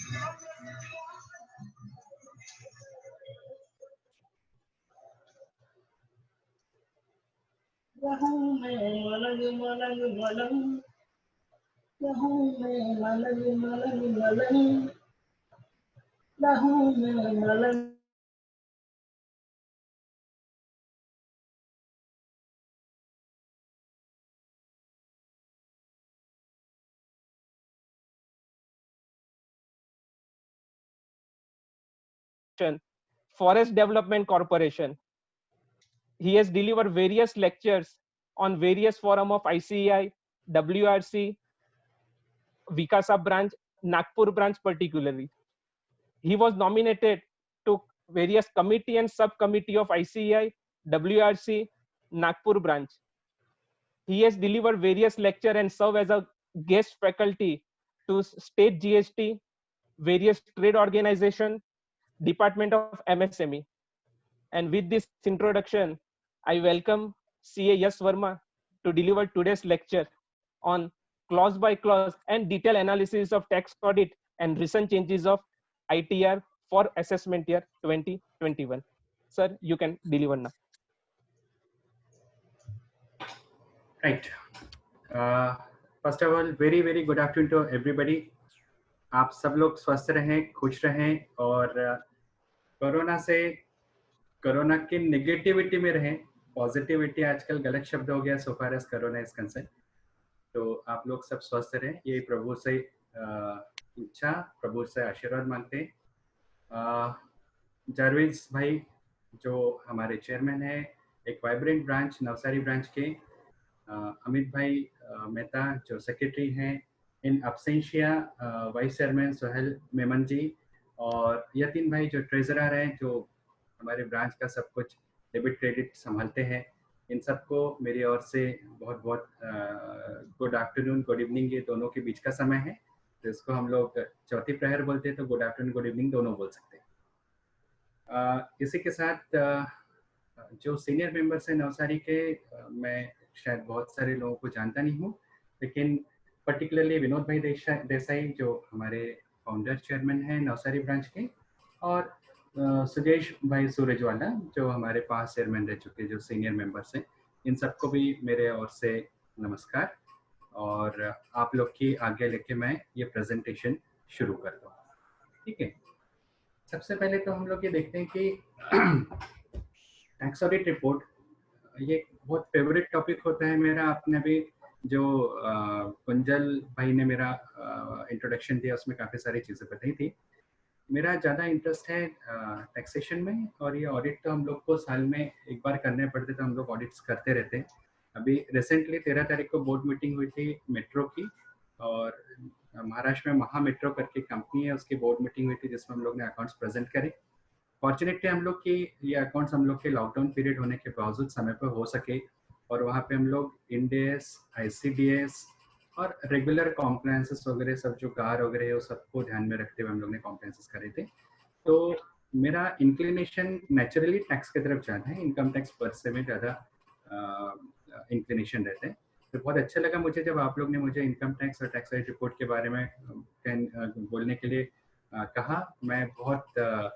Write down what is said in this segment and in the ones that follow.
रहूं मैं मलंग मलंग मलंग, रहूं मैं मलंग मलंग मलंग, रहूं मैं मलंग। Forest Development Corporation. He has delivered various lectures on various forum of ICEI, WRC, Vikasa branch, Nagpur branch particularly. He was nominated to various committee and subcommittee of ICEI, WRC, Nagpur branch. He has delivered various lecture and served as a guest faculty to state GST, various trade organization, Department of MSME. And with this introduction, I welcome CA Yash Verma to deliver today's lecture on clause by clause and detailed analysis of tax audit and recent changes of ITR for assessment year 2021. Sir, you can deliver now. Right. First of all, very good afternoon to everybody. आप सब लोग स्वस्थ रहें, खुश रहें और corona की negativity में रहें। पॉजिटिविटी आजकल गलत शब्द हो गया so far as corona is concern. तो आप लोग सब स्वस्थ रहें, ये प्रभु से इच्छा, प्रभु से आशीर्वाद मांगते हैं। जारविज भाई जो हमारे चेयरमैन है एक वाइब्रेंट ब्रांच नवसारी ब्रांच के, अमित भाई मेहता जो सेक्रेटरी हैं, इन अब्सेंशिया वाइस चेयरमैन सोहेल मेमन जी, और यतीन भाई जो ट्रेजरर हैं, जो हमारे ब्रांच का सब कुछ डेबिट क्रेडिट संभालते हैं। इन सबको मेरी ओर से बहुत बहुत गुड आफ्टरनून, गुड इवनिंग, ये दोनों के बीच का समय है, तो इसको हम लोग चौथी प्रहर बोलते हैं, तो गुड आफ्टरनून गुड इवनिंग दोनों बोल सकते हैं। इसी के साथ जो सीनियर मेंबर्स हैं नवसारी के, मैं शायद बहुत सारे लोगों को जानता नहीं हूँ, लेकिन पर्टिकुलरली विनोद भाई देसाई जो हमारे फाउंडर चेयरमैन हैं नवसारी ब्रांच के, और सुजेश भाई सूरजवाला जो हमारे पास चेयरमैन रह चुके जो सीनियर मेंबर्स हैं, इन सबको भी मेरे ओर से नमस्कार। और आप लोग की आगे लेके मैं ये प्रेजेंटेशन शुरू करता हूँ। ठीक है, सबसे पहले तो हम लोग ये देखते हैं कि टैक्स ऑडिट रिपोर्ट ये बहुत फेवरेट टॉपिक होता है मेरा। आपने भी जो कुंजल भाई ने मेरा इंट्रोडक्शन दिया उसमें काफ़ी सारी चीज़ें बताई थी। मेरा ज़्यादा इंटरेस्ट है टैक्सेशन में, और ये ऑडिट तो हम लोग को साल में एक बार करने पड़ते, तो हम लोग ऑडिट्स करते रहते हैं। अभी रिसेंटली 13 तारीख को बोर्ड मीटिंग हुई थी मेट्रो की, और महाराष्ट्र में महा मेट्रो करके कंपनी है, उसकी बोर्ड मीटिंग हुई थी जिसमें हम लोग ने अकाउंट्स प्रेजेंट करे। फॉर्चुनेटली हम लोग की ये अकाउंट्स हम लोग के लॉकडाउन पीरियड होने के बावजूद समय पर हो सके, और वहाँ पे हम लोग इंडेस, ICDS और रेगुलर कॉम्प्लायंसेस वगैरह सब जो कार वगैरह है वो सबको ध्यान में रखते हुए हम लोग ने कॉम्प्लायंसेस करे थे। तो मेरा इंक्लिनेशन नेचुरली टैक्स की तरफ जाता है, इनकम टैक्स पर से में ज़्यादा इंक्लिनेशन रहता है। तो बहुत अच्छा लगा मुझे जब आप लोग ने मुझे इनकम टैक्स और टैक्स ऑडिट रिपोर्ट के बारे में बोलने के लिए कहा। मैं बहुत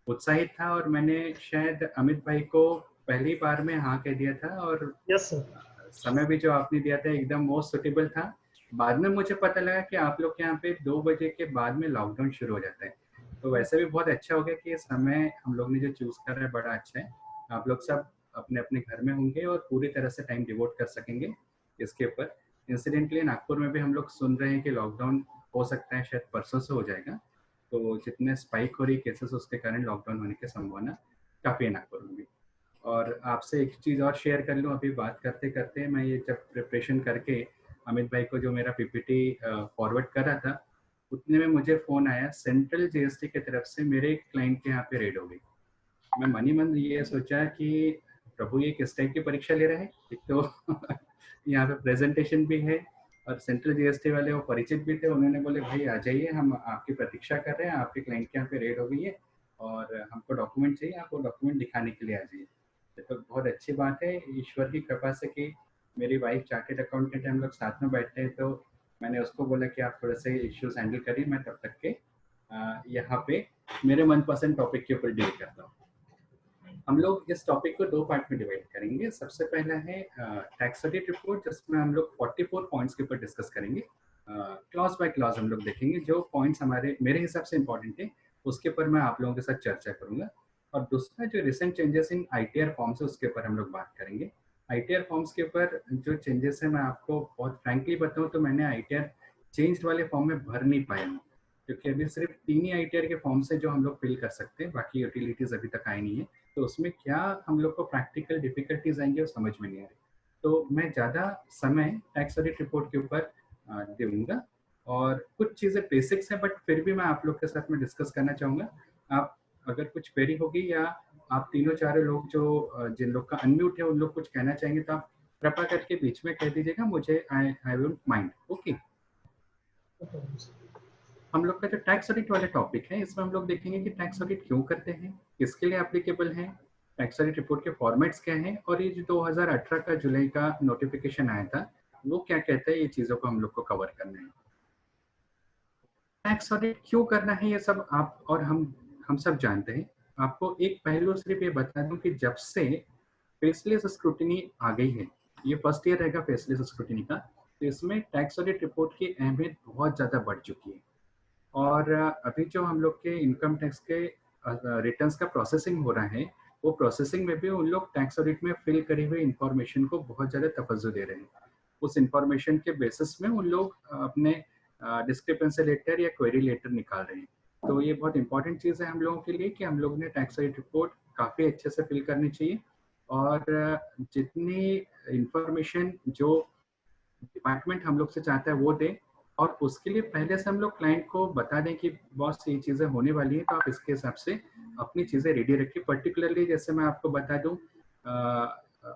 उत्साहित था, और मैंने शायद अमित भाई को पहली बार में हाँ कह दिया था, और यस सर, समय भी जो आपने दिया था एकदम मोस्ट सुटेबल था। बाद में मुझे पता लगा कि आप लोग के यहाँ पे 2 बजे के बाद में लॉकडाउन शुरू हो जाता है, तो वैसे भी बहुत अच्छा हो गया कि ये समय हम लोग ने जो चूज कर रहा है बड़ा अच्छा है। आप लोग सब अपने अपने घर में होंगे और पूरी तरह से टाइम डिवोट कर सकेंगे इसके ऊपर। इंसिडेंटली नागपुर में भी हम लोग सुन रहे हैं कि लॉकडाउन हो सकता है शायद परसों से हो जाएगा, तो जितने स्पाइक हो रही केसेस उसके कारण लॉकडाउन होने की संभावना काफ़ी है नागपुर में भी। और आपसे एक चीज़ और शेयर कर लूँ, अभी बात करते करते मैं ये जब प्रिपरेशन करके अमित भाई को जो मेरा PPT फॉरवर्ड कर रहा था, उतने में मुझे फ़ोन आया सेंट्रल GST की तरफ से, मेरे एक क्लाइंट के यहाँ पे रेड हो गई। मैं मन ही मन ये सोचा कि प्रभु ये किस टाइप की परीक्षा ले रहे हैं, एक तो यहाँ पे प्रेजेंटेशन भी है और सेंट्रल GST वाले वो परिचित भी थे। उन्होंने बोले भाई आ जाइए, हम आपकी प्रतीक्षा कर रहे हैं, आपके क्लाइंट के यहाँ पे रेड हो गई है और हमको डॉक्यूमेंट चाहिए, आप वो डॉक्यूमेंट दिखाने के लिए आ जाइए। तो बहुत अच्छी बात है ईश्वर की कृपा से कि मेरी वाइफ चार्टेड अकाउंटेंट है, हम लोग साथ में बैठते हैं, तो मैंने उसको बोला कि आप थोड़े से इश्यूज हैंडल करिए, मैं तब तक के यहाँ पे मेरे मनपसंद टॉपिक के ऊपर डील करता हूँ। हम लोग इस टॉपिक को 2 पार्ट में डिवाइड करेंगे। सबसे पहला है टैक्स ऑडिट रिपोर्ट, जिसमें हम लोग 44 पॉइंट्स के ऊपर डिस्कस करेंगे। क्लॉज बाय क्लॉज हम लोग देखेंगे, जो पॉइंट्स हमारे मेरे हिसाब से इंपॉर्टेंट है उसके ऊपर मैं आप लोगों के साथ चर्चा करूंगा। और दूसरा जो recent changes in ITR forms है उसके ऊपर हम लोग बात करेंगे। ITR फॉर्म्स के ऊपर जो चेंजेस है, मैं आपको बहुत फ्रैंकली बताऊं तो मैंने ITR चेंज्ड वाले फॉर्म में भर नहीं पाया हूँ, क्योंकि अभी सिर्फ 3 ही ITR के फॉर्म्स है जो हम लोग फिल कर सकते हैं, बाकी यूटिलिटीज अभी तक आई नहीं है। तो उसमें क्या हम लोग को प्रैक्टिकल डिफिकल्टीज आएंगे वो समझ में नहीं आ रही। तो मैं ज़्यादा समय टैक्स ऑडिट रिपोर्ट के ऊपर दूंगा, और कुछ चीज़ें बेसिक्स हैं बट फिर भी मैं आप लोग के साथ में डिस्कस करना चाहूँगा। आप अगर कुछ क्वेरी होगी या आप तीनों चारों लोग जो जिन लोग का अनम्यूट है उन लोग कुछ कहना चाहेंगे तो आप कृपा करके बीच में कह दीजिएगा, मुझे आई विल माइंड। ओके, हम लोग का जो टैक्स ऑडिट वाला टॉपिक है इसमें हम लोग देखेंगे कि टैक्स ऑडिट क्यों करते हैं, किसके लिए एप्लीकेबल है, टैक्स ऑडिट रिपोर्ट के फॉर्मेट्स क्या हैं, और ये जो 2018 का जुलाई का नोटिफिकेशन आया था वो क्या कहता है, ये चीज़ों को हम लोग को कवर करना है। टैक्स ऑडिट क्यों करना है ये सब आप और हम सब जानते हैं। आपको एक पहलू सिर्फ ये बता दूं कि जब से फेसलेस स्क्रूटिनी आ गई है, ये फर्स्ट ईयर रहेगा फेसलेस स्क्रूटिनी का, तो इसमें टैक्स ऑडिट रिपोर्ट की अहमियत बहुत ज़्यादा बढ़ चुकी है। और अभी जो हम लोग के इनकम टैक्स के रिटर्न्स का प्रोसेसिंग हो रहा है, वो प्रोसेसिंग में भी उन लोग टैक्स ऑडिट में फिल करी हुई इंफॉर्मेशन को बहुत ज़्यादा तवज्जो दे रहे हैं। उस इंफॉर्मेशन के बेसिस में उन लोग अपने डिस्क्रिपेंसी लेटर या क्वेरी लेटर निकाल रहे हैं। तो ये बहुत इंपॉर्टेंट चीज़ है हम लोगों के लिए कि हम लोग ने टैक्स ऑडिट रिपोर्ट काफ़ी अच्छे से फिल करनी चाहिए, और जितनी इंफॉर्मेशन जो डिपार्टमेंट हम लोग से चाहता है वो दे, और उसके लिए पहले से हम लोग क्लाइंट को बता दें कि बहुत ये चीज़ें होने वाली हैं, तो आप इसके हिसाब से अपनी चीज़ें रेडी रखिए। पर्टिकुलरली जैसे मैं आपको बता दूं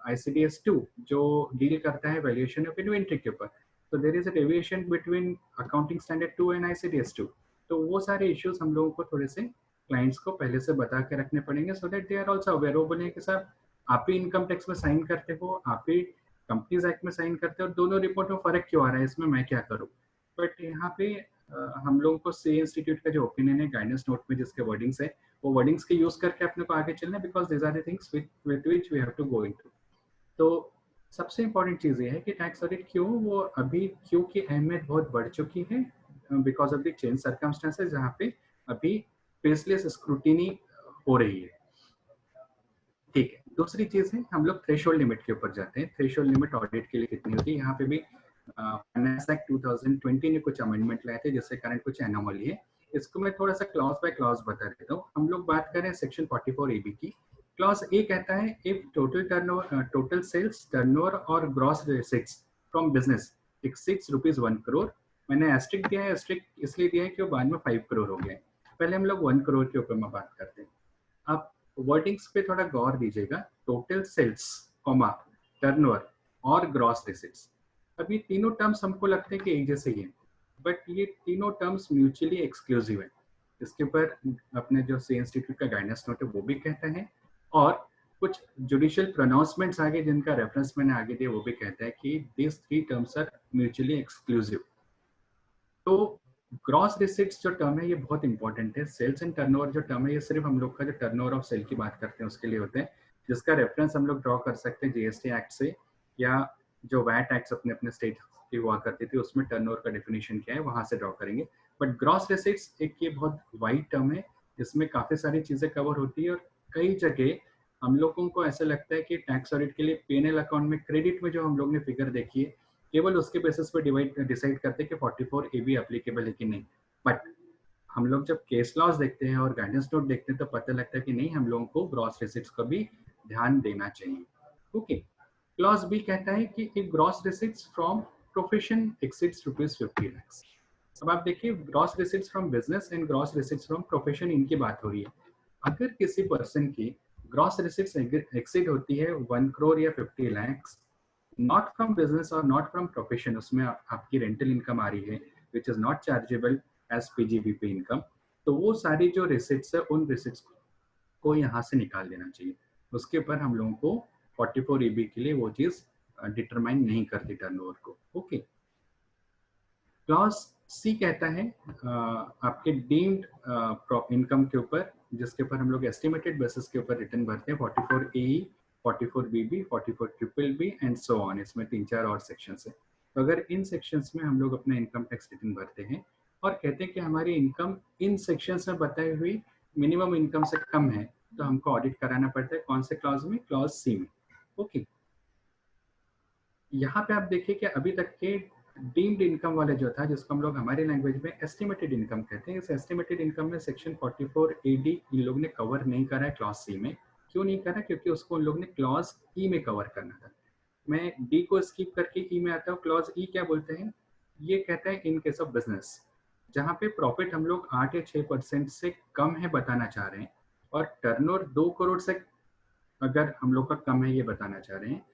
ICDS 2 जो डील करता है वैल्यूएशन ऑफ इन्वेंट्री के ऊपर, तो there is a deviation between accounting standard 2 and ICDS 2। तो वो सारे इश्यूज हम लोगों को थोड़े से क्लाइंट्स को पहले से बता के रखने पड़ेंगे, so that they are also aware. वो बोले कि साहब आप ही इनकम टैक्स में साइन करते हो, आप ही कंपनीज एक्ट में साइन करते हो, दोनों रिपोर्ट में फर्क क्यों आ रहा है, इसमें मैं क्या करूं। बट यहाँ पे हम लोगों को सी इंस्टीट्यूट का जो ओपिनियन है गाइडेंस नोट में जिसके वर्डिंग्स है, वो वर्डिंग्स के यूज करके अपने को आगे चलना है, because this are the things with which we have to go into. तो सबसे इंपॉर्टेंट चीज़ ये है कि टैक्स ऑडिट क्यों, वो अभी क्यों की अहमियत बहुत बढ़ चुकी है, because of the change circumstances, जहाँ पे अभी फेसलेस स्क्रूटिनी हो रही है। ठीक है, दूसरी चीज है हम लोग थ्रेशोल्ड लिमिट के ऊपर जाते हैं। थ्रेशोल्ड लिमिट ऑडिट के लिए कितनी होती है, यहाँ पे भी फाइनेंस एक्ट 2020 ने कुछ अमेंडमेंट लाए थे जिससे कारण कुछ एनोमली है। इसको मैं थोड़ा सा क्लॉज बाय क्लॉज बता देता हूँ। हम लोग बात करें सेक्शन 44 AB की। क्लॉज ए कहता है इफ टोटल सेल्स टर्नओवर और gross receipts from business exceeds ₹1 crore. मैंने एस्ट्रिक दिया है, एस्ट्रिक इसलिए दिया है कि वो बाद में 5 करोड़ हो गए। पहले हम लोग 1 करोड़ के ऊपर में बात करते हैं। आप वर्डिंग्स पे थोड़ा गौर दीजिएगा। टोटल सेल्स, कॉमा, टर्नओवर और ग्रॉस रिसीट्स। अब ये तीनों टर्म्स हमको लगते हैं कि एक जैसे ही हैं, बट ये तीनों टर्म्स म्यूचुअली एक्सक्लूसिव है। इसके ऊपर अपने जो सी इंस्टीट्यूट का गाइडेंस नोट है वो भी कहता है, और कुछ जुडिशियल प्रोनाउंसमेंट्स आगे जिनका रेफरेंस मैंने आगे दिया वो भी कहता है कि this 3 terms are mutually exclusive. तो ग्रॉस रिसीट्स जो टर्म है ये बहुत इंपॉर्टेंट है। सेल्स एंड टर्नओवर जो टर्म है ये सिर्फ हम लोग का जो टर्नओवर ऑफ सेल की बात करते हैं उसके लिए होते हैं, जिसका रेफरेंस हम लोग ड्रॉ कर सकते हैं जीएसटी एक्ट से, या जो वैट एक्ट अपने अपने स्टेट की हुआ करती थी उसमें टर्नओवर का डेफिनेशन क्या है वहां से ड्रॉ करेंगे। बट ग्रॉस रिसीट्स एक ये बहुत वाइड टर्म है, इसमें काफी सारी चीजें कवर होती है, और कई जगह हम लोगों को ऐसा लगता है कि टैक्स ऑडिट के लिए P&L अकाउंट में क्रेडिट में जो हम लोग ने फिगर देखी है केवल उसके बेसिस पे डिसाइड करते हैं कि 44 AB एप्लीकेबल है कि नहीं। बट हम लोग जब केस लॉज देखते हैं और गाइडेंस नोट देखते हैं तो पता लगता है कि नहीं, हम लोगों को ग्रॉस रिसीट्स का भी ध्यान देना चाहिए। ओके, क्लॉज बी कहता है कि if gross receipts from profession exceeds ₹50 lakhs। अब आप देखिए, gross receipts from business and gross receipts from profession इनकी बात हो रही है। अगर किसी पर्सन की ग्रॉस रिसीट्स एक्सीड होती है 1 करोड़ या 50 lakhs, नॉट फ्रॉम बिजनेस और नॉट फ्रॉम प्रोफेशन, उसमें आपकी रेंटल इनकम आ रही है which is not chargeable as PGBP income, तो वो सारी जो रिसिट्स है उन रिसिट्स को यहाँ से निकाल देना चाहिए। उसके ऊपर हम लोगों को 44 AB के लिए वो चीज डिटरमाइन नहीं करती टर्नओवर को। ओके, क्लॉज सी कहता है आपके डीम्ड इनकम के ऊपर, जिसके ऊपर हम लोग एस्टिमेटेड बेसिस के ऊपर रिटर्न भरते हैं, 44 A, 44 BB, 44 triple B and so on. इसमें 3-4 और सेक्शंस है। तो अगर इन सेक्शंस में हम लोग अपना इनकम टैक्स रिटर्न भरते हैं और कहते हैं कि हमारी इनकम इन सेक्शंस में बताई हुई मिनिमम इनकम से कम है, तो हमको ऑडिट कराना पड़ता है। कौन से क्लॉज में? क्लॉज सी में। ओके, यहाँ पे आप देखिए कि अभी तक के डीम्ड इनकम वाले जो था, जिसको हम लोग हमारी लैंग्वेज में एस्टिमेटेड इनकम कहते हैं, इस एस्टिमेटेड इनकम में सेक्शन 44 AD इन लोग ने कवर नहीं करा है क्लॉज सी में। क्यों नहीं करा? क्योंकि उसको उन लोग ने क्लॉज ई में कवर करना था। मैं डी को स्किप करके ई में आता हूँ। क्लॉज ई क्या बोलते हैं? ये कहता है इन केस ऑफ बिजनेस, जहाँ पे प्रॉफिट हम लोग 8 या 6% से कम है बताना चाह रहे हैं, और टर्नओवर 2 करोड़ से अगर हम लोग का कम है ये बताना चाह रहे हैं,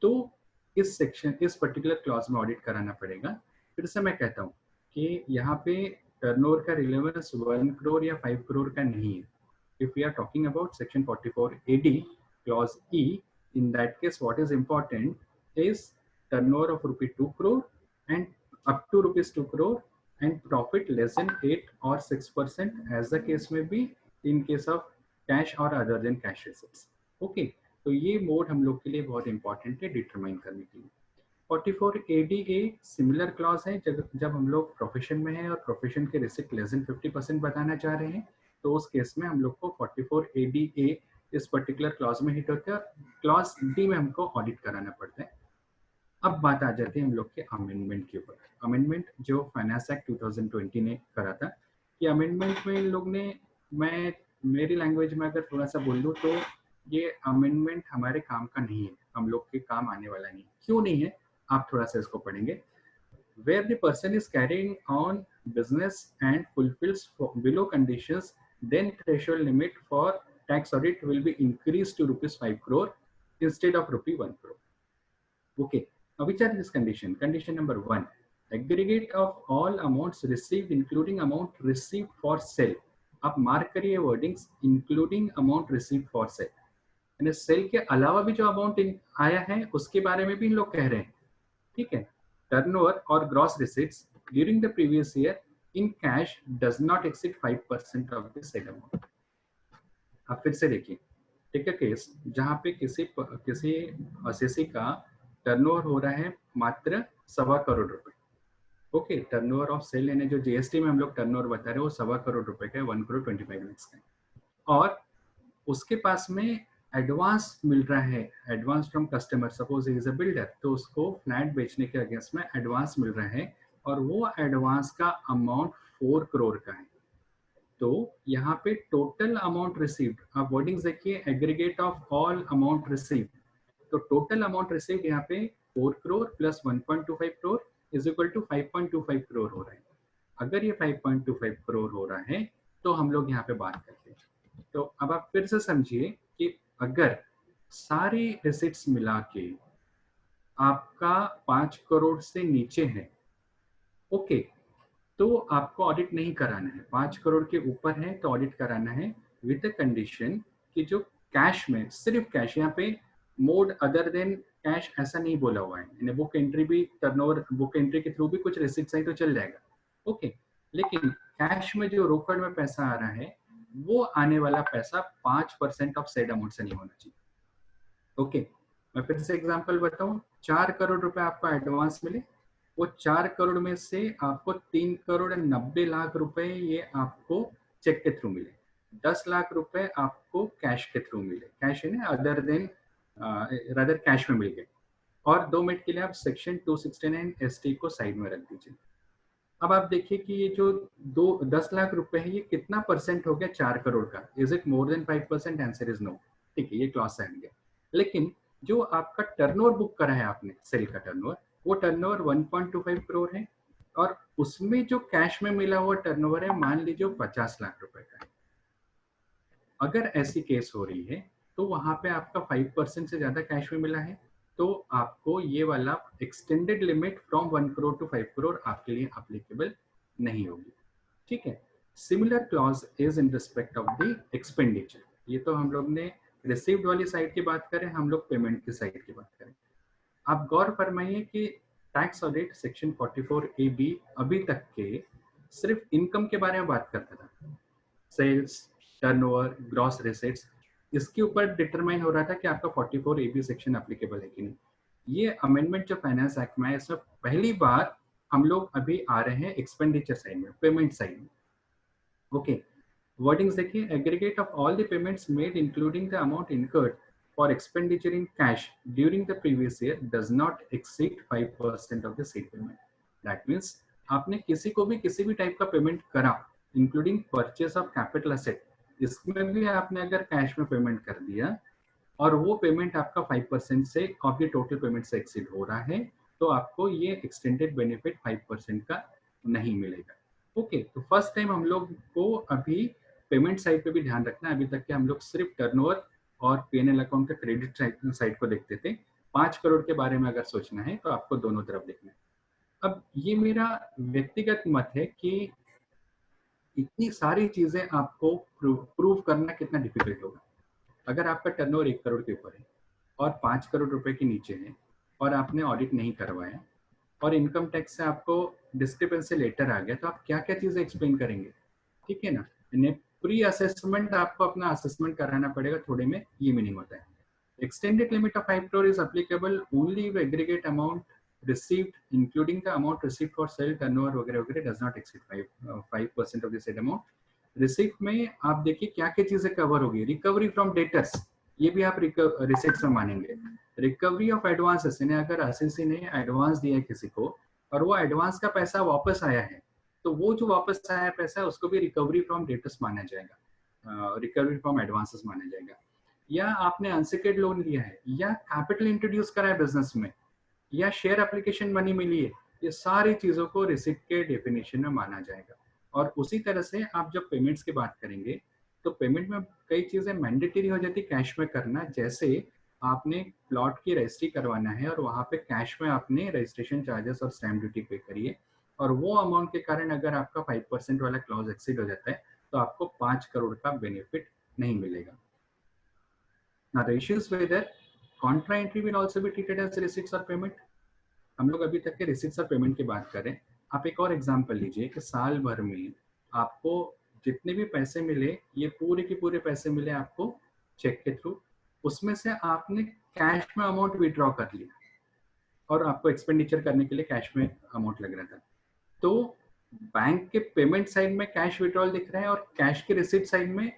तो इस सेक्शन, इस पर्टिकुलर क्लॉज में ऑडिट कराना पड़ेगा। फिर से मैं कहता हूँ कि यहाँ पे टर्नओवर का रिलेवेंस 1 करोड़ या 5 करोड़ का नहीं है। If we are talking about section 44 AD clause e, in that case what is important is turnover of ₹2 crore and up to ₹2 crore and profit less than 8 or 6% as the case may be in case of cash or other than cash receipts. Okay, तो ये mode हम लोग के लिए बहुत important है determine करने के लिए। 44 ADA सिमिलर क्लॉज है। जब हम लोग प्रोफेशन में हैं और प्रोफेशन के रिसिप्ट लेस देन 50% बताना चाह रहे हैं, तो उस केस में हम लोग को 44 ADA इस पर्टिकुलर क्लॉज में हिट होता है, और क्लॉज डी में हमको ऑडिट कराना पड़ता है। अब बात आ जाती है हम लोग के अमेंडमेंट के ऊपर। अमेंडमेंट जो फाइनेंस एक्ट 2020 ने करा था, कि अमेंडमेंट में इन लोग ने, मैं मेरी लैंग्वेज में अगर थोड़ा सा बोल दूँ तो ये अमेंडमेंट हमारे काम का नहीं है, हम लोग के काम आने वाला नहीं। क्यों नहीं है? आप थोड़ा सा इसको पढ़ेंगे। Where the person is carrying on business and fulfills below conditions, then threshold limit for tax audit will be increased to ₹5 crore instead of ₹1 crore. Okay, now which are this condition? Condition number 1, aggregate of all amounts received including amount received for sale. आप mark करिए wordings, including amount receive for sale, यानी cell के अलावा भी जो amount आया है उसके बारे में भी इन लोग कह रहे हैं। ठीक है, टर्नओवर और gross receipts during the previous year in cash does not exceed 5% of the sale amount. अब फिर से देखिए, टेक अ केस जहां पे किसी असेसी का टर्नओवर हो रहा है मात्र 1.25 करोड़ रुपए। ओके, टर्नओवर ऑफ सेल यानी जो जीएसटी में हम लोग टर्नओवर बता रहे हैं वो 1.25 करोड़ रुपए का है, 1 करोड़ 25 lakhs का है, और उसके पास में एडवांस मिल रहा है, advance from customer. Suppose is a builder, तो उसको फ्लैट बेचने के अगेंस्ट में एडवांस मिल रहा है, और वो एडवांस का अमाउंट 4 करोड़ का है। तो यहाँ पे टोटल अमाउंट रिसीव्ड, आप वर्डिंग्स देखिए, aggregate of all amount received, तो टोटल अमाउंट रिसीव्ड यहाँ पे 4 crore plus 1.25 crore is equal to 5.25 crore हो रहा है। अगर ये 5.25 करोड़ हो रहा है तो हम लोग यहाँ पे बात करते हैं। तो अब आप फिर से समझिए कि अगर सारी रिसिट्स मिला के आपका 5 करोड़ से नीचे है, ओके, तो आपको ऑडिट नहीं कराना है। 5 करोड़ के ऊपर है तो ऑडिट कराना है, विद द कंडीशन कि जो कैश में, सिर्फ कैश, यहाँ पे मोड अदर देन कैश ऐसा नहीं बोला हुआ है। बुक एंट्री भी, टर्नओवर बुक एंट्री के थ्रू भी कुछ रिसिट्स है तो चल जाएगा, ओके, लेकिन कैश में जो रोकड़ में पैसा आ रहा है वो आने वाला पैसा 5% ऑफ सेड अमाउंट से नहीं होना चाहिए। ओके, मैं फिर से एग्जांपल बताऊं, 4 करोड़ रुपए आपको एडवांस मिले, वो 4 करोड़ में से आपको 3 करोड़ 90 लाख रुपए ये आपको चेक के थ्रू मिले, 10 लाख रुपए आपको कैश के थ्रू मिले, कैश है ना, अदर देन रादर कैश में मिल गए। और 2 मिनट के लिए आप सेक्शन 269 ST को साइड में रख दीजिए। अब आप देखिए कि ये जो 10 लाख रुपए है ये कितना परसेंट हो गया 4 करोड़ का? Is it more than 5%? Answer is no. ठीक है, ये क्लॉज से हट गया। लेकिन जो आपका टर्नओवर बुक करा है आपने, सेल का टर्नओवर, वो टर्नओवर 1.25 करोड़ है, और उसमें जो कैश में मिला हुआ टर्नओवर है मान लीजिए 50 लाख रुपए का है। अगर ऐसी केस हो रही है तो वहां पे आपका 5% से ज्यादा कैश में मिला है, तो आपको ये वाला extended limit from 1 crore to 5 crore आपके लिए एप्लीकेबल नहीं होगी। ठीक है, similar clause is in respect of the expenditure. ये तो हम लोग ने रिसीव्ड वाली साइड की बात करें, हम लोग पेमेंट की साइड की बात करें। आप गौर फरमाइए कि टैक्स ऑडिट सेक्शन 44A(b) अभी तक के सिर्फ इनकम के बारे में बात करता था, सेल्स, टर्नओवर, ग्रॉस रिसीट्स, इसके ऊपर डिटरमाइन हो रहा था कि आपका 44A(b) सेक्शन एप्लीकेबल है कि नहीं। ये अमेंडमेंट जो फाइनेंस एक्ट में है, इसमें पहली बार हम लोग अभी आ रहे हैं एक्सपेंडिचर साइड में, पेमेंट साइड में। ओके, वर्डिंग्स देखिए, aggregate of all the payments made including the amount incurred for expenditure in cash during the previous year does not exceed 5% of the said payment. That means आपने किसी को भी किसी भी type का payment करा, including purchase of capital asset, इसमें भी आपने अगर कैश में पेमेंट कर दिया और वो पेमेंट आपका 5% से ऑफ द टोटल पेमेंट से एक्सीड हो रहा है, तो आपको ये एक्सटेंडेड बेनिफिट 5% का नहीं मिलेगा। ओके, तो फर्स्ट टाइम हम लोग को अभी पेमेंट साइड पे भी ध्यान रखना है। अभी तक के हम लोग सिर्फ टर्नओवर और P&L अकाउंट के क्रेडिट साइड को देखते थे। 5 करोड़ के बारे में अगर सोचना है तो आपको दोनों तरफ देखना है। अब ये मेरा व्यक्तिगत मत है कि इतनी सारी चीजें आपको प्रूव करना कितना डिफिकल्ट होगा। अगर आपका टर्नओवर 1 करोड़ के ऊपर है और 5 करोड़ रुपए के नीचे है और आपने ऑडिट नहीं करवाया और इनकम टैक्स से आपको डिस्क्रिपेंसी लेटर आ गया, तो आप क्या क्या चीजें एक्सप्लेन करेंगे? ठीक है ना, प्री असेसमेंट आपको अपना असेसमेंट कराना पड़ेगा, थोड़े में ये मीनिंग होता है। Extended limit of 5 crore is applicable only if aggregate amount received including the amount received for sale, turnover वगैरह वगैरह does not exceed 5% of the said amount. Receipt में आप देखिए क्या क्या चीजें कवर होगी। रिकवरी फ्रॉम डेटर्स, ये भी आप रिसिप्ट में मानेंगे। रिकवरी ऑफ एडवांसेस, यानी अगर असेसी ने एडवांस दिया है किसी को और वो एडवांस का पैसा वापस आया है, तो वो जो वापस आया है पैसा उसको भी रिकवरी फ्रॉम डेटर्स माना जाएगा, रिकवरी फ्रॉम एडवांसेस माना जाएगा। या आपने अनसेक्योर्ड लोन लिया है, या कैपिटल इंट्रोड्यूस करा है बिजनेस में, या शेयर एप्लीकेशन मनी मिली है, ये सारी चीजों को रिसिप्ट के डेफिनेशन में माना जाएगा। और उसी तरह से आप जब पेमेंट्स की बात करेंगे तो पेमेंट में कई चीजें मैंडेटरी हो जाती कैश में करना, जैसे आपने प्लॉट की रजिस्ट्री करवाना है और वहां पे कैश में आपने रजिस्ट्रेशन चार्जेस और स्टैम्प ड्यूटी पे करिए, और वो अमाउंट के कारण अगर आपका 5% वाला क्लॉज एक्सीड हो जाता है तो आपको 5 करोड़ का बेनिफिट नहीं मिलेगा। Now the issue is whether contra entry will also be treated as receipts or payment. हम लोग अभी तक के रिसिप्ट्स और पेमेंट की बात करें। आप एक और एग्जांपल लीजिए कि साल भर में आपको जितने भी पैसे मिले, ये पूरे के पूरे पैसे मिले आपको चेक के थ्रू, उसमें से आपने कैश में अमाउंट विड्रॉ कर लिया और आपको एक्सपेंडिचर करने के लिए कैश में अमाउंट लग रहा था, तो बैंक के पेमेंट साइड में कैश विड्रॉल दिख रहा है और कैश के रिसिप्ट साइड में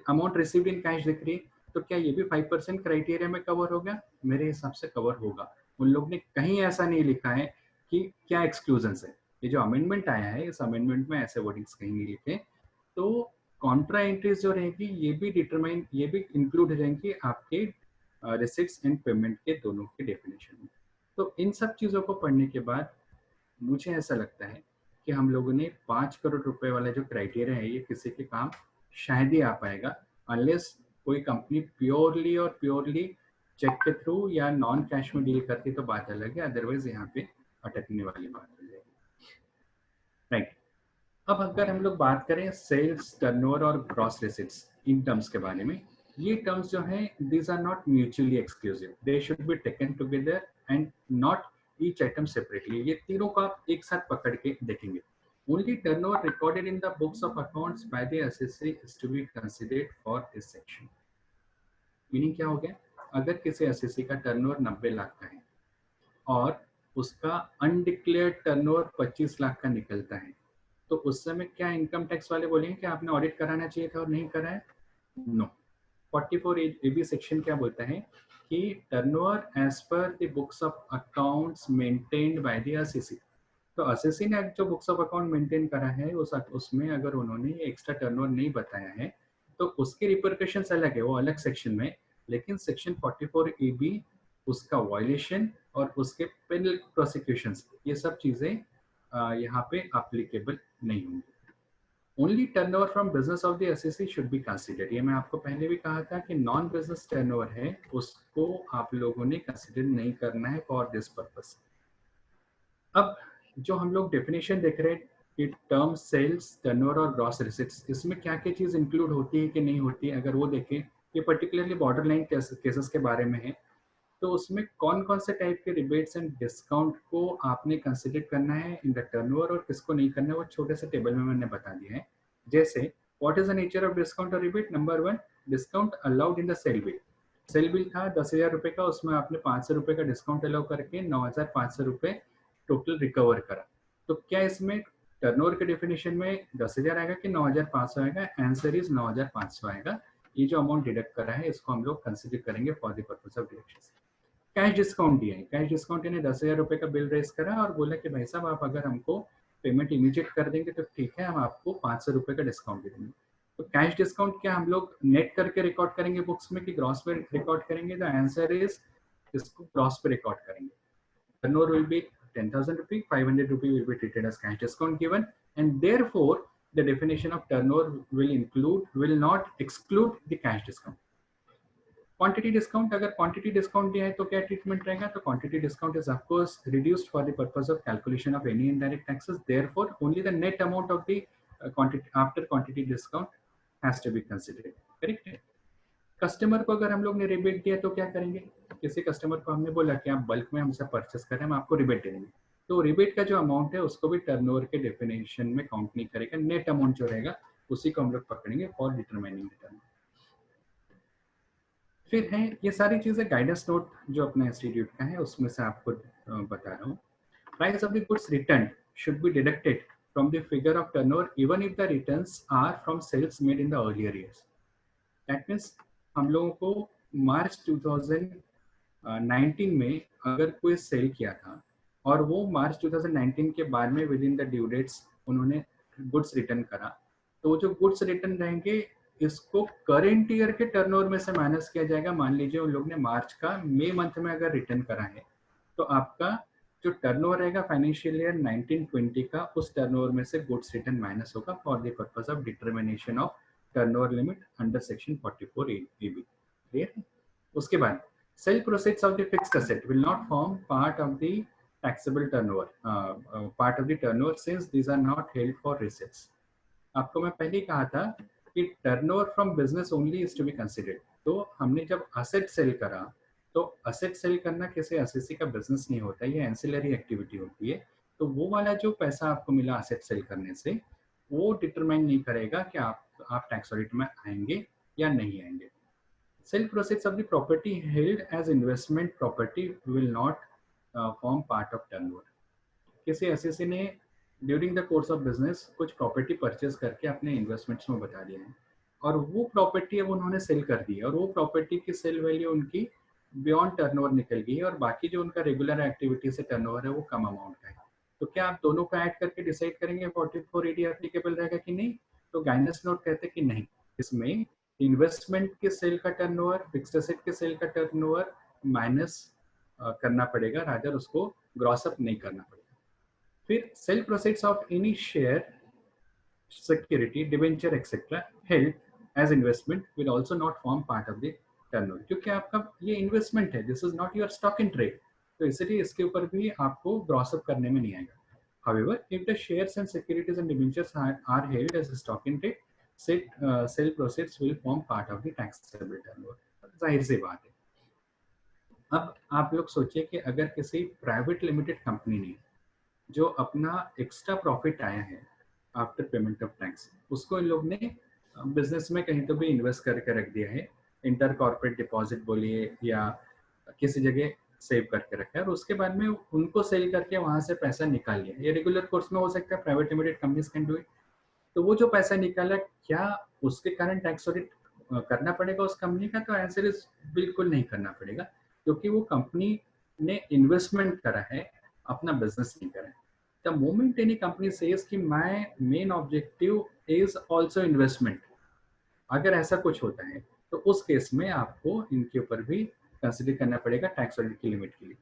अमाउंट रिसीव्ड इन कैश दिख रही है, तो क्या ये भी 5% क्राइटेरिया में कवर होगा? मेरे हिसाब से कवर होगा। उन लोग ने कहीं ऐसा नहीं लिखा है कि क्या एक्सक्लूजन्स है। ये जो अमेंडमेंट आया है, इस अमेंडमेंट में ऐसे वर्डिंग्स कहीं नहीं लिखे। तो कॉन्ट्रा एंट्रीज जो रहेगी ये भी इंक्लूड हो जाएंगी आपके रिसिप्ट्स एंड पेमेंट के दोनों के डेफिनेशन में। तो इन सब चीज़ों को पढ़ने के बाद मुझे ऐसा लगता है कि हम लोगों ने 5 करोड़ रुपए वाला जो क्राइटेरिया है, ये किसी के काम शायद ही आ पाएगा, अनलेस कोई कंपनी प्योरली चेक के थ्रू या नॉन कैश में डील करती तो बात अलग है, अदरवाइज यहाँ पे अटकने वाली बात हो जाएगी। राइट, अब अगर हम लोग बात करें सेल्स, टर्नओवर और ग्रॉस रिसिप्ट्स इन टर्म्स के बारे में, ये टर्म्स जो हैं these are not mutually exclusive, they should be taken together and not each item separately. ये तीनों को आप एक साथ पकड़ के देखेंगे। Only turnover recorded in the books of accounts by the assessee is to be considered for this section. Meaning क्या हो गया? अगर किसी असेसी का टर्नओवर 90 लाख का है और उसका अनडिक्लेयर्ड टर्नओवर 25 लाख का निकलता है, तो उस समय क्या इनकम टैक्स वाले बोलेंगे कि आपने ऑडिट कराना चाहिए था और नहीं कराया? नो। 44AB सेक्शन क्या बोलता है कि turnover as per the books of accounts maintained by the assessee. तो असेसी ने जो बुक्स ऑफ अकाउंट मेंटेन करा है उसमें अगर उन्होंने एक्स्ट्रा टर्नओवर नहीं बताया है तो उसके रिपरकशंस अलग है, वो अलग सेक्शन में। लेकिन सेक्शन 44AB उसका वायलेशन और उसके पेनल प्रोसिक्यूशंस, ये सब चीजें यहाँ पे एप्लीकेबल नहीं होंगी। Only turnover from business of the assessee should be considered. ये मैं आपको पहले भी कहा था कि नॉन बिजनेस टर्नओवर है उसको आप लोगों ने कंसीडर नहीं करना है फॉर दिस पर्पस। अब जो हम लोग डेफिनेशन देख रहे हैं कि टर्म सेल्स, टर्नओवर और ग्रॉस रिसिप्ट्स, इसमें क्या क्या चीज इंक्लूड होती है कि नहीं होती है, अगर वो देखें, ये पर्टिकुलरली बॉर्डर लाइन केसेस के बारे में है। तो उसमें कौन कौन से टाइप के रिबेट्स एंड डिस्काउंट को आपने कंसिडर करना है इन द टर्नओवर और किसको नहीं करना है, वो छोटे से टेबल में मैंने बता दिया है। जैसे what is the nature of discount और rebate. Number 1, discount allowed in the sale bill. Sale bill था 10,000 रुपये का, उसमें आपने 500 रुपये का डिस्काउंट अलाउ करके 9,500 रुपये टोटल रिकवर करा। तो क्या इसमें टर्नओवर के डेफिनेशन में 10,000 आएगा कि 9,500 आएगा? आंसर इज 9,500 आएगा। ये जो अमाउंट डिडक्ट करा है इसको हम लोग कंसिडर करेंगे for the purpose of deduction. Cash discount दिया है, कैश डिस्काउंट यानी 10,000 रुपये का बिल रेस करा और बोला कि भाई साहब आप अगर हमको पेमेंट इमीडिएट कर देंगे तो ठीक है, हम आपको 500 रुपये का डिस्काउंट दे देंगे। तो कैश डिस्काउंट क्या हम लोग नेट करके रिकॉर्ड करेंगे बुक्स में कि ग्रॉस पे रिकॉर्ड करेंगे? द आंसर इज इसको ग्रॉस पे रिकॉर्ड करेंगे। टर्नओवर विल बी 10,000 रुपये, 500 रुपये will be treated as cash discount given, and therefore the definition of turnover will not exclude the cash discount. Quantity discount, अगर quantity discount दिया है तो क्या ट्रीटमेंट रहेगा? तो quantity discount is of course reduced for the purpose of calculation of any indirect taxes, therefore only the net amount of the quantity after quantity discount has to be considered. Correct है। Customer को अगर हम लोग ने rebate दिया तो क्या करेंगे? किसी कस्टमर को हमने बोला कि आप बल्क में हमसे परचेस करें, हम आपको रिबेट दे देंगे, तो रिबेट का जो अमाउंट है उसको भी टर्नओवर के डेफिनेशन में काउंट नहीं करेगा। नेट अमाउंट जो रहेगा उसी को हम लोग पकड़ेंगे फॉर डिटरमाइनिंग द टर्नओवर। फिर है ये सारी चीजें गाइडेंस नोट जो अपने इंस्टीट्यूट का है उसमें से आपको बता रहा हूँ। Price of the goods return should be deducted from the figure of turnover even if the returns are from sales made in the earlier years. That means हम लोगों को मार्च 2019 में अगर कोई सेल किया था और वो मार्च 2019 के बाद में within the due dates उन्होंने गुड्स रिटर्न करा, तो जो गुड्स रिटर्न रहेंगे इसको करंट ईयर के टर्नओवर में से माइनस किया जाएगा। मान लीजिए उन लोग ने मार्च का मई मंथ में अगर रिटर्न करा है तो आपका जो टर्नओवर रहेगा फाइनेंशियल ईयर 1920 का, उस टर्नओवर में से गुड्स रिटर्न माइनस होगा for the purpose of determination of turnover limit under section 44 AB। Clear है। उसके बाद sale proceeds of the fixed asset will not form part of the taxable turnover, part of the turnover since these are not held for receipts. आपको मैं पहले ही कहा था कि turnover from business only is to be considered. तो हमने जब असेट सेल करा तो असेट सेल करना किसी एसएससी का बिजनेस नहीं होता, ये एंसिलरी एक्टिविटी होती है। तो वो वाला जो पैसा आपको मिला असेट सेल करने से वो डिटरमाइन नहीं करेगा कि आप टैक्स ऑडिट में आएंगे या नहीं आएंगे। Sale proceeds of the property held as investment property will not form part of turnover. किसी एसएससी ने during the course of business कुछ प्रॉपर्टी परचेज करके अपने इन्वेस्टमेंट्स में बता दिया है और वो प्रॉपर्टी अब उन्होंने सेल कर दी है और वो प्रॉपर्टी की सेल वैल्यू उनकी बियॉन्ड टर्नओवर निकल गई है और बाकी जो उनका रेगुलर एक्टिविटी से टर्नओवर है वो कम अमाउंट का है। तो क्या आप दोनों को ऐड करके डिसाइड करेंगे 44 AD एप्लीकेबल रहेगा कि नहीं? तो गाइडेंस नोट कहते हैं कि नहीं, इसमें इन्वेस्टमेंट के सेल का टर्नओवर, फिक्स्ड एसेट के सेल का टर्नओवर माइनस करना पड़ेगा, रादर उसको ग्रॉस अप नहीं करना पड़ेगा। फिर sale proceeds of any share, security, debenture etcetera held as investment will also not form part of the turnover, क्योंकि आपका ये इन्वेस्टमेंट है, this is not your stock in trade, तो इसलिए इसके ऊपर भी आपको ग्रॉस अप करने में नहीं आएगा। However, if the shares and securities and debentures are held as a stock in trade, sale proceeds will form part of the taxable turnover। जाहिर सी बात है। अब आप लोग सोचिए कि अगर किसी प्राइवेट लिमिटेड कंपनी ने जो अपना एक्स्ट्रा प्रॉफिट आया है आफ्टर पेमेंट ऑफ टैक्स, उसको इन लोग ने बिजनेस में कहीं तो भी इन्वेस्ट करके रख दिया है, इंटर कॉर्पोरेट डिपॉजिट बोलिए या किसी जगह सेव करके रखा है और उसके बाद में उनको सेल करके वहां से पैसा निकाल लिया। ये रेगुलर कोर्स में हो सकता है, private limited companies can do it. तो वो जो पैसा निकाला क्या उसके कारण टैक्स ऑडिट करना पड़ेगा उस कंपनी का? तो आंसर इज बिल्कुल नहीं करना पड़ेगा, क्योंकि वो कंपनी ने इन्वेस्टमेंट करा है, अपना बिजनेस नहीं करा है। The moment any company says कि my main objective is also investment, अगर ऐसा कुछ होता है तो उस केस में आपको इनके ऊपर भी कंसिडर करना पड़ेगा टैक्स ऑडिट की लिमिट के लिए।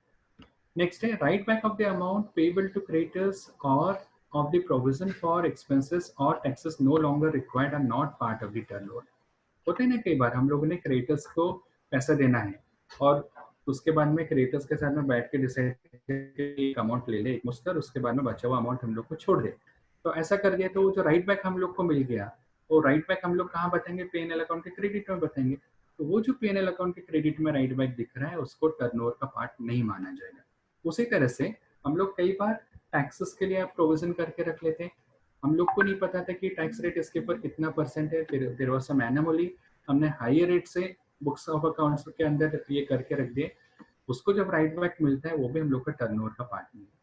नेक्स्ट है write back of the amount payable to creditors और of the provision for expenses और taxes no longer required are not part of the turnover. होता है ना कई बार हम लोगों ने क्रेडिटर्स को पैसा देना है और उसके बाद में क्रेडिटर्स के साथ में बैठ के डिसाइड एक अमाउंट ले ले एक मुश्तर, उसके बाद में बचा हुआ अमाउंट हम लोग को छोड़ दे। तो ऐसा कर दिया तो जो राइट बैक हम लोग को मिल गया वो राइट बैक हम लोग कहाँ बताएंगे? P&L अकाउंट के क्रेडिट में बताएंगे। तो वो जो P&L अकाउंट के क्रेडिट में राइट बैक दिख रहा है उसको टर्नओवर का पार्ट नहीं माना जाएगा। उसी तरह से हम लोग कई बार टैक्सेस के लिए आप प्रोविजन करके रख लेते हैं, हम लोग को नहीं पता था कि टैक्स रेट इसके ऊपर कितना परसेंट है, फिर देयर वाज सम एनोमली, हमने हाई रेट से बुक्स ऑफ अकाउंट्स के अंदर ये करके रख दिए, उसको जब राइट बैक मिलता है वो भी हम लोग का टर्नओवर का पार्ट नहीं है।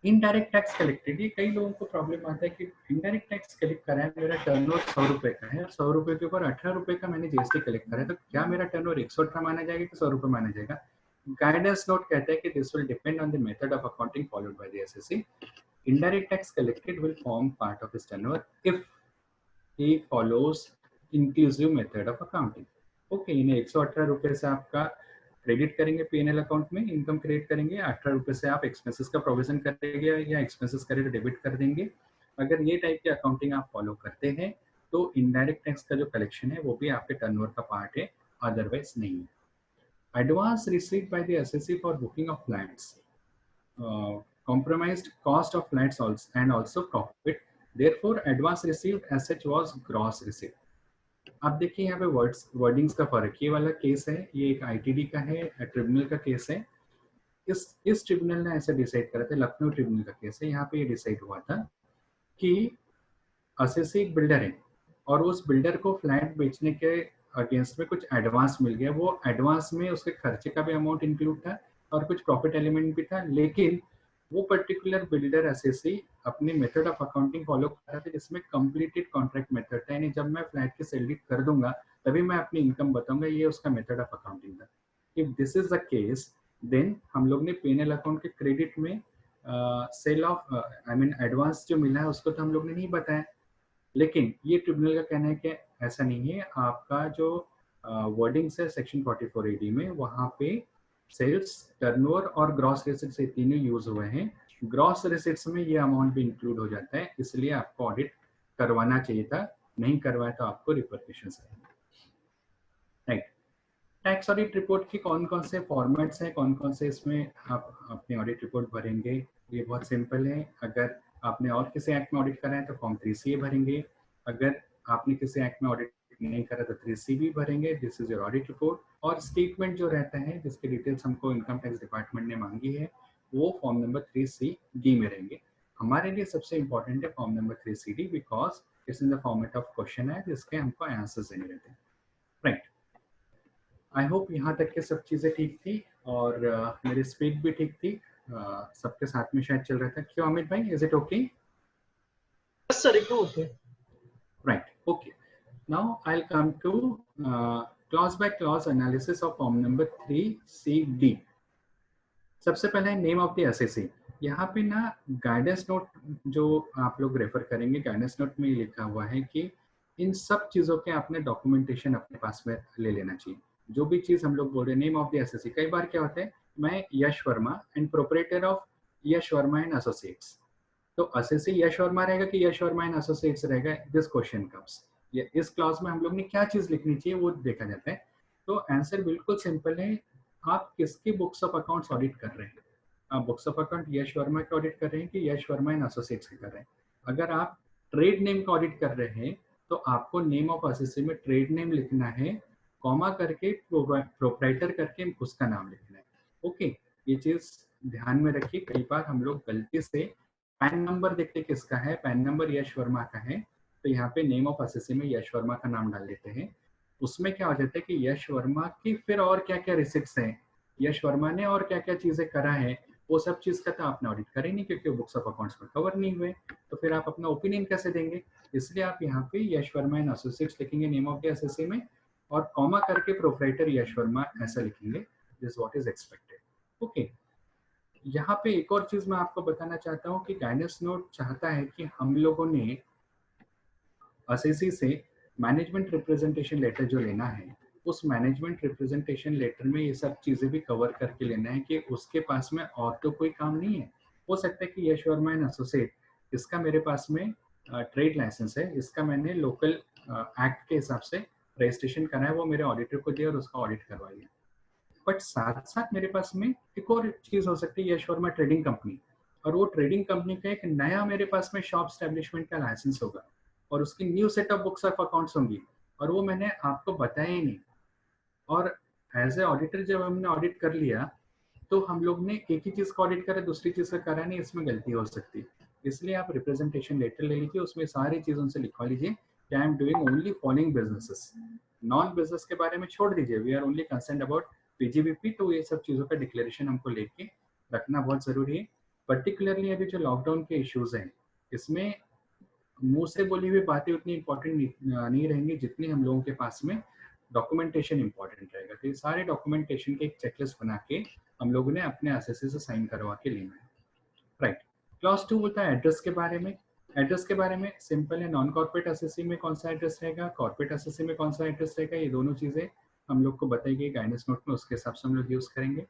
इनडायरेक्ट टैक्स कलेक्टेड, ये कई लोगों को प्रॉब्लम आता है कि इनडायरेक्ट टैक्स कलेक्ट करा है, मेरा टर्नओवर 100 रुपए का है और 100 रुपए के ऊपर 18 रुपए का मैंने जीएसटी कलेक्ट करा है, तो क्या मेरा टर्नओवर 118 माना जाएगा कि 100 रुपए माना जाएगा? गाइडेंस नोट कहता है कि this will depend on the method of accounting followed by the SSC. Indirect tax collected will form part of his turnover if he follows inclusive method of accounting. Okay, इन्हें 118 रुपए से आपका credit करेंगे PNL account में, income credit करेंगे, 18 रुपए से आप एक्सपेंसेस का प्रोविजन करेंगे या एक्सपेंसेस करे तो डेबिट कर देंगे। अगर ये टाइप की अकाउंटिंग आप फॉलो करते हैं तो इनडायरेक्ट टैक्स का जो कलेक्शन है वो भी आपके टर्नओवर का पार्ट है, अदरवाइज नहीं है। Advance received by the SSC for booking of flats, compromised cost of flats also and also profit, therefore advance received as such was gross receipt। अब देखिए यहाँ पे वर्डिंग्स का फर्क, ये वाला केस है, ये एक आईटीडी का है, ट्रिब्यूनल का केस है। इस ट्रिब्यूनल ने ऐसा डिसाइड करा था, लखनऊ ट्रिब्यूनल का केस है, यहाँ पे ये डिसाइड हुआ था कि एसएससी एक बिल्डर है और उस बिल्डर को फ्लैट बेचने के अगेंस्ट में कुछ एडवांस मिल गया, वो एडवांस में उसके खर्चे का भी अमाउंट इंक्लूड था और कुछ प्रॉफिट एलिमेंट भी था, लेकिन वो पर्टिकुलर बिल्डर एसएससी अपनी मेथड ऑफ अकाउंटिंग फॉलो कर रहा था जिसमें कंप्लीटेड कॉन्ट्रैक्ट मेथड था, यानी जब मैं फ्लैट की सेल डीड कर दूंगा तभी मैं अपनी इनकम बताऊंगा, ये उसका मेथड ऑफ अकाउंटिंग था। If this is the case then हम लोग ने पीएनएल अकाउंट के क्रेडिट में sale of I mean advance जो मिला है उसको तो हम लोग ने नहीं बताया, लेकिन ये ट्रिब्यूनल का कहना है कि ऐसा नहीं है, आपका जो वर्डिंग्स है सेक्शन 44 एडी में वहाँ पे सेल्स, टर्नओवर और ग्रॉस रेसिट्स ये तीनों यूज हुए हैं। ग्रॉस रेसिट्स में ये अमाउंट भी इंक्लूड हो जाता है, इसलिए आपको ऑडिट करवाना चाहिए था, नहीं करवाया तो आपको रिपरकशंस आएंगे। राइट, टैक्स ऑडिट रिपोर्ट की कौन कौन से फॉर्मेट्स हैं, कौन कौन से इसमें आप अपनी ऑडिट रिपोर्ट भरेंगे, ये बहुत सिंपल है। अगर आपने और किसी एक्ट में ऑडिट करा है तो फॉर्म 3CA भरेंगे, अगर आपने किसी एक्ट में ऑडिट नहीं करा तो 3CB भरेंगे, this is your audit report. और स्टेटमेंट जो रहता है जिसके डिटेल्स हमको इनकम टैक्स डिपार्टमेंट ने मांगी है वो फॉर्म नंबर 3CD में रहेंगे। हमारे लिए सबसे इंपॉर्टेंट है form number 3CD because it's in the format of question है जिसके हमको आंसर्स देने रहते हैं। राइट, आई होप यहाँ तक के सब चीज़ें ठीक थी और मेरी स्पीड भी ठीक थी, सबके साथ में शायद चल रहा था। क्यों अमित भाई, is it okay? Yes sir, एकदम okay. Right, okay. Now I'll come to clause by clause analysis of form number 3CD। सबसे पहले नेम ऑफ द एसएससी। यहाँ पे ना गाइडेंस नोट जो आप लोग रेफर करेंगे, गाइडेंस नोट में लिखा हुआ है कि इन सब चीज़ों के आपने डॉक्यूमेंटेशन अपने पास में ले लेना चाहिए। जो भी चीज़ हम लोग बोल रहे हैं नेम ऑफ द एसएससी, कई बार क्या होता है मैं Yash Varma and proprietor of Yash Varma and associates, तो एसएससी यश वर्मा रहेगा कि यश वर्मा एंड एसोसिएट्स रहेगा, दिस क्वेश्चन कम्स। इस क्लास में हम लोग ने क्या चीज लिखनी चाहिए वो देखा जाता है। तो आंसर बिल्कुल सिंपल है, आप किसकी बुक्स ऑफ अकाउंट्स ऑडिट कर रहे हैं? आप बुक्स ऑफ अकाउंट यश वर्मा के ऑडिट कर रहे हैं कि यश वर्मा एंड एसोसिएट्स के कर रहे हैं? अगर आप ट्रेड नेम का ऑडिट कर रहे हैं तो आपको नेम ऑफ एसएससी में ट्रेड नेम लिखना है, कॉमा करके प्रोप्राइटर करके उसका नाम लिखना है। ओके, ये चीज ध्यान में रखिए, कई बार हम लोग गलती से पैन नंबर देखते किसका है, पैन नंबर यश वर्मा का है तो यहाँ पे नेम ऑफ एसएससी में यश वर्मा का नाम डाल देते हैं। उसमें क्या हो जाता है कि यश वर्मा की फिर और क्या क्या रिसिप्ट्स हैं, यश वर्मा ने और क्या क्या चीजें करा है, वो सब चीज का तो आपने ऑडिट करें नहीं क्योंकि बुक्स ऑफ अकाउंट्स में कवर नहीं हुए, तो फिर आप अपना ओपिनियन कैसे देंगे? इसलिए आप यहाँ पे यश वर्मा एंड एसोसिएट्स लिखेंगे नेम ऑफ द एसएससी में और कॉमा करके प्रोप्राइटर यश वर्मा ऐसा लिखेंगे, this what is expected. Okay, यहाँ पे एक और चीज मैं आपको बताना चाहता हूँ कि गाइडेंस नोट चाहता है कि हम लोगों ने एसएससी से मैनेजमेंट रिप्रेजेंटेशन लेटर जो लेना है, उस मैनेजमेंट रिप्रेजेंटेशन लेटर में ये सब चीजें भी कवर करके लेना है कि उसके पास में और तो कोई काम नहीं है। हो सकता है कि यश वर्मा एंड एसोसिएट, इसका मेरे पास में ट्रेड लाइसेंस है, इसका मैंने लोकल एक्ट के हिसाब से रजिस्ट्रेशन करा है, वो मेरे ऑडिटर को दिया और उसका ऑडिट करवा लिया। बट साथ साथ मेरे पास में एक और चीज हो सकती है, यश वर्मा ट्रेडिंग कंपनी, और वो ट्रेडिंग कंपनी का एक नया मेरे पास में शॉप एस्टेब्लिशमेंट का लाइसेंस होगा और उसकी new set of books of accounts होंगी और वो मैंने आपको बताया ही नहीं। और एज ए ऑडिटर जब हमने ऑडिट कर लिया तो हम लोग ने एक ही चीज का ऑडिट करा, दूसरी चीज का करा नहीं, इसमें गलती हो सकती है। इसलिए आप रिप्रेजेंटेशन लेटर ले लीजिए, उसमें सारी चीजों से लिखवा लीजिए कि I am doing only following businesses. Non business के बारे में छोड़ दीजिए, we are only concern about PGBP. तो ये सब चीजों का डिक्लेरेशन हमको लेके रखना बहुत जरूरी है। पर्टिकुलरली अभी जो लॉकडाउन के इश्यूज हैं, इसमें मुंह से बोली हुई बातें उतनी इंपॉर्टेंट नहीं रहेंगी जितनी हम लोगों के पास में डॉक्यूमेंटेशन इंपॉर्टेंट रहेगा। तो ये सारे डॉक्यूमेंटेशन के एक चेकलिस्ट बना के हम लोगों ने अपने एसएससी से साइन करवा के लेना है। राइट। क्लास 2 होता है एड्रेस के बारे में। एड्रेस के बारे में सिंपल है, नॉन कॉर्पोरेट एसएससी में कौन सा एड्रेस रहेगा, कॉर्पोरेट एसएससी में कौन सा एड्रेस रहेगा, ये दोनों चीजें हम लोग को बताई गई गाइडेंस नोट में, उसके हिसाब से हम लोग यूज करेंगे।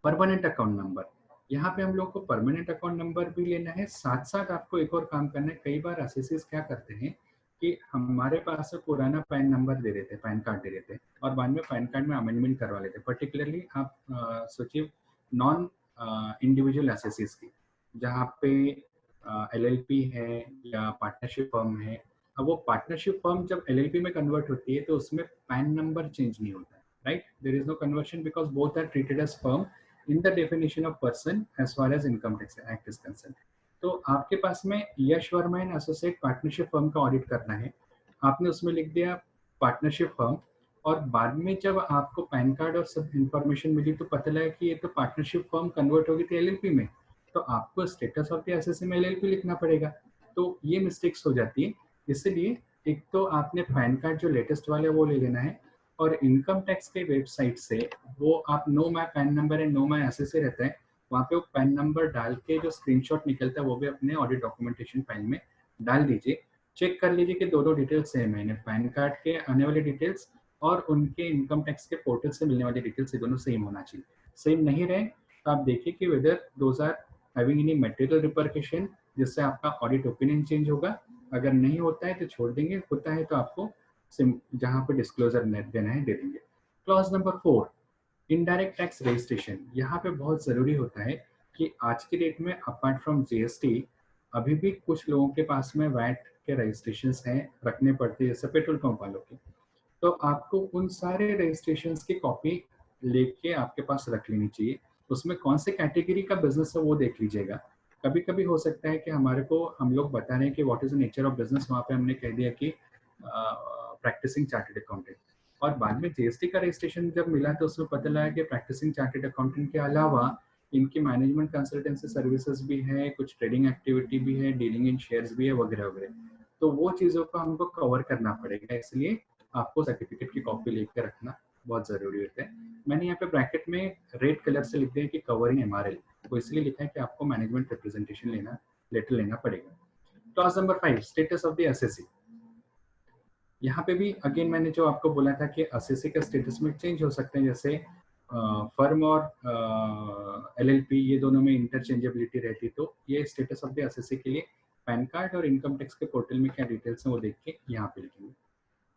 परमानेंट अकाउंट नंबर, यहाँ पे हम लोग को परमानेंट अकाउंट नंबर भी लेना है, साथ साथ आपको एक और काम करना है। कई बार एसएससीज क्या करते हैं कि हमारे पास पुराना पैन नंबर दे देते हैं, पैन कार्ड दे देते हैं, और बाद में पैन कार्ड में अमेंडमेंट करवा लेते हैं। पर्टिकुलरली आप सोचिए नॉन इंडिविजुअल एसएससीज की, जहाँ पे एलएलपी है या पार्टनरशिप फर्म है। अब वो पार्टनरशिप फर्म जब एलएलपी में कन्वर्ट होती है तो उसमें पैन नंबर चेंज नहीं होता है, right. There is no conversion because both are treated as firm in the definition of person as far as income tax act is concerned। तो आपके पास में Yash Varma and associate partnership firm का audit करना है, आपने उसमें लिख दिया पार्टनरशिप फर्म, और बाद में जब आपको पैन कार्ड और सब इंफॉर्मेशन मिली तो पता लगा कि ये तो पार्टनरशिप फर्म कन्वर्ट हो गई थी एलएलपी में, तो आपको स्टेटस ऑफ द एसएससी में एलएलपी लिखना पड़ेगा। तो ये मिस्टेक्स हो जाती है। इसलिए एक तो आपने पैन कार्ड जो लेटेस्ट वाले वो ले लेना है, और इनकम टैक्स के वेबसाइट से वो आप know my pan number and know my SSC रहता है, वहाँ पे वो पैन नंबर डाल के जो स्क्रीनशॉट निकलता है वो भी अपने ऑडिट डॉक्यूमेंटेशन फाइल में डाल दीजिए। चेक कर लीजिए कि दोनों डिटेल्स सेम है, पैन कार्ड के आने वाली डिटेल्स और उनके इनकम टैक्स के पोर्टल से मिलने वाली डिटेल्स ये दोनों सेम होना चाहिए। सेम नहीं रहे तो आप देखिए कि whether those are having any material repercussion जिससे आपका ऑडिट ओपिनियन चेंज होगा। अगर नहीं होता है तो छोड़ देंगे, होता है तो आपको जहां पे डिस्क्लोजर देना है दे देंगे। Clause number 4, indirect tax registration. यहाँ पे बहुत जरूरी होता है कि आज की डेट में अपार्ट फ्रॉम जीएसटी अभी भी कुछ लोगों के पास में वैट के रजिस्ट्रेशन हैं, रखने पड़ते हैं, जैसे पेट्रोल पंप वालों के। तो आपको उन सारे रजिस्ट्रेशन की कॉपी लेके आपके पास रख लेनी चाहिए। उसमें कौन से कैटेगरी का बिजनेस है वो देख लीजिएगा। कभी कभी हो सकता है कि हमारे को हम लोग बता रहे हैं कि what is the nature of business, वहाँ पे हमने कह दिया कि प्रैक्टिसिंग चार्टर्ड अकाउंटेंट, और बाद में जीएसटी का रजिस्ट्रेशन जब मिला तो उसमें पता लगा कि प्रैक्टिसिंग चार्टर्ड अकाउंटेंट के अलावा इनकी मैनेजमेंट कंसल्टेंसी सर्विसेज भी है, कुछ ट्रेडिंग एक्टिविटी भी है, डीलिंग इन शेयर्स भी है, वगैरह वगैरह। तो वो चीज़ों को हमको कवर करना पड़ेगा, इसलिए आपको सर्टिफिकेट की कॉपी लेकर रखना बहुत जरूरी होता है। मैंने यहाँ पे ब्रैकेट में रेड कलर से लिख दिया कि कवरिंग एमआरएल, वो इसलिए लिखा है कि आपको मैनेजमेंट रिप्रेजेंटेशन लेटर लेना पड़ेगा। Clause number 5, status of the assessee. यहाँ पे भी अगेन मैंने जो आपको बोला था कि एसएससी का स्टेटस में चेंज हो सकते हैं, जैसे फर्म और एलएलपी ये दोनों में इंटरचेंजेबिलिटी रहती, तो ये स्टेटस ऑफ द एसएससी के लिए पैन कार्ड और इनकम टैक्स के पोर्टल में क्या डिटेल्स हैं वो देख के यहाँ पे लिखेंगे।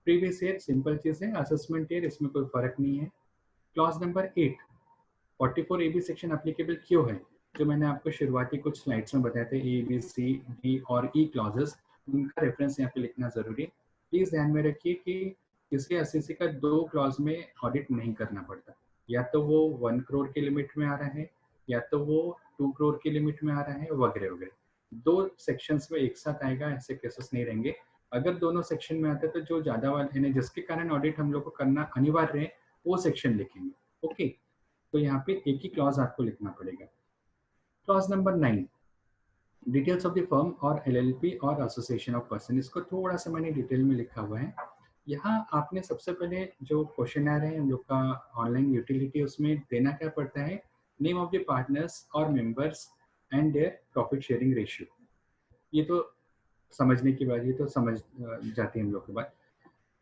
प्रीवियस ईयर सिंपल चीज है, असेसमेंट ईयर इसमें कोई फर्क नहीं है। Clause number 8, 44 AB section applicable क्यों है, जो मैंने आपको शुरुआती कुछ स्लाइड्स में बताए थे, ए बी सी डी और ई क्लॉजेस, उनका रेफरेंस यहाँ पे लिखना जरूरी है। प्लीज ध्यान में रखिए कि किसी एसएससी का 2 क्लॉज में ऑडिट नहीं करना पड़ता, या तो वो 1 करोड़ की लिमिट में आ रहा है या तो वो 2 करोड़ की लिमिट में आ रहा है, वगैरह वगैरह। 2 सेक्शंस में एक साथ आएगा, ऐसे केसेस नहीं रहेंगे। अगर दोनों सेक्शन में आते तो जो ज्यादा वाले हैं जिसके कारण ऑडिट हम लोग को करना अनिवार्य है वो सेक्शन लिखेंगे। ओके, तो यहाँ पे एक ही क्लॉज आपको लिखना पड़ेगा। Clause number 9, details of the firm और एलएलपी और एसोसिएशन ऑफ पर्सन, इसको थोड़ा सा मैंने डिटेल में लिखा हुआ है। यहाँ आपने सबसे पहले जो क्वेश्चन आ रहे हैं हम लोग का ऑनलाइन यूटिलिटी, उसमें देना क्या पड़ता है, नेम ऑफ द पार्टनर्स और members and there profit sharing ratio. ये तो समझने की बात, ये तो समझ जाती है हम लोग के बाद।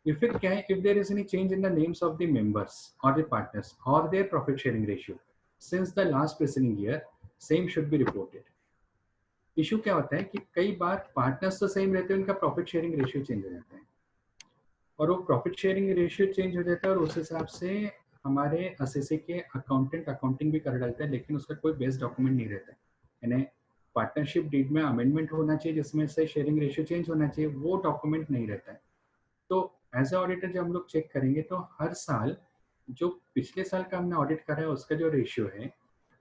इफेक्ट क्या है, if there is any change in the names of the members और द पार्टनर्स और their profit sharing ratio since the last preceding year, same should be reported. Issue क्या होता है कि कई बार पार्टनर्स तो सेम रहते हैं, उनका प्रॉफिट शेयरिंग रेशियो चेंज हो जाता है, और वो प्रॉफिट शेयरिंग रेशियो चेंज हो जाता है, और उस हिसाब से हमारे एसएससी के अकाउंटेंट अकाउंटिंग भी कर डालता है, लेकिन उसका कोई बेस डॉक्यूमेंट नहीं रहता है। यानी पार्टनरशिप डीड में अमेंडमेंट होना चाहिए जिसमें से शेयरिंग रेशियो चेंज होना चाहिए, वो डॉक्यूमेंट नहीं रहता है। तो एज ए ऑडिटर जब हम लोग चेक करेंगे तो हर साल जो पिछले साल का हमने ऑडिट करा है उसका जो रेशियो है,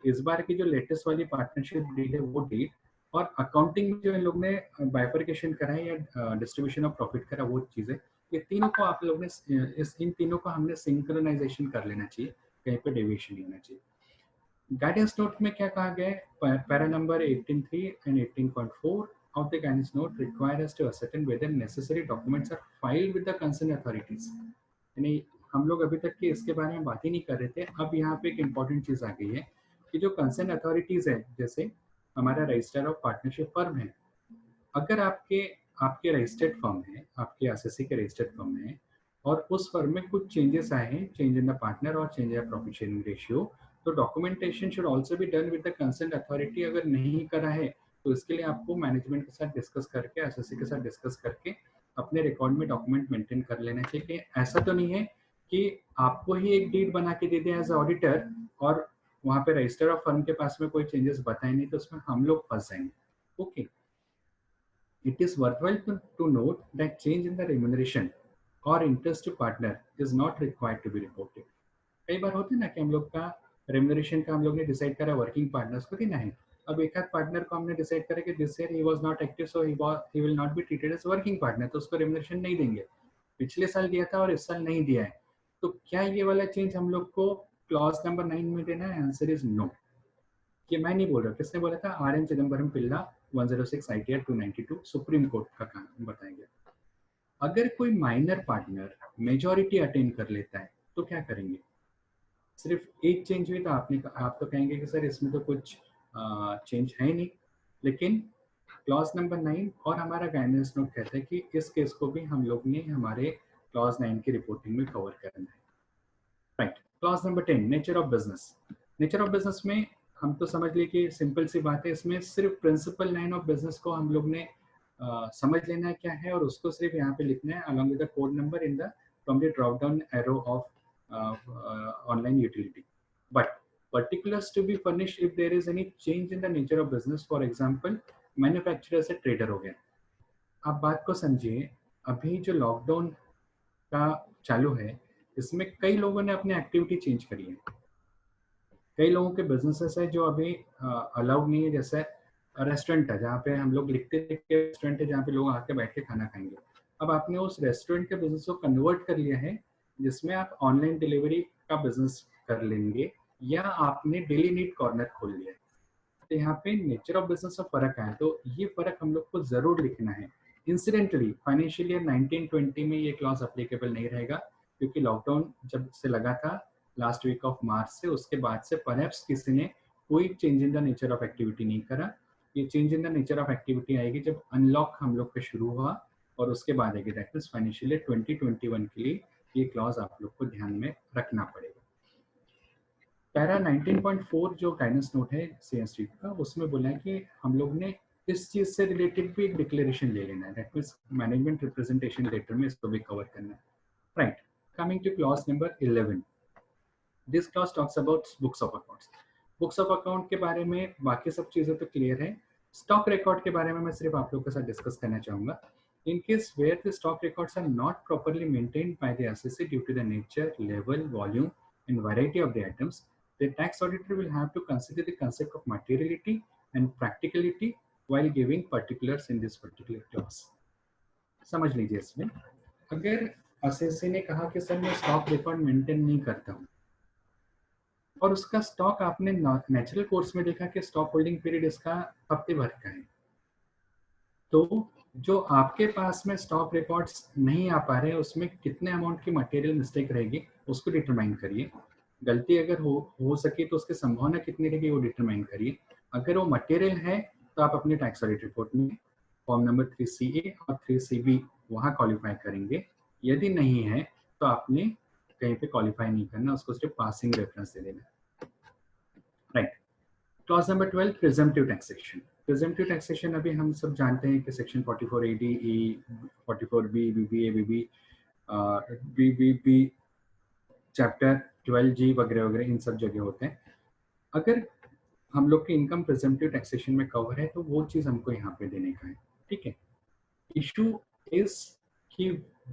इस बार की जो लेटेस्ट वाली पार्टनरशिप डील है वो डील, और अकाउंटिंग में जो इन लोग ने बाइफर्केशन करा है या डिस्ट्रीब्यूशन ऑफ प्रॉफिट करा वो चीजें, ये तीनों को आप लोग ने इन तीनों को हमने सिंक्रोनाइजेशन कर लेना चाहिए, कहीं पे डेविएशन नहीं होना चाहिए। गाइडेंस नोट में क्या कहा गया है, para number 18.3 and 18.4 of the guidance note require us to ascertain whether necessary documents are filed with the concerned authorities। यानी हम लोग अभी तक के इसके बारे में बात ही नहीं कर रहे थे, अब यहाँ पे एक इम्पॉर्टेंट चीज आ गई है कि जो कंसर्न अथॉरिटीज है, जैसे हमारा रजिस्टर ऑफ पार्टनरशिप फर्म है, अगर आपके आपके रजिस्टर्ड फर्म है, आपके एसएससी के रजिस्टर्ड फर्म है, और उस फर्म में कुछ चेंजेस आए हैं, चेंज इन द पार्टनर और change in profit sharing ratio, तो documentation should also be done with the concern authority. अगर नहीं करा है तो इसके लिए आपको मैनेजमेंट के साथ डिस्कस करके, एसएससी के साथ डिस्कस करके अपने रिकॉर्ड में डॉक्यूमेंट मेंटेन कर लेना चाहिए। कि ऐसा तो नहीं है कि आपको ही एक डीड बना के दे दें एज ऑडिटर और वहाँ पे रजिस्टर ऑफ फर्म के पास में कोई चेंजेस बताए नहीं, तो उसमें हम लोग फंस जाएंगे। Okay, it is worthwhile to note that change in the remuneration or interest to partner is not required to be reported। कई बार होता है ना कि हम लोग का रेम्यूनरेशन का हम लोग ने डिसाइड करा वर्किंग पार्टनर्स को देना है, अब एक आध पार्टनर को हमने डिसाइड करा कि this year he was not active so he will not be treated as working partner, तो उसको रेम्यूनरेशन नहीं देंगे, पिछले साल दिया था और इस साल नहीं दिया है। तो क्या ये वाला चेंज हम लोग को क्लॉज नंबर 9 में देना है? Answer is no. ये मैं नहीं बोल रहा, किसने बोला था? आर एम चिदम्बरम पिल्ला 106 ITR 292 सुप्रीम कोर्ट का काम बताया गया। अगर कोई माइनर पार्टनर मेजॉरिटी अटेन कर लेता है तो क्या करेंगे? सिर्फ एक चेंज हुई तो आप तो कहेंगे कि सर इसमें तो कुछ चेंज है नहीं, लेकिन क्लॉज नंबर 9 और हमारा गाइडेंस नोट कहता है कि इस केस को भी हम लोग ने हमारे क्लॉज 9 की रिपोर्टिंग में कवर करना है। Right, clause number 10 nature of business. Nature of business में हम तो समझ लिए कि सिंपल सी बात है, इसमें सिर्फ प्रिंसिपल लाइन ऑफ बिजनेस को हम लोग ने समझ लेना है क्या है, और उसको सिर्फ यहाँ पे लिखना है along with the code number in the from the drop down arrow of online utility. But particulars to be furnished if there is any change in the nature of business, for example manufacturer से trader हो गया। आप बात को समझिए, अभी जो lockdown का चालू है इसमें कई लोगों ने अपनी एक्टिविटी चेंज करी है, कई लोगों के बिजनेसेस है जो अभी अलाउड नहीं है, जैसे रेस्टोरेंट है जहाँ पे हम लोग लिखते थे कि रेस्टोरेंट है जहाँ पे लोग आके बैठ के खाना खाएंगे, अब आपने उस रेस्टोरेंट के बिजनेस को कन्वर्ट कर लिया है जिसमें आप ऑनलाइन डिलीवरी का बिजनेस कर लेंगे, या आपने डेली नीड कॉर्नर खोल लिया है। तो यहाँ पे नेचर ऑफ बिजनेस का फर्क है, तो ये फर्क हम लोग को जरूर लिखना है। इंसिडेंटली फाइनेंशियल ईयर 1920 में ये क्लॉज अप्लीकेबल नहीं रहेगा, क्योंकि लॉकडाउन जब से लगा था लास्ट वीक ऑफ मार्च से, उसके बाद से परहैप्स किसी ने कोई change in the nature of activity नहीं करा। ये change in the nature of activity आएगी जब अनलॉक हम लोग का शुरू हुआ और उसके बाद आएगी, दैट मींस फाइनेंशियल ईयर 2021 के लिए ये क्लॉज आप लोग को ध्यान में रखना पड़ेगा। पैरा 19.4 जो गाइडेंस नोट है सीएसटी का, उसमें बोला है कि हम लोग ने इस चीज से रिलेटेड भी एक डिक्लेरेशन ले लेना है, that means management representation letter में इसको भी कवर करना है। Right, coming to clause number 11, this clause talks about books of accounts. Books of account के बारे में बाकी सब चीजें तो क्लियर है, स्टॉक रिकॉर्ड के बारे में मैं सिर्फ आप लोग के साथ डिस्कस करना चाहूंगा। In case where the stock records are not properly maintained by the assessor due to the nature, level, volume, and variety of the items, the tax auditor will have to consider the concept of materiality and practicality while giving particulars in this particular clause। समझ लीजिए, इसमें अगर assessor ने कहा कि sir मैं stock record maintain नहीं करता हूँ, और उसका स्टॉक आपने नेचुरल कोर्स में देखा कि स्टॉक होल्डिंग पीरियड इसका हफ्ते भर का है, तो जो आपके पास में स्टॉक रिकॉर्ड्स नहीं आ पा रहे हैं उसमें कितने अमाउंट की मटेरियल मिस्टेक रहेगी उसको डिटरमाइन करिए। गलती अगर हो सके तो उसकी संभावना कितनी रहेगी वो डिटरमाइन करिए। अगर वो मटेरियल है तो आप अपने टैक्स ऑडिट रिपोर्ट में फॉर्म नंबर 3CA और 3CB वहाँ क्वालिफाई करेंगे। यदि नहीं है तो आपने कहीं पे क्वालिफाई नहीं करना, उसको सिर्फ पासिंग रेफरेंस दे देना। Right, clause number 12 presumptive taxation. Presumptive taxation अभी हम सब जानते हैं कि section 44AD, 44B, BBA, BBB, chapter 12G वगैरह वगैरह इन सब जगह होते हैं। अगर हम लोग के इनकम प्रिजम्पटिव टैक्सेशन में कवर है तो वो चीज़ हमको यहाँ पे देने का है। ठीक है, इशू इज कि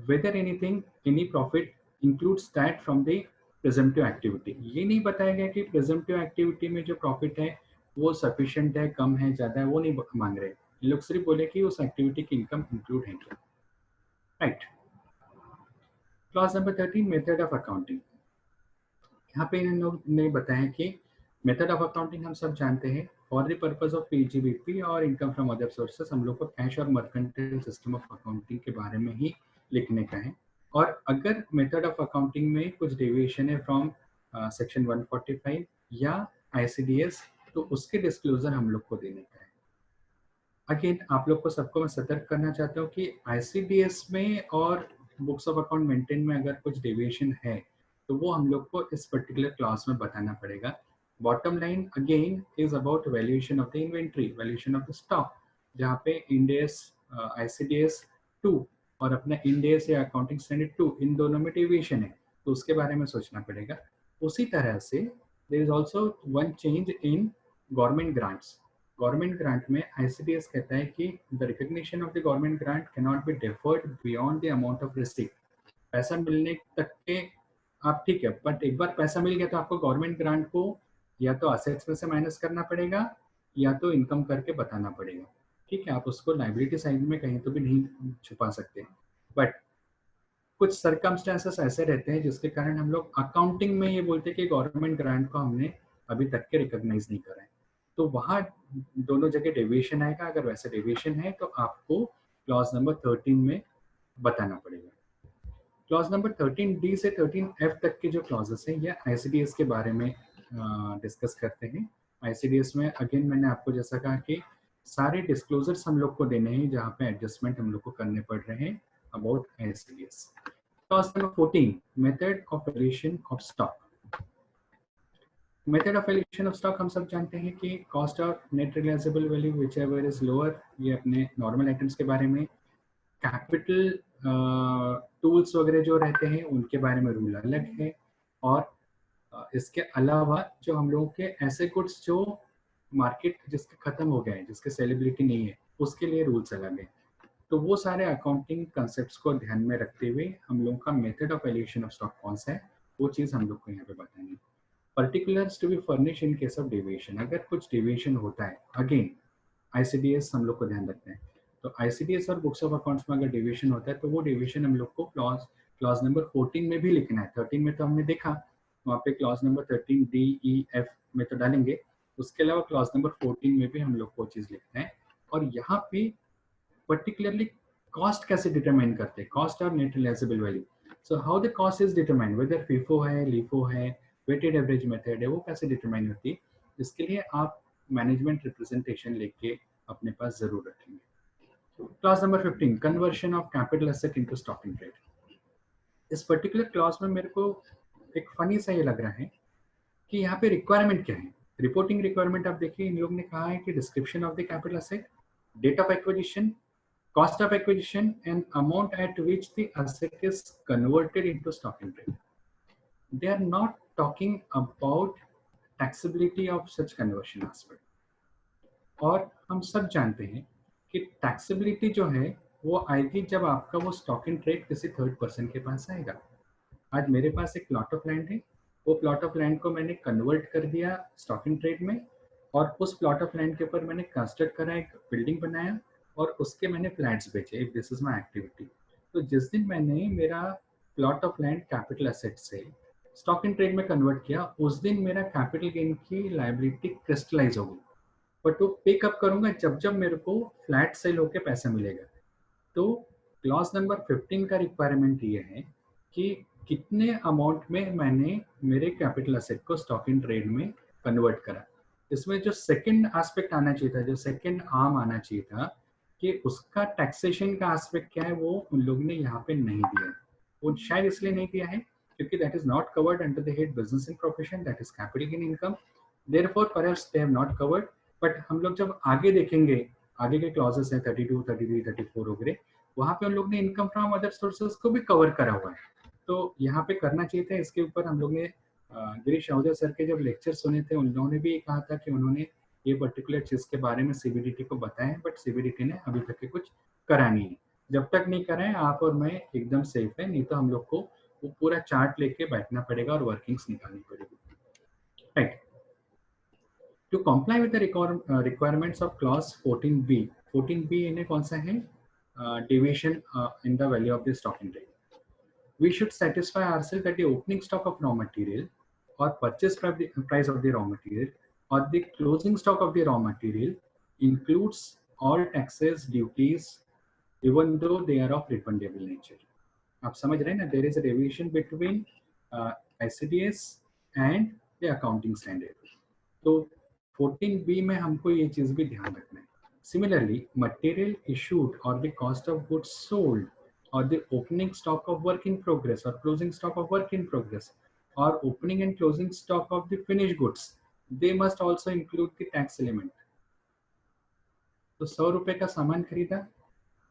whether anything any profit includes that from the presumptive activity. ये नहीं बताया गया कि प्रेजम्पटिव एक्टिविटी में जो प्रॉफिट है वो सफिशिएंट है, कम है, ज़्यादा है, वो नहीं मांग रहे। ये लोग सिर्फ बोले कि उस एक्टिविटी की इनकम इंक्लूड है क्या। Right. Clause number 13, method of accounting. यहाँ पे इन लोग ने बताया कि मेथड ऑफ अकाउंटिंग हम सब जानते हैं, for the purpose of PGBP और इनकम फ्रॉम अदर सोर्सेस हम लोग को कैश और मर्केंटाइल सिस्टम ऑफ अकाउंटिंग के बारे में ही लिखने का है। और अगर मेथड ऑफ अकाउंटिंग में कुछ डेविएशन है फ्रॉम सेक्शन 145 या आईसीडीएस, तो उसके डिस्क्लोजर हम लोग को देने का है। अगेन आप लोग को सबको मैं सतर्क करना चाहता हूँ कि आईसीडीएस में और बुक्स ऑफ अकाउंट मेंटेन में अगर कुछ डेविएशन है तो वो हम लोग को इस पर्टिकुलर क्लास में बताना पड़ेगा। Bottom line again is about valuation of the inventory, valuation of the stock, जहाँ पे इंडेस आईसीडीएस 2 और अपना इंडेस या अकाउंटिंग स्टैंडर्ड 2 इन दोनों में डेविएशन है, तो उसके बारे में सोचना पड़ेगा। उसी तरह से there is also one change in government grants. Government grant में आईसीडीएस कहता है कि the recognition of the government grant can not be deferred beyond the amount of receipt. पैसा मिलने तक के आप ठीक है, बट एक बार पैसा मिल गया तो आपको गवर्नमेंट ग्रांट को या तो असेट्स में से माइनस करना पड़ेगा या तो इनकम करके बताना पड़ेगा। ठीक है, आप उसको लाइबिलिटी साइड में कहीं तो भी नहीं छुपा सकते। बट कुछ सर्कमस्टेंसेस ऐसे रहते हैं जिसके कारण हम लोग अकाउंटिंग में ये बोलते हैं कि गवर्नमेंट ग्रांट को हमने अभी तक के रिकॉग्नाइज नहीं करा है, तो वहाँ दोनों जगह डेविएशन आएगा। अगर वैसे डेविएशन है तो आपको क्लॉज नंबर 13 में बताना पड़ेगा। क्लॉज नंबर 13D से 13F तक के जो क्लॉजेस हैं ये आईसीडीएस के बारे में डिस्कस करते हैं। आईसीडीएस में अगेन मैंने आपको जैसा कहा कि सारे डिस्क्लोजर्स हम लोग को देने हैं जहाँ पे एडजस्टमेंट हम लोग को करने पड़ रहे हैं about ICDS. Clause number 14, method of valuation of stock. Method of valuation of stock हम सब जानते हैं कि cost of net realisable value whichever is lower, ये अपने नॉर्मल आइटम्स के बारे में। कैपिटल टूल्स वगैरह जो रहते हैं उनके बारे में रूल अलग है। और इसके अलावा जो हम लोगों के ऐसे गुड्स जो मार्केट जिसके खत्म हो गए हैं, जिसके सेलिब्रिटी नहीं है, उसके लिए रूल्स अलग है। तो वो सारे अकाउंटिंग कंसेप्ट्स को ध्यान में रखते हुए हम लोगों का method of valuation of stock कौन सा है वो चीज़ हम लोग को यहाँ पे बताएंगे। Particulars to be furnish in case of deviation, अगर कुछ डेविएशन होता है अगेन आईसीडीएस हम लोग को ध्यान रखते हैं। तो आईसीडीएस और बुक्स ऑफ अकाउंट्स में अगर डेविएशन होता है तो वो डेविएशन हम लोग को क्लॉज नंबर 14 में भी लिखना है। 13 में तो हमने देखा, वहाँ पे क्लॉज नंबर 13D-E-F में तो डालेंगे, उसके अलावा क्लॉज नंबर 14 में भी हम लोग को चीज़ लिखना है। और यहाँ पे पर्टिकुलरली कॉस्ट कैसे डिटरमाइन करते हैं, कॉस्ट और net realisable value. So how the cost is determine, whether FIFO है, लीफो है, वेटेड एवरेज मेथड है, वो कैसे डिटरमाइन होती है, इसके लिए आप मैनेजमेंट रिप्रेजेंटेशन लेके अपने पास जरूर रखेंगे। Clause number 15, conversion of capital asset into stock in trade. इस पर्टिकुलर क्लॉज में मेरे को एक फनी सा ये लग रहा है कि यहाँ पे रिक्वायरमेंट क्या है। रिपोर्टिंग रिक्वायरमेंट आप देखिए, इन लोग ने कहा है कि description of the capital asset, date of acquisition, cost of acquisition and amount at which the asset is converted into stock in trade. They are not talking about taxability of such conversion aspect. और हम सब जानते हैं कि taxability जो है वो आएगी जब आपका वो स्टॉक इन ट्रेड किसी थर्ड पर्सन के पास आएगा। आज मेरे पास एक प्लॉट ऑफ लैंड है, वो प्लॉट ऑफ लैंड को मैंने कन्वर्ट कर दिया स्टॉक इन ट्रेड में, और उस प्लॉट ऑफ लैंड के ऊपर मैंने कंस्ट्रक्ट करा, एक बिल्डिंग बनाया और उसके मैंने फ्लैट्स बेचे। This is my activity. तो जिस दिन मैंने मेरा plot of land capital asset से स्टॉक इन ट्रेड में कन्वर्ट किया, उस दिन मेरा कैपिटल गेन की लायबिलिटी क्रिस्टलाइज होगी, बट वो पे कब करूंगा, जब जब मेरे को फ्लैट सेल होकर पैसा मिलेगा। तो क्लॉज नंबर 15 का रिक्वायरमेंट ये है कि कितने अमाउंट में मैंने मेरे कैपिटल एसेट को स्टॉक इन ट्रेड में कन्वर्ट करा। इसमें जो सेकंड एस्पेक्ट आना चाहिए था, जो सेकंड आर्म आना चाहिए था कि उसका टैक्सेशन का एस्पेक्ट क्या है, वो उन लोगों ने यहाँ पे नहीं दिया है। वो शायद इसलिए नहीं दिया है क्योंकि that is not covered under the head business and profession, that is capital gain income, therefore perhaps they have not covered. But हम लोग जब आगे देखेंगे, आगे के क्लॉजेस हैं 32, 33, 34 वगैरह, वहाँ पे उन लोग ने इनकम फ्रॉम अदर सोर्सेज को भी कवर करा हुआ है। तो यहाँ पे करना चाहिए था। इसके ऊपर हम लोग ने गिरीश आहूजा सर के जब लेक्चर सुने थे, उन लोगों ने भी कहा था कि उन्होंने ये पर्टिकुलर चीज के बारे में सीबीडीटी को बताया है, बट सीबीडीटी ने अभी तक के कुछ करा नहीं है। जब तक नहीं कराएं आप और मैं एकदम सेफ है, नहीं तो हम लोग को वो पूरा चार्ट लेके बैठना पड़ेगा और वर्किंग्स निकालनी पड़ेगी, right. To comply with the requirements of clause 14b, 14b इन्हें कौन सा है, deviation in the value of the stock in trade. We should satisfy ourselves that the opening stock of raw material or purchase price of the raw material or the closing stock of the raw material includes all taxes, duties, even though they are of refundable nature. आप समझ रहे हैं ना, there is a deviation between ICDS and the accounting standard. तो 14b में हमको ये चीज भी ध्यान रखना है. Similarly, material issued or the cost of goods sold or the opening stock of work in progress or closing stock of work in progress or opening and closing stock of the finished goods, they must also include the tax element. तो 100 रुपए का सामान खरीदा,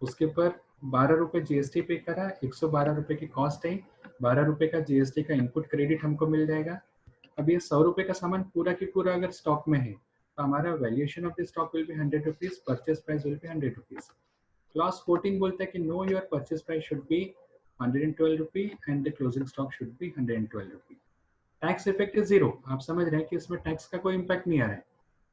उसके ऊपर 12 रुपए GST पे करा, 112 रुपए की कॉस्ट है, 12 रुपए का जीएसटी का इनपुट क्रेडिट हमको मिल जाएगा. अब ये 100 रुपए का सामान पूरा की पूरा अगर स्टॉक में है तो हमारा valuation of the stock will be 100 rupees, purchase price will be 100 rupees. Clause 14 बोलता है कि know your purchase price should be 112 rupee and the closing stock should be 112 rupee. Tax effect is 0. आप समझ रहे हैं कि इसमें टैक्स का कोई इम्पैक्ट नहीं आ रहा है,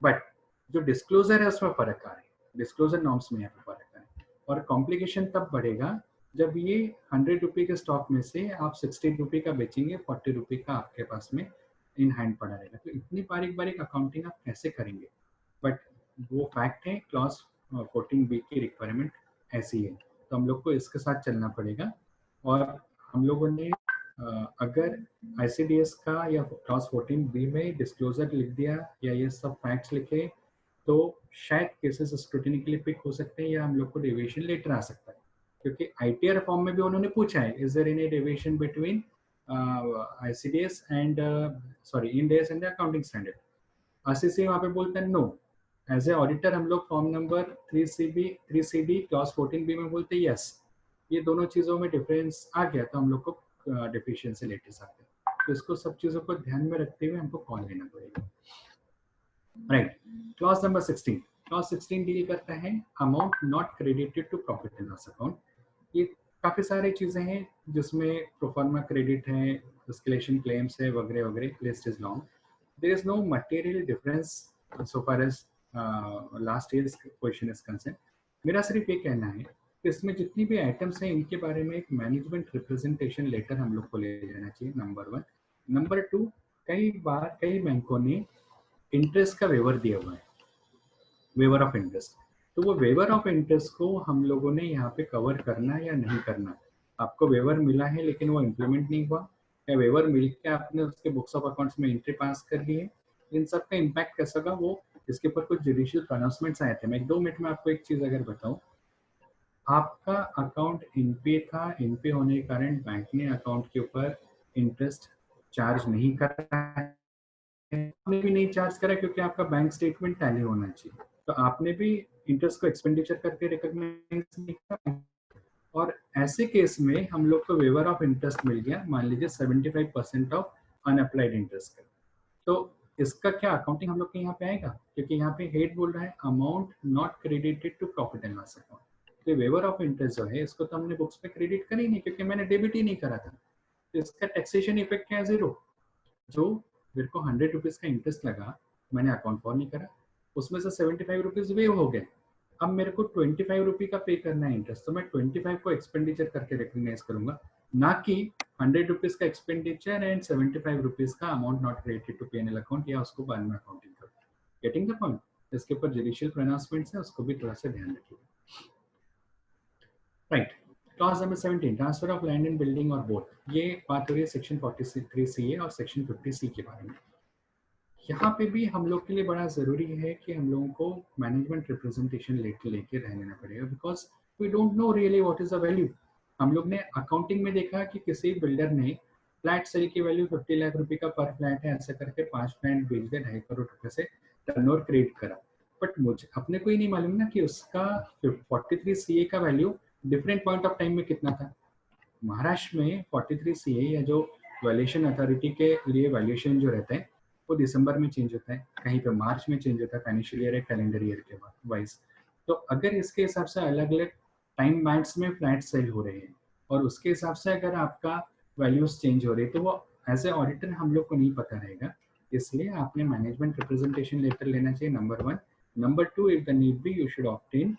बट जो डिस्क्लोजर है उसमें फर्क आ रहा है, डिस्क्लोजर नॉर्म्स में यहाँ पे फर्क आ रहा है. और कॉम्प्लिकेशन तब बढ़ेगा जब ये 100 रुपी के स्टॉक में से आप 60 रुपी का बेचेंगे, 40 रुपी का आपके पास में इन हैंड पड़ा रहेगा. तो इतनी बारीक बारीक अकाउंटिंग आप कैसे करेंगे, बट वो फैक्ट है, क्लॉज 14b की रिक्वायरमेंट ऐसी है, तो हम लोग को इसके साथ चलना पड़ेगा. और हम लोगों ने अगर ICDS का या क्लॉज 14b में डिस्क्लोजर लिख दिया या ये सब फैक्ट्स लिखे तो शायद केसेस स्क्रूटिनी के लिए पिक हो सकते हैं या हम लोग को डेविएशन लेटर आ सकता है, क्योंकि ITR फॉर्म में भी उन्होंने पूछा है, is there any deviation between ICDS and Ind AS and the accounting standard. RCC वहाँ पे बोलते हैं नो. एज ए ऑडिटर हम लोग form number 3CD clause 14b में बोलते हैं यस. ये दोनों चीजों में डिफरेंस आ गया तो हम लोग को डेफिशिएंसी लेटर्स आते हैं. तो इसको सब चीजों को ध्यान में रखते हुए हमको कॉल लेना पड़ेगा, right. Clause number 16. Clause 16 deal करता है amount not credited to profit and loss account. ये काफी सारी चीजें हैं जिसमें प्रोफार्मा क्रेडिट है, एस्केलेशन क्लेम्स है, वगैरह वगैरह. List is long. There is no material difference so far as last year's question is concern. मेरा सिर्फ ये कहना है कि इसमें जितनी भी आइटम्स हैं इनके बारे में एक मैनेजमेंट रिप्रेजेंटेशन लेटर हम लोग को ले जाना चाहिए, नंबर 1. नंबर 2, कई बार कई बैंकों ने इंटरेस्ट का वेवर दिया हुआ है, वेवर ऑफ इंटरेस्ट. तो वो वेवर ऑफ इंटरेस्ट को हम लोगों ने यहाँ पे कवर करना या नहीं करना. आपको वेवर मिला है लेकिन वो इम्प्लीमेंट नहीं हुआ, या वेवर मिल के आपने उसके बुक्स ऑफ अकाउंट्स में एंट्री पास कर दी है, इन सब का इम्पैक्ट कैसा होगा, वो इसके ऊपर कुछ जुडिशियल प्रोनाउंसमेंट्स आए थे. मैं 2 मिनट में आपको एक चीज अगर बताऊं, आपका अकाउंट एनपीए था, एनपीए होने के कारण बैंक ने अकाउंट के ऊपर इंटरेस्ट चार्ज नहीं करा है, आपने भी नहीं चार्ज करा क्योंकि आपका बैंक स्टेटमेंट टैली होना चाहिए, तो आपने भी इंटरेस्ट को एक्सपेंडिचर करके रिकॉग्नाइज नहीं करा. और ऐसे केस में हम लोग को वेवर ऑफ इंटरेस्ट मिल गया, मान लीजिए 75% ऑफ अनअप्लाइड इंटरेस्ट का. तो इसका क्या अकाउंटिंग हम लोग के यहाँ पे आएगा, क्योंकि यहाँ पे हेड बोल रहा है amount not credited to profit and loss account. तो वेवर ऑफ इंटरेस्ट जो है इसको तो हमने बुक्स पे क्रेडिट कर ही नहीं, क्योंकि मैंने डेबिट ही नहीं करा था. तो इसका टैक्सेशन इफेक्ट क्या है, 0. जो मेरे को 100 रुपीज का इंटरेस्ट लगा, मैंने अकाउंट फॉर नहीं करा, उसमें से 75 रुपीज वेव हो गए. अब मेरे को 25 रुपी का पे करना है इंटरेस्ट, तो मैं 25 को एक्सपेंडिचर करके रिकॉग्नाइज करूंगा, ना कि 100 रुपीज का एक्सपेंडिचर एंड 75 रुपीज का amount not credited to PNL account, या उसको बाद में अकाउंटिंग करूँ. Getting the point. इसके ऊपर जुडिशियल प्रोनाउंसमेंट्स है, उसको भी थोड़ा सा ध्यान रखिएगा, right. Clause number 17, transfer of land and building और बोथ. ये बात हो रही है सेक्शन 43 और सेक्शन 50C के बारे में. यहाँ पे भी हम लोग के लिए बड़ा ज़रूरी है कि हम लोगों को मैनेजमेंट रिप्रेजेंटेशन लेके रहना पड़ेगा, because we don't know really what is the value. हम लोग ने अकाउंटिंग में देखा कि किसी बिल्डर ने फ्लैट सेल की वैल्यू 50 लाख रुपए का पर फ्लैट है, ऐसा करके 5 फ्लैट बेच दे 2.5 करोड़ रुपए से टर्नओवर क्रिएट करा. बट मुझे अपने को ही नहीं मालूम ना कि उसका 43CA का value different point of time में कितना था. महाराष्ट्र में 43CA या जो वैल्यूएशन अथॉरिटी के लिए वैल्यूएशन जो रहता है वो दिसंबर में चेंज होता है, कहीं पे मार्च में चेंज होता है, फाइनेंशियल ईयर या कैलेंडर ईयर के वाइज. तो अगर इसके हिसाब से अलग अलग टाइम बैंड्स में फ्लैट सेल हो रहे हैं और उसके हिसाब से अगर आपका वैल्यूज चेंज हो रही है तो वो एज ए ऑडिटर हम लोग को नहीं पता रहेगा, इसलिए आपने मैनेजमेंट रिप्रेजेंटेशन लेटर लेना चाहिए, number 1। Number 2, if the need be you should obtain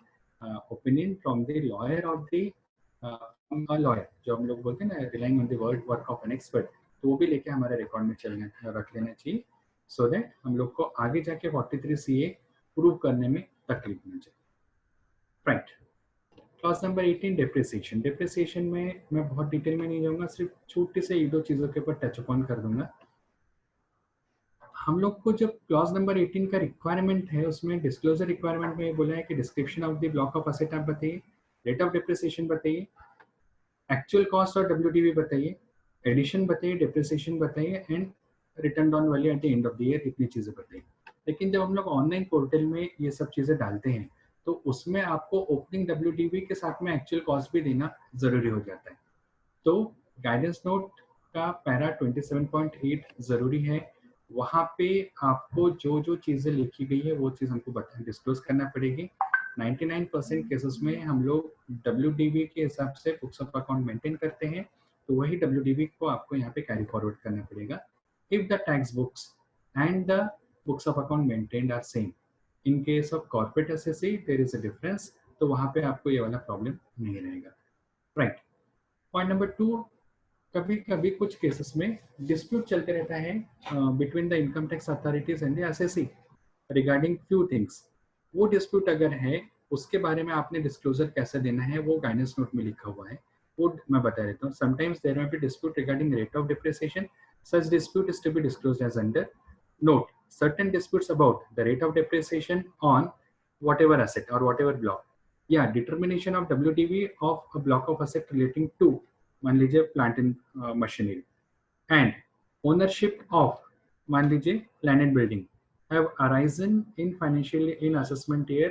opinion from the lawyer of the lawyer, जो हम लोग बोलते हैं ना relying on the word work of an expert, तो वो भी लेके हमारे रिकॉर्ड में चलना रख लेना चाहिए, सो दैट हम लोग को आगे जाके 43 CA प्रूव करने में तकलीफ ना जाए। Right, class number 18 depreciation. Depreciation में मैं बहुत डिटेल में नहीं जाऊंगा, सिर्फ छोटे से एक दो चीजों के ऊपर टच अपॉन कर दूंगा। हम लोग को जब क्लॉज नंबर 18 का रिक्वायरमेंट है उसमें डिस्क्लोजर रिक्वायरमेंट में बोला है कि description of the block of asset आप बताइए, रेट ऑफ डेप्रिसिएशन बताइए, एक्चुअल कॉस्ट और WDV बताइए, एडिशन बताइए, डेप्रिसिएशन बताइए and return down value at the end of the year, इतनी चीजें बताइए। लेकिन जब हम लोग ऑनलाइन पोर्टल में ये सब चीजें डालते हैं तो उसमें आपको ओपनिंग WDV के साथ में एक्चुअल कॉस्ट भी देना जरूरी हो जाता है। तो गाइडेंस नोट का पैरा 27.8 जरूरी है, वहाँ पे आपको जो जो चीजें लिखी गई है वो चीज हमको डिस्क्लोज करना पड़ेगी। 99% केसेस में हम लोग WDV के हिसाब से बुक्स ऑफ अकाउंट मेंटेन करते हैं, तो वही WDV को आपको यहाँ पे कैरी फॉरवर्ड करना पड़ेगा। If the tax books and the books of account maintained are same, in case of corporate assessee there is a difference, तो वहाँ पे आपको ये वाला प्रॉब्लम नहीं रहेगा। राइट, पॉइंट नंबर 2, कभी कभी कुछ केसेस में डिस्प्यूट चलते रहता है between the income tax authorities and the assessee regarding few things. वो डिस्प्यूट अगर है उसके बारे में आपने डिस्क्लोजर कैसे देना है वो गाइडेंस नोट में लिखा हुआ है, वो मैं बता देता हूँ। Sometimes there may be dispute regarding rate of depreciation, such dispute is to be disclosed as under note. Certain disputes about the rate of depreciation on whatever asset or whatever block, yeah, determination of WDV of a block of asset relating to मान लीजिए plant and machinery and ownership of मान लीजिए land and building have arisen in financial in assessment year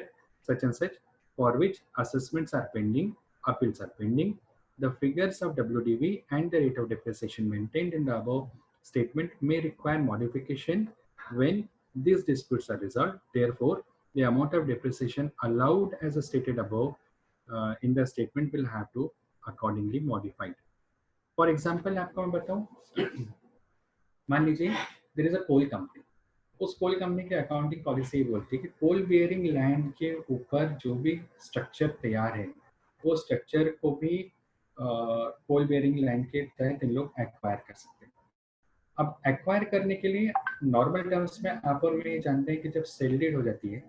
such and such, for which assessments are pending, appeals are pending. The figures of WDV and the rate of depreciation maintained in the above statement may require modification when these disputes are resolved. Therefore, the amount of depreciation allowed as stated above in the statement will have to accordingly modified. For example, आपको मैं बताऊं, मान लीजिए there is a coal company, उस coal company की accounting policy ये बोलती है कि कोल बियरिंग लैंड के ऊपर जो भी स्ट्रक्चर तैयार है वो स्ट्रक्चर को भी कोल बियरिंग लैंड के तहत इन लोग एक्वायर कर सकते हैं। अब एक्वायर करने के लिए नॉर्मल टर्म्स में आप और मैं जानते हैं कि जब सेल डीड हो जाती है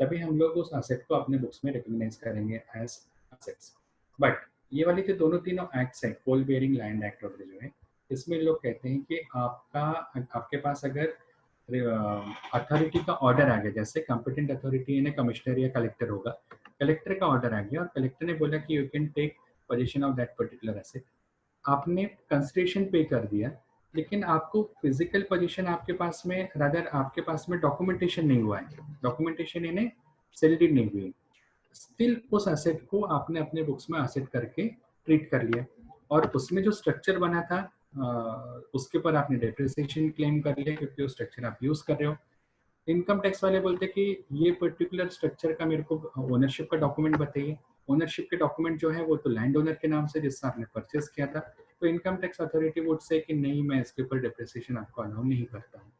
तभी हम लोग उस एसेट को अपने बुक्स में रिकॉग्नाइज करेंगे एज एसेट्स। बट ये वाली जो दोनों तीनों एक्ट्स हैं, कोल बियरिंग लैंड एक्ट वगैरह जो है, इसमें लोग कहते हैं कि आपके पास अगर अथॉरिटी का ऑर्डर आ गया, जैसे कॉम्पिटेंट अथॉरिटी यानी कमिश्नर या कलेक्टर होगा, कलेक्टर का ऑर्डर आ गया और कलेक्टर ने बोला कि you can take position of that particular asset, आपने कंसिडरेशन पे कर दिया, लेकिन आपको फिजिकल पोजीशन आपके पास में रादर आपके पास में डॉक्यूमेंटेशन नहीं हुआ है, डॉक्यूमेंटेशन यानी सेल डीड नहीं हुई, स्टिल उस एसेट को आपने अपने बुक्स में एसेट करके ट्रीट कर लिया और उसमें जो स्ट्रक्चर बना था उसके ऊपर आपने डेप्रिसिएशन क्लेम कर लिया क्योंकि वो स्ट्रक्चर आप यूज कर रहे हो। इनकम टैक्स वाले बोलते कि ये पर्टिकुलर स्ट्रक्चर का मेरे को ओनरशिप का डॉक्यूमेंट बताइए, ओनरशिप के डॉक्यूमेंट जो है वो तो लैंड ओनर के नाम से जिससे आपने परचेस किया था, तो income tax authority would say कि नहीं मैं इसके ऊपर डेप्रिसिएशन आपको अलाउ नहीं करता हूँ।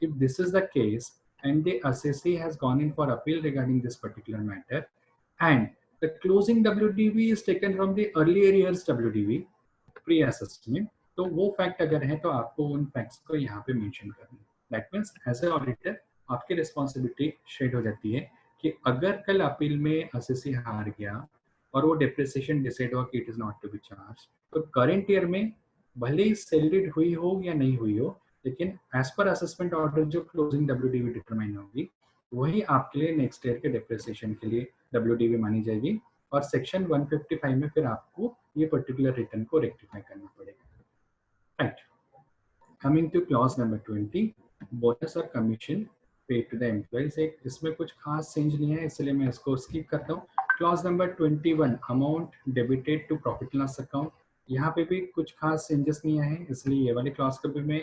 If this is the case and the assessee has gone in for appeal regarding this particular matter and the closing WDV is taken from the earlier years WDV pre-assessment, तो वो fact अगर है तो आपको उन फैक्ट्स को यहाँ पे मेंशन करना है। That means as a auditor आपकी रिस्पॉन्सिबिलिटी शेड हो जाती है कि अगर कल अपील में असेसी हार गया और वो डिप्रिसिएशन डिसाइड हुआ कि it is not to be charge, तो करंट ईयर में भले ही सैलरीड हुई हो या नहीं हुई हो, लेकिन एज पर असेसमेंट ऑर्डर जो क्लोजिंग WDV डिटरमाइन होगी वही आपके लिए नेक्स्ट ईयर के डिप्रिसिएशन के लिए WDV मानी जाएगी और सेक्शन 155 में फिर आपको ये पर्टिकुलर रिटर्न को रेक्टिफाई करना पड़ेगा। Right, coming to clause number 20, bonus और commission paid to the employees. एक इसमें कुछ खास चेंज नहीं है इसलिए मैं इसको स्किप करता हूँ। Clause number 21, amount debited to profit loss account, यहाँ पे भी कुछ खास चेंजेस नहीं आए हैं इसलिए ये वाली क्लॉज को भी मैं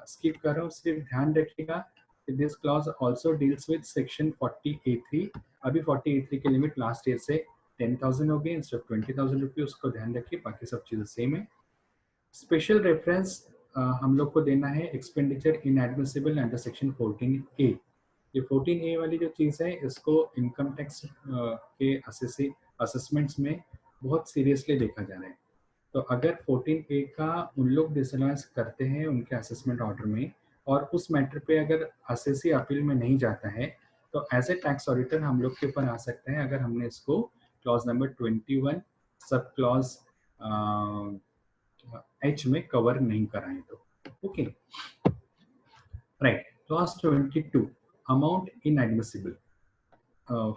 स्किप कर रहा हूँ। सिर्फ ध्यान रखिएगा this clause also deals with section 40A3। अभी 40A3 की लिमिट लास्ट ईयर से 10,000 हो गए इंस्टेड ऑफ 20,000 रुपये, उसको ध्यान रखिए, बाकी सब चीज़ें सेम है। स्पेशल रेफरेंस हम लोग को देना है expenditure inadmissible under section 14A। ये 14A वाली जो चीज़ है इसको इनकम टैक्स के असेसमेंट्स में बहुत सीरियसली देखा जा रहा है। तो अगर 14A का उन लोग डिसअलाउंस करते हैं उनके असेसमेंट ऑर्डर में और उस मैटर पे अगर असेसी अपील में नहीं जाता है तो एज ए टैक्स ऑडिटर हम लोग के ऊपर आ सकते हैं अगर हमने इसको clause number 21 sub clause H में कवर नहीं कराएं तो। Okay, right. Clause 22 amount inadmissible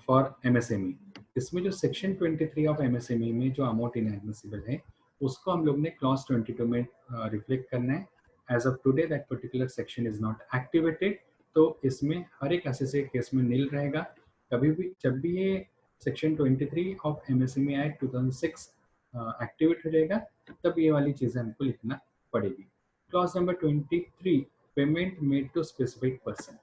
for MSME। इसमें जो सेक्शन 23 ऑफ MSME में जो अमाउंट इनएडमिसिबल है उसको हम लोग ने क्लॉज 22 में रिफ्लेक्ट करना है। As of today that particular section is not activated, तो इसमें हर एक असेसी केस में नील रहेगा। कभी भी जब भी ये section 23 of MSME act 2006 activate हो जाएगा तब ये वाली चीजें हमको लिखना पड़ेगी। Clause number 23 payment made to specific person.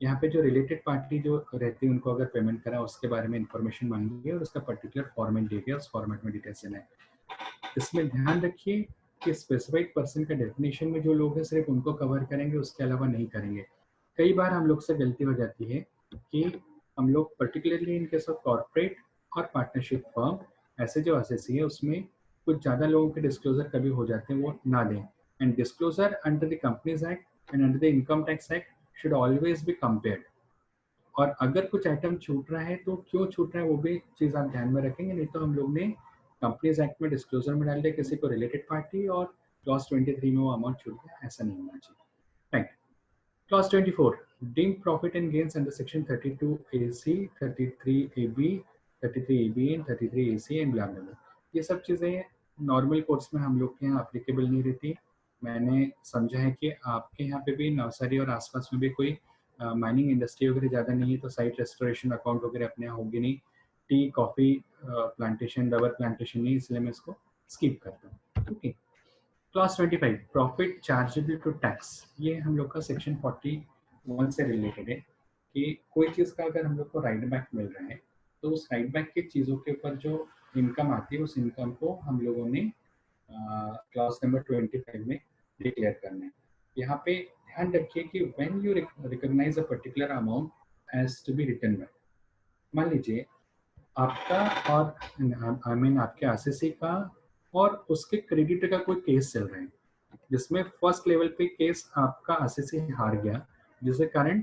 यहाँ पे जो रिलेटेड पार्टी जो रहती है उनको अगर पेमेंट करा उसके बारे में इंफॉर्मेशन मांगी है और उसका पर्टिकुलर फॉर्मेट दिया गया, उस फॉर्मेट में डिटेल्स देना है। इसमें ध्यान रखिए कि स्पेसिफिक पर्सन का डेफिनेशन में जो लोग हैं सिर्फ उनको कवर करेंगे, उसके अलावा नहीं करेंगे। कई बार हम लोग से गलती हो जाती है कि हम लोग particularly in case of corporate और पार्टनरशिप फर्म ऐसे जो असेसी है उसमें कुछ ज़्यादा लोगों के डिस्क्लोजर कभी हो जाते हैं वो ना दें। And disclosure under the companies act and under the income tax act should always be compared। और अगर कुछ आइटम छूट रहा है तो क्यों छूट रहा है वो भी चीज़ आप ध्यान में रखेंगे, नहीं तो हम लोग ने कंपनीज एक्ट में डिस्क्लोजर में डाल दिया किसी को रिलेटेड पार्टी और क्लॉज 23 में वो अमाउंट छूट गया, ऐसा नहीं होना चाहिए। Right. Clause 24 deemed profit and gains under section 32AC 33AB 33AB and 33AC and blah blah. ये सब चीज़ें नॉर्मल कोर्स में हम लोग के यहाँ अप्लीकेबल नहीं रहती। मैंने समझा है कि आपके यहाँ पे भी नवसारी और आसपास में भी कोई माइनिंग इंडस्ट्री वगैरह ज़्यादा नहीं है तो साइट रेस्टोरेशन अकाउंट वगैरह अपने यहाँ होगी नहीं। Tea coffee plantation rubber plantation नहीं, इसलिए मैं इसको स्किप करता हूँ। Okay. Clause 25 profit chargeable to tax. ये हम लोग का सेक्शन 41 से रिलेटेड है कि कोई चीज़ का अगर हम लोग को राइट बैक मिल रहा है तो उस राइट बैक की चीज़ों के ऊपर जो इनकम आती है उस इनकम को हम लोगों ने क्लॉज नंबर 25 में डिक्लेयर करना है। यहाँ पे ध्यान रखिए कि when you recognise a particular amount as to be return back, मान लीजिए आपका और आई मीन आपके आरसीसी का और उसके क्रेडिटर का कोई केस चल रहा है जिसमें फर्स्ट लेवल पे केस आपका आरसीसी हार गया, जिसके कारण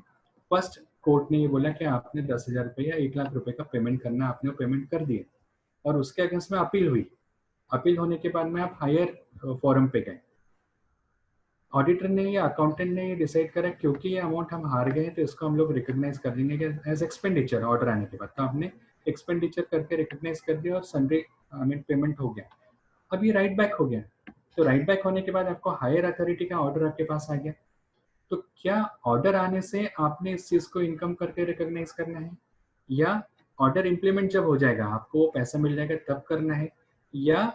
फर्स्ट कोर्ट ने ये बोला कि आपने 10,000 रुपये या 1 लाख रुपए का पेमेंट करना, आपने पेमेंट कर दिए और उसके अगेंस्ट में अपील हुई। अपील होने के बाद में आप हायर फोरम पे गए, ऑडिटर ने या अकाउंटेंट ने ये डिसाइड करा क्योंकि ये अमाउंट हम हार गए तो इसको हम लोग रिकॉग्नाइज कर देंगे एज एक्सपेंडिचर ऑर्डर आने के बाद, तो आपने एक्सपेंडिचर करके रिकॉग्नाइज कर दिया और सन्ड्री आई मीन पेमेंट हो गया। अब ये राइट बैक हो गया, तो राइट बैक होने के बाद आपको हायर अथॉरिटी का ऑर्डर आपके पास आ गया, तो क्या ऑर्डर आने से आपने इस चीज को इनकम करके रिकॉग्नाइज करना है या ऑर्डर इंप्लीमेंट जब हो जाएगा आपको वो पैसा मिल जाएगा तब करना है, या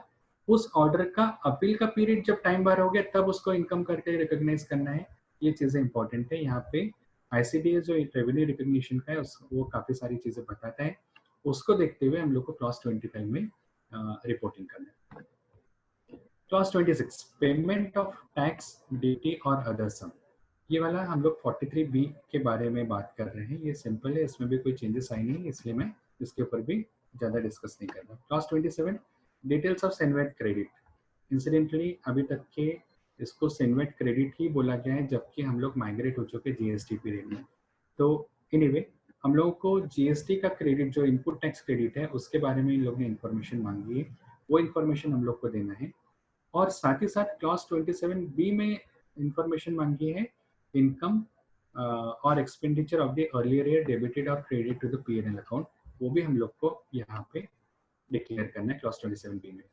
उस ऑर्डर का अपील का पीरियड जब टाइम बार हो गया तब उसको इनकम करके रिकॉग्नाइज करना है। ये चीजें इंपॉर्टेंट है। यहाँ पे ICDS जो रेवेन्यू रिकॉग्निशन का है वो काफी सारी चीजें बताता है, उसको देखते हुए हम लोग को क्लॉज 25 में रिपोर्टिंग करना है। Clause 26 payment of tax duty और अदर सम। ये वाला हम लोग 43B के बारे में बात कर रहे हैं, ये सिंपल है, इसमें भी कोई चेंजेस आई नहीं, इसलिए मैं इसके ऊपर भी ज्यादा डिस्कस नहीं कर रहा। Clause 27 details of CENVAT credit. Incidentally अभी तक के इसको सेनवेट क्रेडिट ही बोला गया है जबकि हम लोग माइग्रेट हो चुके GST पीरियड में। तो एनीवे हम लोगों को GST का क्रेडिट जो इनपुट टैक्स क्रेडिट है उसके बारे में इन लोगों ने इन्फॉर्मेशन मांगी है, वो इन्फॉर्मेशन हम लोग को देना है। और साथ ही साथ क्लॉज 27B में इंफॉर्मेशन मांगी है इनकम और expenditure of the earlier year debited और credit to the P&L account, वो भी हम लोग को यहाँ पे डिक्लेयर करना है क्लॉज 27B में।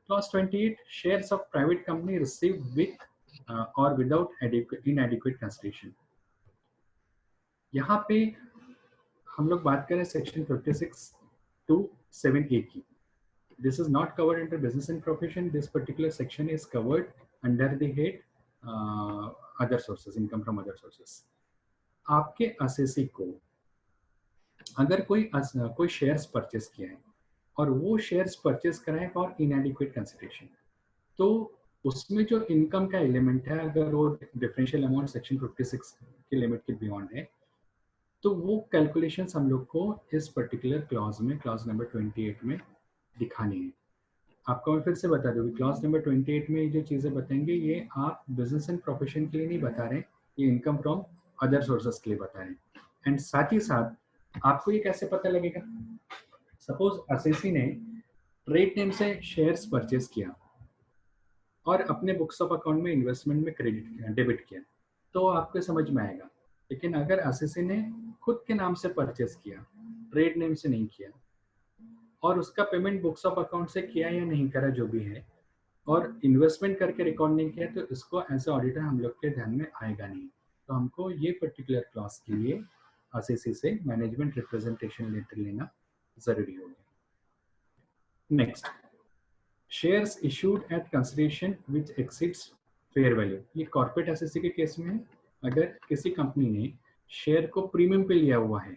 Clause 28 shares of private company receive with और विदाउट इनएडिक्वेट कंसिडरेशन। यहाँ पे हम लोग बात करें सेक्शन 56 to 7A की। This is not covered under business and profession. This particular section is covered under the head other sources, income from other sources. आपके assessee को अगर कोई शेयर्स परचेस किया है और वो शेयर्स परचेज कराए फॉर इनएडिक्वेट कंसिडरेशन, तो उसमें जो इनकम का एलिमेंट है, अगर वो डिफरेंशियल अमाउंट सेक्शन 56 की लिमिट के बियॉन्ड है, तो वो कैलकुलेशंस हम लोग को इस पर्टिकुलर क्लॉज में, क्लॉज नंबर 28 में दिखानी है। आपको मैं फिर से बता दूँ, क्लॉज नंबर 28 में जो चीज़ें बताएंगे ये आप बिजनेस एंड प्रोफेशन के लिए नहीं बता रहे, ये इनकम फ्रॉम अदर सोर्सेस के लिए बता रहे हैं। एंड साथ ही साथ आपको ये कैसे पता लगेगा, सपोज असेसी ने ट्रेड नेम से शेयर्स परचेज किया और अपने बुक्स ऑफ अकाउंट में इन्वेस्टमेंट में क्रेडिट किया, डेबिट किया, तो आपको समझ में आएगा। लेकिन अगर असेसी ने खुद के नाम से परचेज किया, ट्रेड नेम से नहीं किया, और उसका पेमेंट बुक्स ऑफ अकाउंट से किया या नहीं करा जो भी है, और इन्वेस्टमेंट करके रिकॉर्ड नहीं किया, तो इसको एज ए ऑडिटर हम लोग के ध्यान में आएगा नहीं। तो हमको ये पर्टिकुलर क्लॉज के लिए असेसी से मैनेजमेंट रिप्रेजेंटेशन लेटर लेना जरूरी होगा। Next, shares issued at consideration which exceeds fair value. ये कॉर्पोरेट एसएससी के केस में है। अगर किसी कंपनी ने शेयर को प्रीमियम पे लिया हुआ है,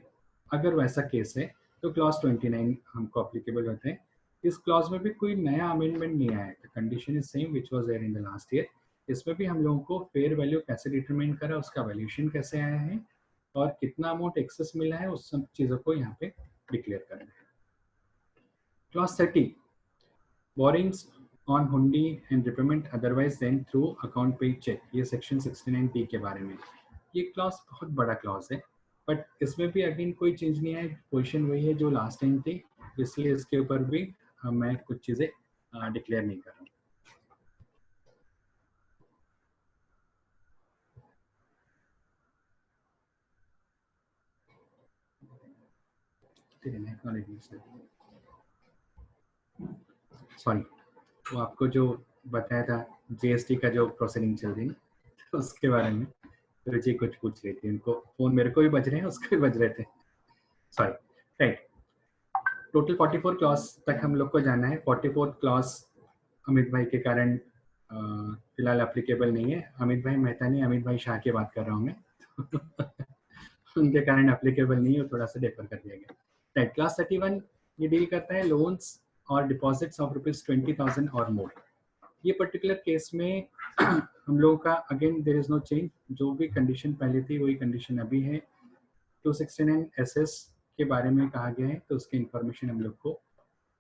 अगर वैसा केस है, तो क्लॉज 29 हमको अप्लीकेबल होते हैं। इस क्लॉज में भी कोई नया अमेंडमेंट नहीं आया, the condition is same which was there in the last year. इसमें भी हम लोगों को फेयर वैल्यू कैसे डिटरमाइन करा, उसका वैल्यूएशन कैसे आया है, और कितना अमाउंट एक्सेस मिला है, उस सब चीज़ों को यहाँ पे डिक्लेयर करना है। Clause 30, borrowings on hundi and repayment otherwise than through account payee cheque, ये सेक्शन 69P के बारे में। ये क्लॉज बहुत बड़ा क्लॉज है, बट इसमें भी अगेन कोई चेंज नहीं है, पोजीशन वही है जो लास्ट टाइम थी, इसलिए इसके ऊपर भी मैं कुछ चीज़ें डिक्लेयर नहीं कर रहा हूँ। सॉरी, वो आपको जो बताया था जीएसटी का जो प्रोसीडिंग चल रही है तो उसके बारे में रुचि कुछ पूछ रही थी, उनको फोन मेरे को भी बज रहे हैं, उसको भी बज रहे थे, सॉरी। राइट, टोटल 44 क्लॉज तक हम लोग को जाना है। 44 क्लॉज अमित भाई के कारण फिलहाल एप्लीकेबल नहीं है। अमित भाई मेहता नहीं, अमित भाई शाह की बात कर रहा हूँ मैं उनके कारण एप्लीकेबल नहीं है, थोड़ा सा डेफर कर दिया गया। राइट, क्लास 31 ये डील करता है लोन्स और डिपॉजिट्स ऑफ ₹20,000 और मोर। ये पर्टिकुलर केस में हम लोगों का again there is no change, जो भी कंडीशन पहले थी वही कंडीशन अभी है। 269 SS के बारे में कहा गया है, तो उसकी इंफॉर्मेशन हम लोग को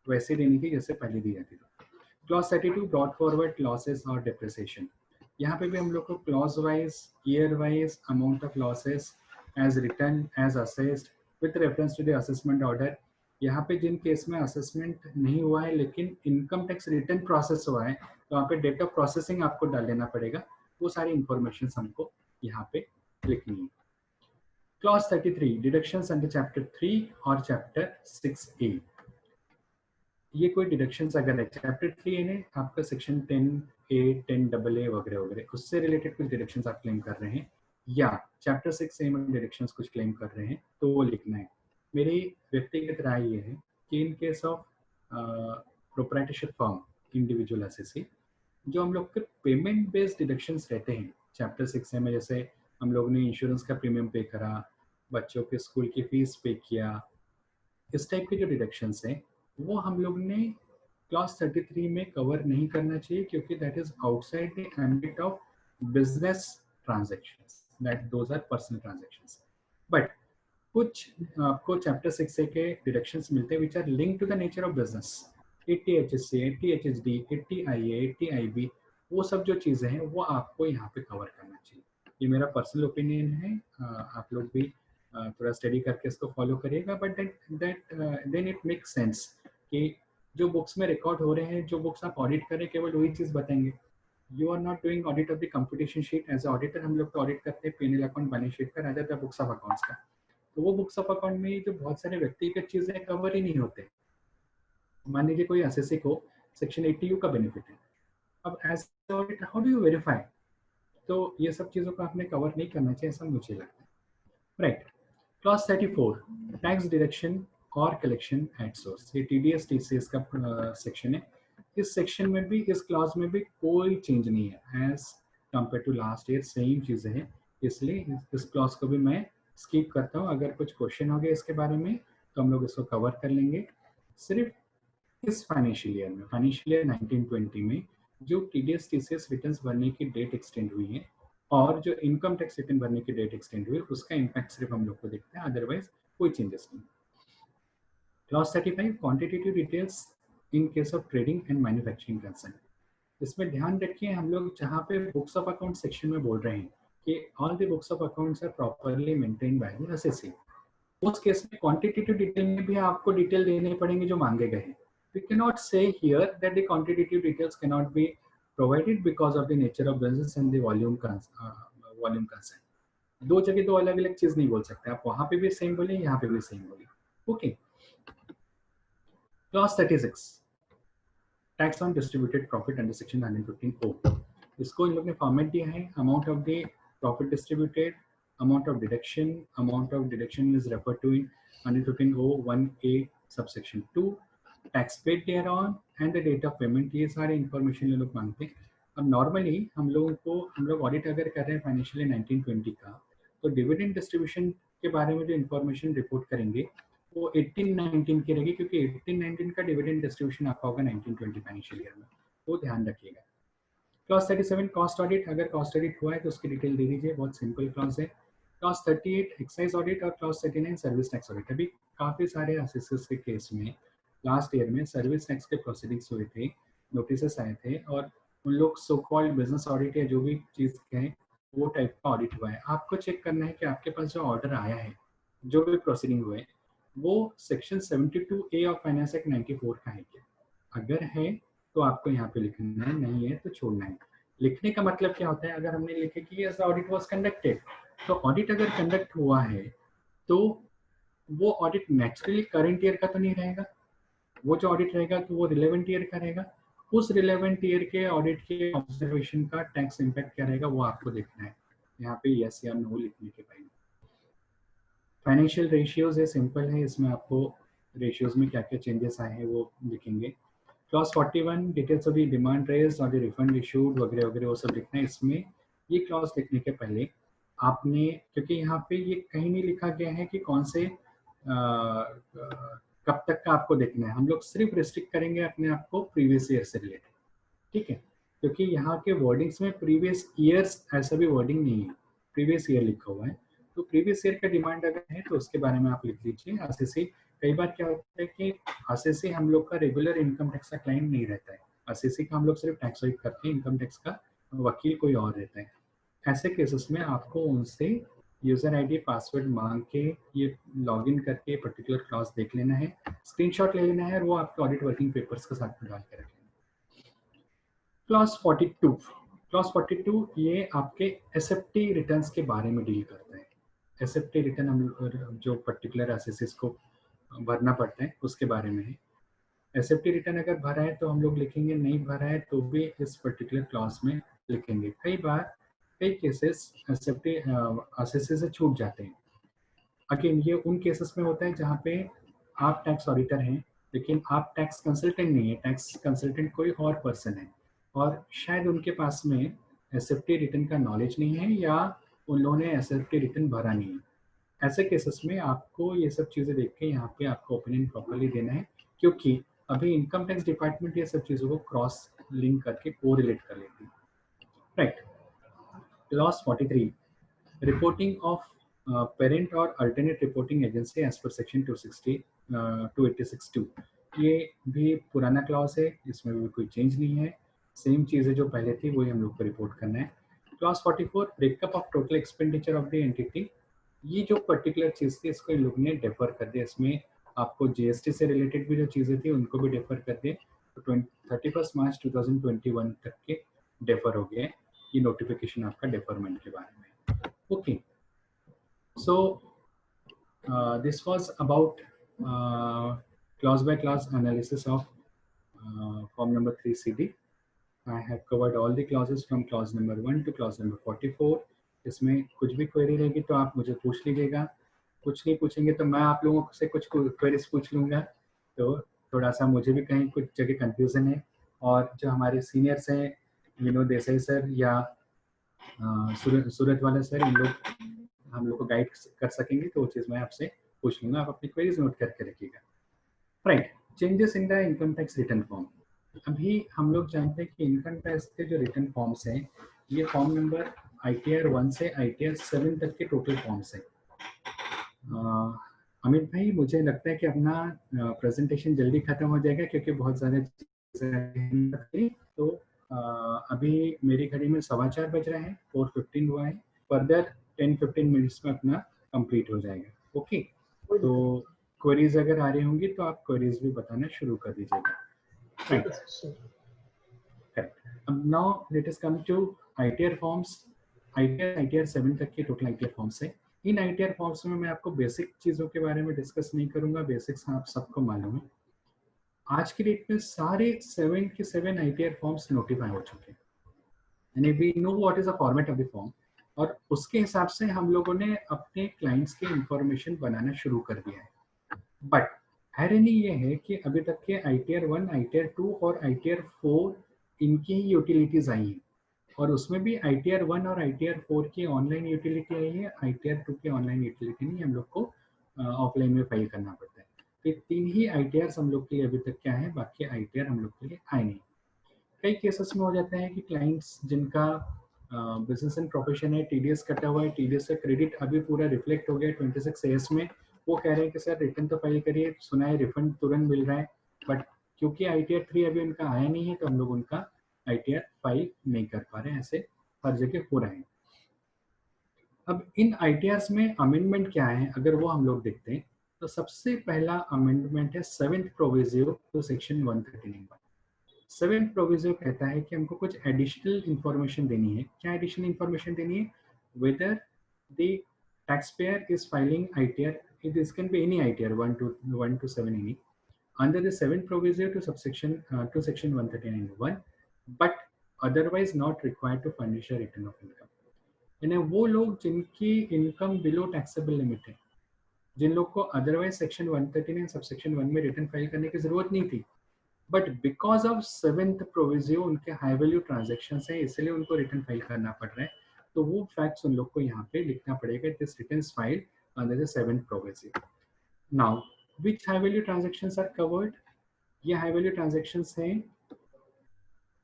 वैसे देनी थी जैसे पहले दी जाती थी। क्लॉज 32 ब्रॉट फॉरवर्ड लॉसेस और डिप्रिसिएशन। यहाँ पे भी हम लोग को clause wise, year wise amount of losses as return as assessed with reference to the assessment order. यहाँ पे जिन केस में असेसमेंट नहीं हुआ है लेकिन इनकम टैक्स रिटर्न प्रोसेस हुआ है, तो वहाँ पे डेट ऑफ प्रोसेसिंग आपको डाल देना पड़ेगा। वो सारी इंफॉर्मेशन हमको यहाँ पे लिखनी है। क्लॉज 33 डिडक्शंस अंडर चैप्टर 3 और चैप्टर 6A। ये कोई डिडक्शंस अगर है चैप्टर 3 है आपका सेक्शन 10A 10AA वगैरह वगैरह, उससे रिलेटेड कुछ डिडक्शंस आप क्लेम कर रहे हैं, या चैप्टर 6A में डिडक्शंस कुछ क्लेम कर रहे हैं, तो वो लिखना है। मेरी व्यक्तिगत राय ये है कि इन case of proprietorship form individual SSC, जो हम लोग के पेमेंट बेस्ड डिडक्शंस रहते हैं चैप्टर 6A में, जैसे हम लोग ने इंश्योरेंस का प्रीमियम पे करा, बच्चों के स्कूल की फीस पे किया, इस टाइप के जो डिडक्शंस हैं वो हम लोग ने क्लॉज 33 में कवर नहीं करना चाहिए, क्योंकि that is outside the ambit of business transactions, that those are personal transactions. But कुछ आपको चैप्टर 6A के डिडक्शंस मिलते हैं which are link to the nature of business, 80 HSC, 80 HSD, 80 IA, 80 IB, वो सब जो चीज़ें हैं वो आपको यहाँ पे कवर करना चाहिए। ये मेरा पर्सनल ओपिनियन है, आप लोग भी थोड़ा स्टडी करके इसको फॉलो करिएगा, but then it makes sense कि जो बुक्स में रिकॉर्ड हो रहे हैं, जो बुक्स आप ऑडिट करें, केवल वही चीज़ बताएंगे। You are not doing audit of the computation sheet. As auditor हम लोग तो ऑडिट करते हैं P&L अकाउंट बैलेंस शीट का, rather the books of accounts का। तो वो बुक्स ऑफ अकाउंट में जो बहुत सारे व्यक्तिगत चीज़ें कवर ही नहीं होते। मान लीजिए कोई एसएससी को सेक्शन 80U का बेनिफिट है, अब as auditor how do you verify? तो ये सब चीज़ों को आपने कवर नहीं करना चाहिए, ऐसा मुझे लगता है। राइट, क्लॉज 34 टैक्स डिडक्शन और कलेक्शन एट सोर्स, ये TDS TCS का सेक्शन है। इस सेक्शन में भी, इस क्लॉज में भी कोई चेंज नहीं है, as compare to last year same चीज़ें हैं, इसलिए इस क्लॉज को भी मैं स्किप करता हूँ। अगर कुछ क्वेश्चन हो गया इसके बारे में तो हम लोग इसको कवर कर लेंगे। सिर्फ इस फाइनेंशियल ईयर में, फाइनेंशियल ईयर 1920 में जो टीडीएस टीसीएस रिटर्न्स भरने की डेट एक्सटेंड हुई है और जो इनकम टैक्स रिटर्न भरने की डेट एक्सटेंड हुई है, उसका इम्पैक्ट सिर्फ हम लोग को देखते हैं, अदरवाइज कोई चेंजेस नहीं। Clause 35 quantitative details in case of trading and manufacturing concern. इसमें ध्यान रखिए, हम लोग जहाँ पे बुक्स ऑफ अकाउंट सेक्शन में बोल रहे हैं कि all the books of accounts are properly maintained by the assessee, उस केस में क्वांटिटेटिव डिटेल में भी आपको डिटेल देने पड़ेंगे जो मांगे गए हैं। We cannot say here that the quantitative details cannot be provided because of the nature of business and the volume concern. दो जगह दो अलग अलग चीज नहीं बोल सकते आप, वहां पे भी सेम बोले, यहाँ पे भी सेम बोले। Okay, clause 36 tax on distributed profit under section 115O। इसको इन लोग ने फॉर्मेट दिया है, amount of the profit distributed, amount of deduction is referred to in 115O 1A subsection 2, tax paid thereon and the date of payment, ये सारे information ये लोग मांगते हैं। अब नॉर्मली हम लोग ऑडिट अगर कर रहे हैं फाइनेंशियल 1920 का, तो डिविडेंड डिस्ट्रीब्यूशन के बारे में जो इंफॉर्मेशन रिपोर्ट करेंगे वो 18-19 की रहेगी, क्योंकि 18-19 का डिविडेंड डिस्ट्रीब्यूशन आपका होगा 1920 फाइनेंशियल ईयर में, वो ध्यान रखिएगा। क्लॉज 37 कॉस्ट ऑडिट, अगर कॉस्ट ऑडिट हुआ है तो उसकी डिटेल दे दीजिए, बहुत सिंपल क्लॉज है। क्लॉज 38 एक्साइज ऑडिट और क्लॉज 39 सर्विस टैक्स ऑडिट। अभी काफी सारे असेसेस के केस में लास्ट ईयर में सर्विस टैक्स के प्रोसीडिंग्स हुए थे, नोटिस आए थे, और उन लोग सो कॉल्ड बिजनेस ऑडिट या जो भी चीज है वो टाइप का ऑडिट हुआ है। आपको चेक करना है कि आपके पास जो ऑर्डर आया है, जो भी प्रोसीडिंग हुए, वो section 72A of finance act 94 का है क्या? अगर है तो आपको यहाँ पे लिखना है, नहीं है तो छोड़ना है। लिखने का मतलब क्या होता है, अगर हमने लिखे कि यस ऑडिट वाज कंडक्टेड, तो ऑडिट अगर कंडक्ट हुआ है तो वो ऑडिट नेचुरली करंट ईयर का तो नहीं रहेगा, वो जो ऑडिट रहेगा तो वो रिलेवेंट ईयर का रहेगा। उस रिलेवेंट ईयर के ऑडिट के ऑब्जर्वेशन का टैक्स इम्पैक्ट क्या रहेगा वो आपको देखना है, यहाँ पे यस या नो लिखने के पहले। फाइनेंशियल रेशियोज है, सिंपल है, इसमें आपको रेशियोज में क्या क्या चेंजेस आए हैं वो लिखेंगे। Clause 41 details of the demand raise और द रिफंड इशूड वगैरह वगैरह वो सब लिखना है। इसमें ये क्लॉज लिखने के पहले आपने, क्योंकि यहाँ पे ये कहीं नहीं लिखा गया है कि कौन से कब तक का आपको देखना है, हम लोग सिर्फ रिस्ट्रिक्ट करेंगे अपने आप को प्रीवियस ईयर से रिलेटेड, ठीक है, क्योंकि यहाँ के वर्डिंग्स में प्रीवियस ईयर्स ऐसा भी वर्डिंग नहीं है, प्रीवियस ईयर लिखा हुआ है। तो प्रीवियस ईयर का डिमांड अगर है तो उसके बारे में आप लिख लीजिए। आरसीसी कई बार क्या होता है कि आरसीसी हम लोग का रेगुलर इनकम टैक्स का क्लाइंट नहीं रहता है, आरसीसी का हम लोग सिर्फ टैक्स ऑडिट करते हैं, इनकम टैक्स का वकील कोई और रहता है। ऐसे केसेस में आपको उनसे यूजर आईडी पासवर्ड मांग के ये लॉगिन करके पर्टिकुलर क्लॉज देख लेना है, स्क्रीनशॉट ले लेना है और वो आपके ऑडिट वर्किंग पेपर्स के साथ में डाल के रखें। क्लॉज 42, क्लॉज 42 ये आपके एसएफटी रिटर्न्स के बारे में डील करता है। एसएफटी रिटर्न हम जो पर्टिकुलर एसेसेस को भरना पड़ता है उसके बारे में है। एसएफटी रिटर्न अगर भरा है तो हम लोग लिखेंगे, नहीं भरा है तो भी इस पर्टिकुलर क्लॉज में लिखेंगे। कई बार कई केसेस एसएफटी एसेसेस से छूट जाते हैं। अगेन ये उन केसेस में होता है जहाँ पे आप टैक्स ऑडिटर हैं लेकिन आप टैक्स कंसल्टेंट नहीं है, टैक्स कंसल्टेंट कोई और पर्सन है और शायद उनके पास में एसएफटी रिटर्न का नॉलेज नहीं है या उन लोगों ने एसएफटी रिटर्न भरा नहीं है। ऐसे केसेस में आपको ये सब चीज़ें देख के यहाँ पे आपको ओपिनियन प्रॉपर्ली देना है, क्योंकि अभी इनकम टैक्स डिपार्टमेंट ये सब चीज़ों को क्रॉस लिंक करके कोरिलेट कर लेती है। Right. Clause 43 reporting of parent और alternate reporting agency as per section 286(2) ये भी पुराना क्लॉज है, इसमें भी कोई चेंज नहीं है, सेम चीज़ें जो पहले थी वही हम लोग को रिपोर्ट करना है। Clause 44 breakup of total expenditure of the entity, ये जो पर्टिकुलर चीज़ थी इसको इन लोग ने डेफर कर दिया, इसमें आपको जीएसटी से रिलेटेड भी जो चीज़ें थी उनको भी डेफर कर दिए, तो 31 मार्च 2021 तक के डेफर हो गए। ये नोटिफिकेशन आपका डेफरमेंट के बारे में। Okay, so this was about clause by clause analysis of form number 3 CD. I have covered all the clauses from clause number 1 to clause number 44. इसमें कुछ भी क्वेरी रहेगी तो आप मुझे पूछ लीजिएगा, कुछ नहीं पूछेंगे तो मैं आप लोगों से कुछ क्वेरीज पूछ लूँगा, तो थोड़ा सा मुझे भी कहीं कुछ जगह कंफ्यूजन है, और जो हमारे सीनियर्स हैं विनोद देसाई सर या सूरत वाला सर, इन लोग हम लोग को गाइड कर सकेंगे, तो वो चीज़ मैं आपसे पूछ लूँगा, आप अपनी क्वेरीज नोट करके रखिएगा। Right, changes in the income tax return form. अभी हम लोग जानते हैं कि इनकम टैक्स के जो रिटर्न फॉर्म्स हैं, ये फॉर्म नंबर ITR 1 से ITR 7 तक के टोटल फॉर्म्स हैं। अमित भाई, मुझे लगता है कि अपना प्रेजेंटेशन जल्दी खत्म हो जाएगा क्योंकि बहुत ज़्यादा चीज़ें, तो अभी मेरी घड़ी में 4:15 बज रहे हैं, 4:15 हुआ है। फर्दर 10-15 मिनट्स में अपना कंप्लीट हो जाएगा। ओके, तो क्वेरीज अगर आ रही होंगी तो आप क्वेरीज भी बताना शुरू कर दीजिएगा। अब now let us come to ITR forms. ITR 7 तक के टोटल ITR फॉर्म्स है। इन ITR फॉर्म्स में मैं आपको बेसिक चीज़ों के बारे में डिस्कस नहीं करूंगा, बेसिक्स आप सबको मालूम है। आज की डेट में सारे 7 के 7 ITR फॉर्म्स नोटिफाई हो चुके हैं, यानी we know what is the format of the form, और उसके हिसाब से हम लोगों ने अपने क्लाइंट्स के इंफॉर्मेशन बनाना शुरू कर दिया है। बट हैरानी ये है कि अभी तक के ITR 1, ITR 2 और ITR 4 इनकी ही यूटिलिटीज आई हैं, और उसमें भी ITR 1 और ITR 4 की ऑनलाइन यूटिलिटी आई है, ITR 2 की ऑनलाइन यूटिलिटी नहीं, हम लोग को ऑफलाइन में फाइल करना पड़ता है। तो 3 ही ITRs हम लोग के लिए अभी तक क्या है, बाकी ITR हम लोग के लिए आए नहीं। कई केसेस में हो जाता है कि क्लाइंट्स जिनका बिजनेस एंड प्रोफेशन है, TDS कटा हुआ है, TDS का क्रेडिट अभी पूरा रिफ्लेक्ट हो गया 26AS में, वो कह रहे हैं कि सर रिटर्न तो फाइल करिए, सुना है रिफंड तुरंत मिल रहा है, बट क्योंकि ITR 3 अभी उनका आया नहीं है तो हम लोग उनका ITR फाइल नहीं कर पा रहे हैं। ऐसे हर जगह हो रहे हैं। अब इन ITRs में अमेंडमेंट क्या है, अगर वो हम लोग देखते हैं तो सबसे पहला अमेंडमेंट है 7th प्रोविजियो टू सेक्शन 139। 7th प्रोविजियो कहता है कि हमको कुछ एडिशनल इंफॉर्मेशन देनी है। क्या एडिशनल इंफॉर्मेशन देनी है? Whether the tax payer is filing ITR, this can be any ITR 1 to 7 any, under the 7th proviso to section 139(1), but otherwise not required to furnish a return of income। यानी वो लोग जिनकी income below taxable limit है, जिन लोग को otherwise section 139 subsection 1 में return file करने की जरूरत नहीं थी, बट बिकॉज ऑफ 7th प्रोविजियो उनके हाई वैल्यू ट्रांजेक्शन है, इसलिए उनको रिटर्न फाइल करना पड़ रहा है, तो वो फैक्ट्स उन लोग को यहाँ पे लिखना पड़ेगा, this return file under the 7th proviso. Now which high value transactions are covered? ये high value transactions हैं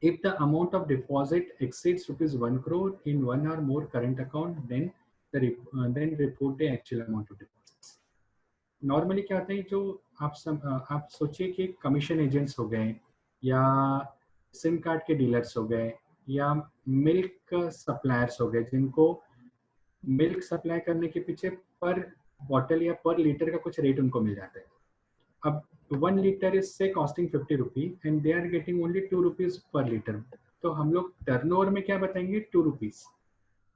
if the amount of deposit exceeds ₹1 crore in one or more current account, then report the actual amount of deposits। Normally क्या होता है, जो आप सोचिए कि commission agents हो गए, या सिम कार्ड के डीलर्स हो गए, या मिल्क सप्लायर्स हो गए, जिनको मिल्क सप्लाई करने के पीछे पर बॉटल या पर लीटर का कुछ रेट उनको मिल जाता है। अब 1 लीटर इज से costing 50 rupees and they are getting only 2 rupees per litre, तो हम लोग टर्नओवर में क्या बताएंगे, 2 रुपीज,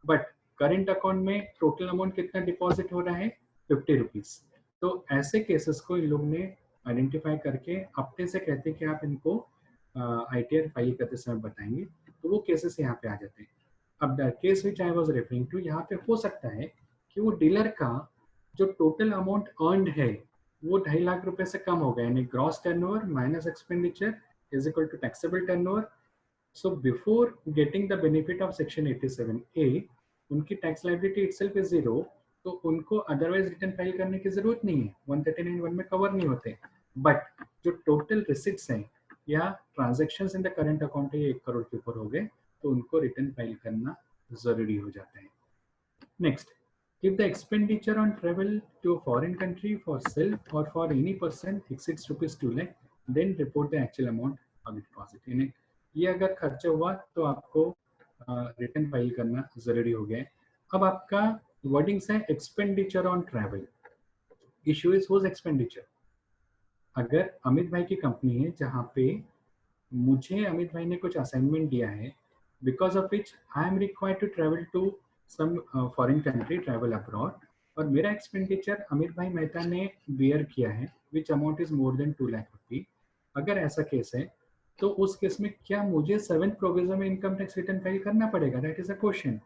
बट करेंट अकाउंट में टोटल अमाउंट कितना डिपॉजिट हो रहा है, 50 रुपीज। तो ऐसे केसेस को इन लोग ने आइडेंटिफाई करके अपने से कहते हैं कि आप इनको ITR फाइल करते समय बताएंगे, तो वो केसेस यहाँ पे आ जाते हैं। अब the case which I was referring to, यहाँ पे हो सकता है कि वो डीलर का जो टोटल अमाउंट अर्नड है वो 2.5 लाख रुपए से कम हो गया, यानी gross turnover minus expenditure is equal to taxable turnover. So before getting the benefit of section 87A, उनकी टैक्स लायबिलिटी इटसेल्फ इज 0, तो उनको अदरवाइज रिटर्न फाइल करने की जरूरत नहीं है, 139(1) में कवर नहीं होते। बट जो टोटल रिसिट्स हैं या transactions in the current account है, 1 करोड़ के ऊपर हो गए, तो उनको रिटर्न फाइल करना जरूरी हो जाता है। Next, if the expenditure on travel to a foreign country for self or for any person exceeds ₹2 lakh, then report the actual amount of the deposit। यानी ये अगर खर्चा हुआ तो आपको रिटर्न फाइल करना जरूरी हो गया है। अब आपका वर्डिंग्स है expenditure on travel. Issue is whose expenditure. अगर अमित भाई की कंपनी है जहाँ पे मुझे अमित भाई ने कुछ असाइनमेंट दिया है, because of which I am required to travel to some foreign country, travel abroad, और मेरा एक्सपेंडिचर अमित भाई मेहता ने बियर किया है which amount is more than 2 lakh rupee, अगर ऐसा केस है तो उस केस में क्या मुझे 7th प्रोविजन में इनकम टैक्स रिटर्न फाइल करना पड़ेगा? That is a question.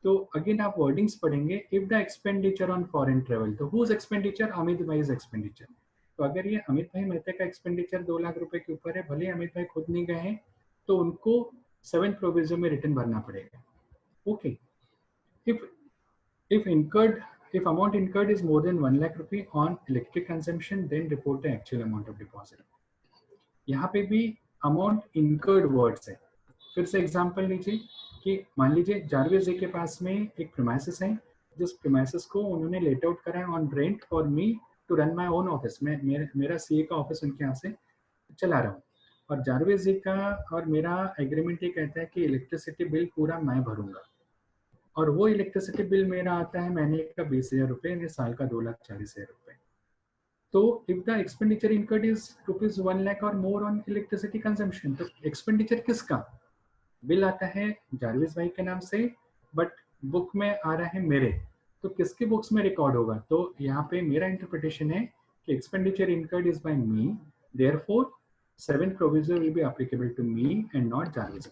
तो अगेन आप वर्डिंग्स पढ़ेंगे, if the expenditure on foreign travel, तो हुज एक्सपेंडिचर? अमित भाई एक्सपेंडिचर। तो अगर ये अमित भाई मेहता का एक्सपेंडिचर 2 लाख रुपए के ऊपर है, भले अमित भाई खुद नहीं गए हैं, तो उनको 7th प्रोविजन में रिटर्न भरना पड़ेगा। Okay, if incurred if amount incurred is more than 1 lakh rupee on electric consumption, then report the actual amount of deposit. यहाँ पे भी अमाउंट इनकर्ड वर्ड्स है. फिर से एग्जांपल लीजिए कि मान लीजिए जारवेज जी के पास में एक प्रीमाइसेस है, जिस प्रीमाइसेस को उन्होंने लेट आउट करा है on rent for me to run my own office. मैं मेरा सीए का ऑफिस उनके यहाँ से चला रहा हूँ, और जारवेज जी का और मेरा एग्रीमेंट ये कहता है कि इलेक्ट्रिसिटी बिल पूरा मैं भरूंगा, और वो इलेक्ट्रिसिटी बिल मेरा आता है महीने का 20,000 रुपये, यानी साल का 2,40,000 रुपये. तो if the expenditure incurred is rupees 1 lakh और मोर ऑन इलेक्ट्रिसिटी कंजम्पशन, तो एक्सपेंडिचर किसका? बिल आता है जारवेज भाई के नाम से, बट बुक में आ रहा है मेरे, तो किसके बुक्स में रिकॉर्ड होगा? तो यहाँ पे मेरा इंटरप्रिटेशन है कि expenditure incurred is by me, therefore 7th proviso will be applicable to me and not Jarvis.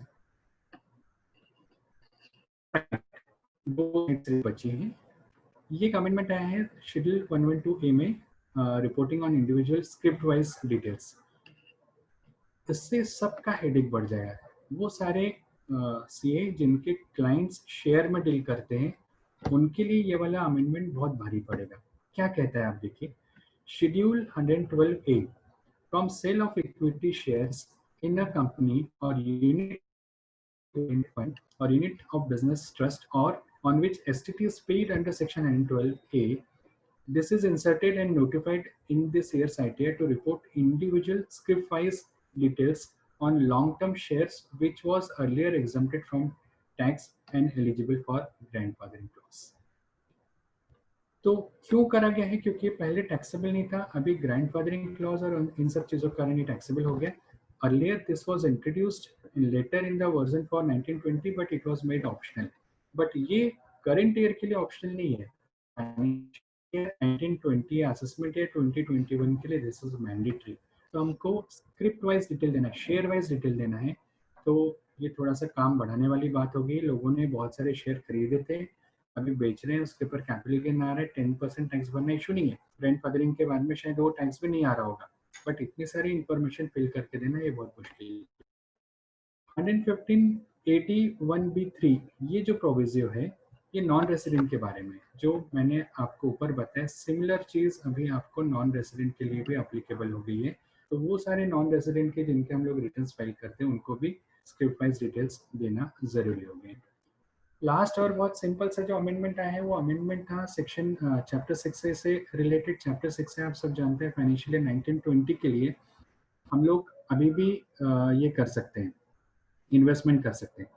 दो बची हैं. ये कमेंटमेंट आया है शेड्यूल 112A में, reporting on individual script wise details. इससे सबका हेडेक बढ़ जाएगा. वो सारे सीए जिनके क्लाइंट्स शेयर में डील करते हैं, उनके लिए ये वाला अमेंडमेंट बहुत भारी पड़ेगा. क्या कहता है आप देखिए, schedule 112A, from sale of equity shares in a company or unit fund or unit of business trust or on which STT is paid under section 112A, this is inserted and notified in this year's ITR to report individual script-wise details on long-term shares which was earlier exempted from tax and eligible for grandfathering clause. तो क्यों करा गया है? क्योंकि पहले taxable नहीं था, अभी ग्रैंडफादरिंग क्लॉज और इन सब चीजों के कारण ये टैक्सेबल हो गया. Earlier this was introduced later in the version for 1920, but it was made optional. But ये करंट ईयर के लिए ऑप्शनल नहीं है. 1920 असेसमेंट ईयर 2021 के लिए दिस इज मैंडेटरी. तो हमको स्क्रिप्ट वाइज डिटेल देना है, शेयर वाइज डिटेल देना है. तो ये थोड़ा सा काम बढ़ाने वाली बात होगी. लोगों ने बहुत सारे शेयर खरीदे थे, अभी बेच रहे हैं, उसके ऊपर कैपिटल गेन आ रहा है, 10% टैक्स भरना इशू नहीं है. ग्रैंडफादरिंग के बाद में शायद वो टैक्स भी नहीं आ रहा होगा, बट इतनी सारी इंफॉर्मेशन फिल करके देना ये बहुत मुश्किल है. 11581B3 ये जो प्रोविजियो है, ये नॉन रेसिडेंट के बारे में, जो मैंने आपको ऊपर बताया, सिमिलर चीज अभी आपको नॉन रेसिडेंट के लिए भी एप्लीकेबल हो गई है. तो वो सारे नॉन रेसिडेंट के जिनके हम लोग रिटर्न्स फाइल करते हैं, उनको भी स्क्रिप्ट वाइज डिटेल्स देना जरूरी हो गए. लास्ट और बहुत सिंपल सा जो अमेंडमेंट आया है, वो अमेंडमेंट था सेक्शन चैप्टर 6 से रिलेटेड. चैप्टर 6 से आप सब जानते हैं फाइनेंशियल ईयर 1920 के लिए हम लोग अभी भी ये कर सकते हैं, इन्वेस्टमेंट कर सकते हैं.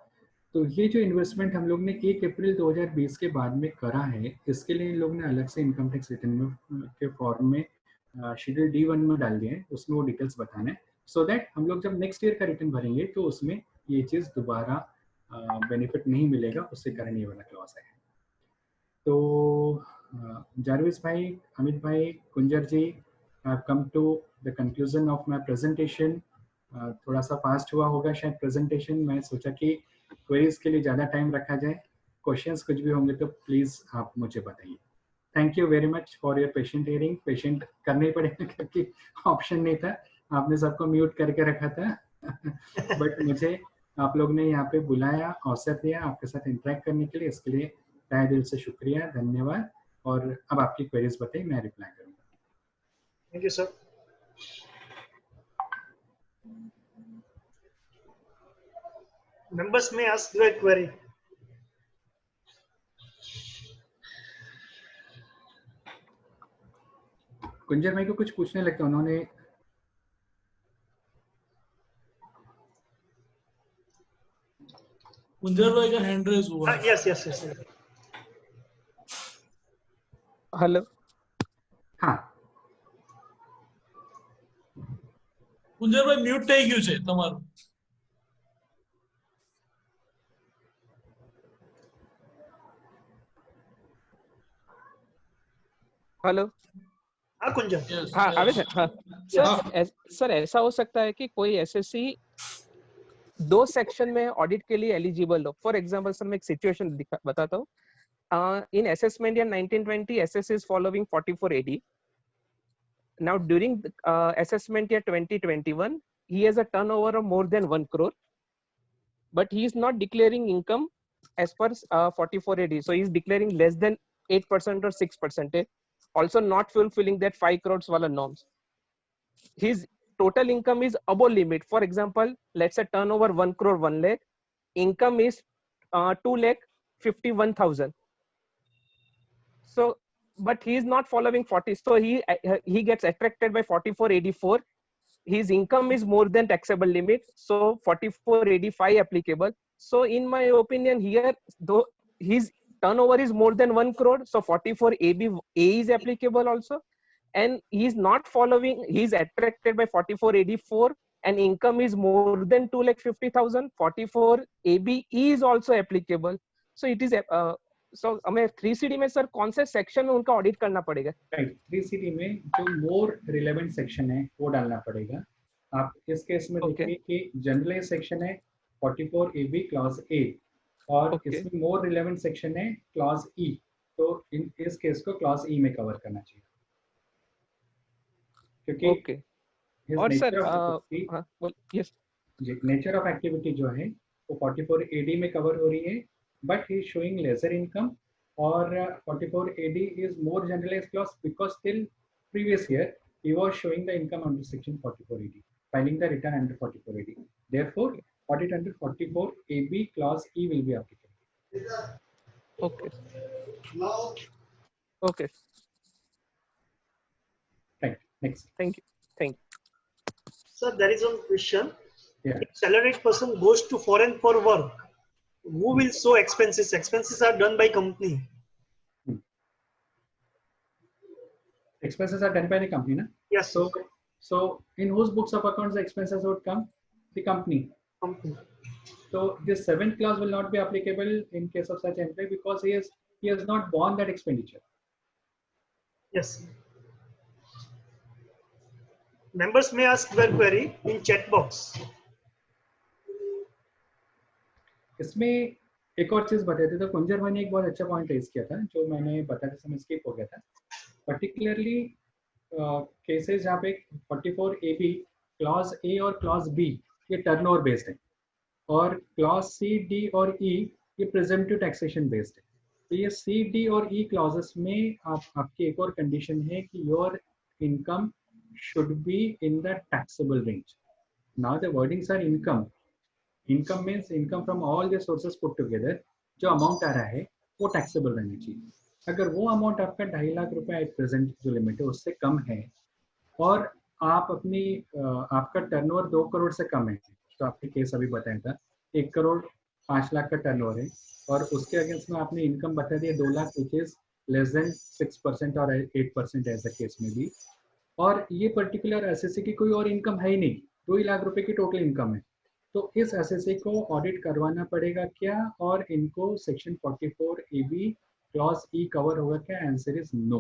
तो ये जो इन्वेस्टमेंट हम लोग ने 1 अप्रैल 2020 के बाद में करा है, इसके लिए इन लोग ने अलग से इनकम टैक्स रिटर्न के फॉर्म में शेड्यूल D1 में डाल दिया है. उसमें वो डिटेल्स बताना है, सो दैट हम लोग जब नेक्स्ट ईयर का रिटर्न भरेंगे तो उसमें ये चीज़ दोबारा बेनिफिट नहीं मिलेगा. उसके कारण ये वाला क्लॉज है. तो जारवेज भाई, अमित भाई, Kunjar ji, I have come to the conclusion of my presentation. थोड़ा सा फास्ट हुआ होगा शायद प्रेजेंटेशन. मैं सोचा कि क्वेरीज के लिए ज़्यादा टाइम रखा जाए. क्वेश्चंस कुछ भी होंगे तो प्लीज़ आप मुझे बताइए. Thank you very much for your patient hearing. Patient करना ही पड़ेगा क्योंकि ऑप्शन नहीं था, आपने सबको म्यूट करके रखा था. बट मुझे आप लोग ने यहाँ पे बुलाया, अवसर दिया आपके साथ इंटरेक्ट करने के लिए, इसके लिए तहे दिल से शुक्रिया, धन्यवाद. और अब आपकी क्वेरीज बताइए, मैं रिप्लाई करूँगा. Thank you sir. Members may ask you a query. कुंजर भाई को कुछ पूछने लगता है, उन्होंने कुंजर भाई का हैंड रेज हुआ. Yes. हेलो. हाँ, कुंजर भाई म्यूट થઈ ગયું છે તમારું. हेलो. हाँ कुंजन. Yes, हाँ yes. आवे है. हाँ सर ऐसा हो सकता है कि कोई एसएससी 2 सेक्शन में ऑडिट के लिए एलिजिबल हो. फॉर एग्जांपल सर मैं एक सिचुएशन बताता हूँ. In assessment year 1920, SS is following 44AD. Now during assessment year 2021, he has a turnover of more than 1 crore, but he is not declaring income as per 44AD. So he is declaring less than 8% or 6%, also not fulfilling that 5 crores wala norms. His total income is above limit. For example, let's say turnover 1 crore 1 lakh, income is 2 lakh 51,000. So, but he is not following 40. So he gets attracted by 4484. His income is more than taxable limit, so 4485 applicable. So in my opinion here, though his turnover is more than 1 crore, so 44AB A is applicable also, and he is not following, he is attracted by 4484 and income is more than 2,50,000, 44AB E is also applicable. So it is so हमें 3CD में sir कौन से section में उनका audit करना पड़ेगा? Right, 3CD में जो मोर रिलेवेंट सेक्शन है वो डालना पड़ेगा. आप इस केस में देखिए कि जनरलाइज सेक्शन है 44AB क्लॉज ए और इसमें मोर रिलेवेंट सेक्शन है क्लॉज ई, तो इस केस को क्लॉज ई में कवर करना चाहिए क्योंकि और सर यस जी, नेचर ऑफ एक्टिविटी जो है वो 44AD में कवर हो रही है, but he is showing lesser income, or 44AD is more generalized clause because till previous year he was showing the income under section 44AD, filing the return under 44AD. Therefore, audit under 44AB clause E will be applicable. Okay. Okay. Right. Next. Thank you. Thank you. Sir, there is one question. Yeah. If salaried person goes to foreign for work, who will show expenses? Expenses are done by company. Expenses are done by the company, na? Yes. So in whose books of accounts the expenses would come? The company. So this 7th clause will not be applicable in case of such employee because he has not borne that expenditure. Yes. Members may ask their query in chat box. इसमें एक और चीज बताते थे, तो कुंजर भाई ने एक बहुत अच्छा पॉइंट रेज किया था जो मैंने बताते समय स्किप हो गया था. पर्टिकुलरली केसेस जहाँ पे 44AB क्लॉज ए और क्लॉज बी ये टर्नओवर बेस्ड है और क्लॉज सी डी और ई ये प्रिजम्पटिव टैक्सेशन बेस्ड है. तो ये सी डी और ई क्लॉजेस में आपकी एक और कंडीशन है कि your income should be in the taxable range. Now the wordings are income. Income means income from all the sources put together. जो अमाउंट आ रहा है वो टैक्सेबल रहना चाहिए. अगर वो अमाउंट आपका 2.5 लाख रुपए एट प्रेजेंट जो लिमिट है उससे कम है और आप अपनी आपका टर्नओवर 2 करोड़ से कम है, तो आपने केस अभी बताया था 1 करोड़ 5 लाख का टर्नओवर है और उसके अगेंस्ट में आपने इनकम बता दिया 2 lakh which is less than 6% और 8% एज अ केस में भी, और ये पर्टिकुलर एसएससी की कोई और इनकम है ही नहीं, 2 लाख रुपए की टोटल इनकम है, तो इस एसएससी को ऑडिट करवाना पड़ेगा क्या और इनको सेक्शन 44AB क्लॉज ई कवर होगा क्या? Answer is no.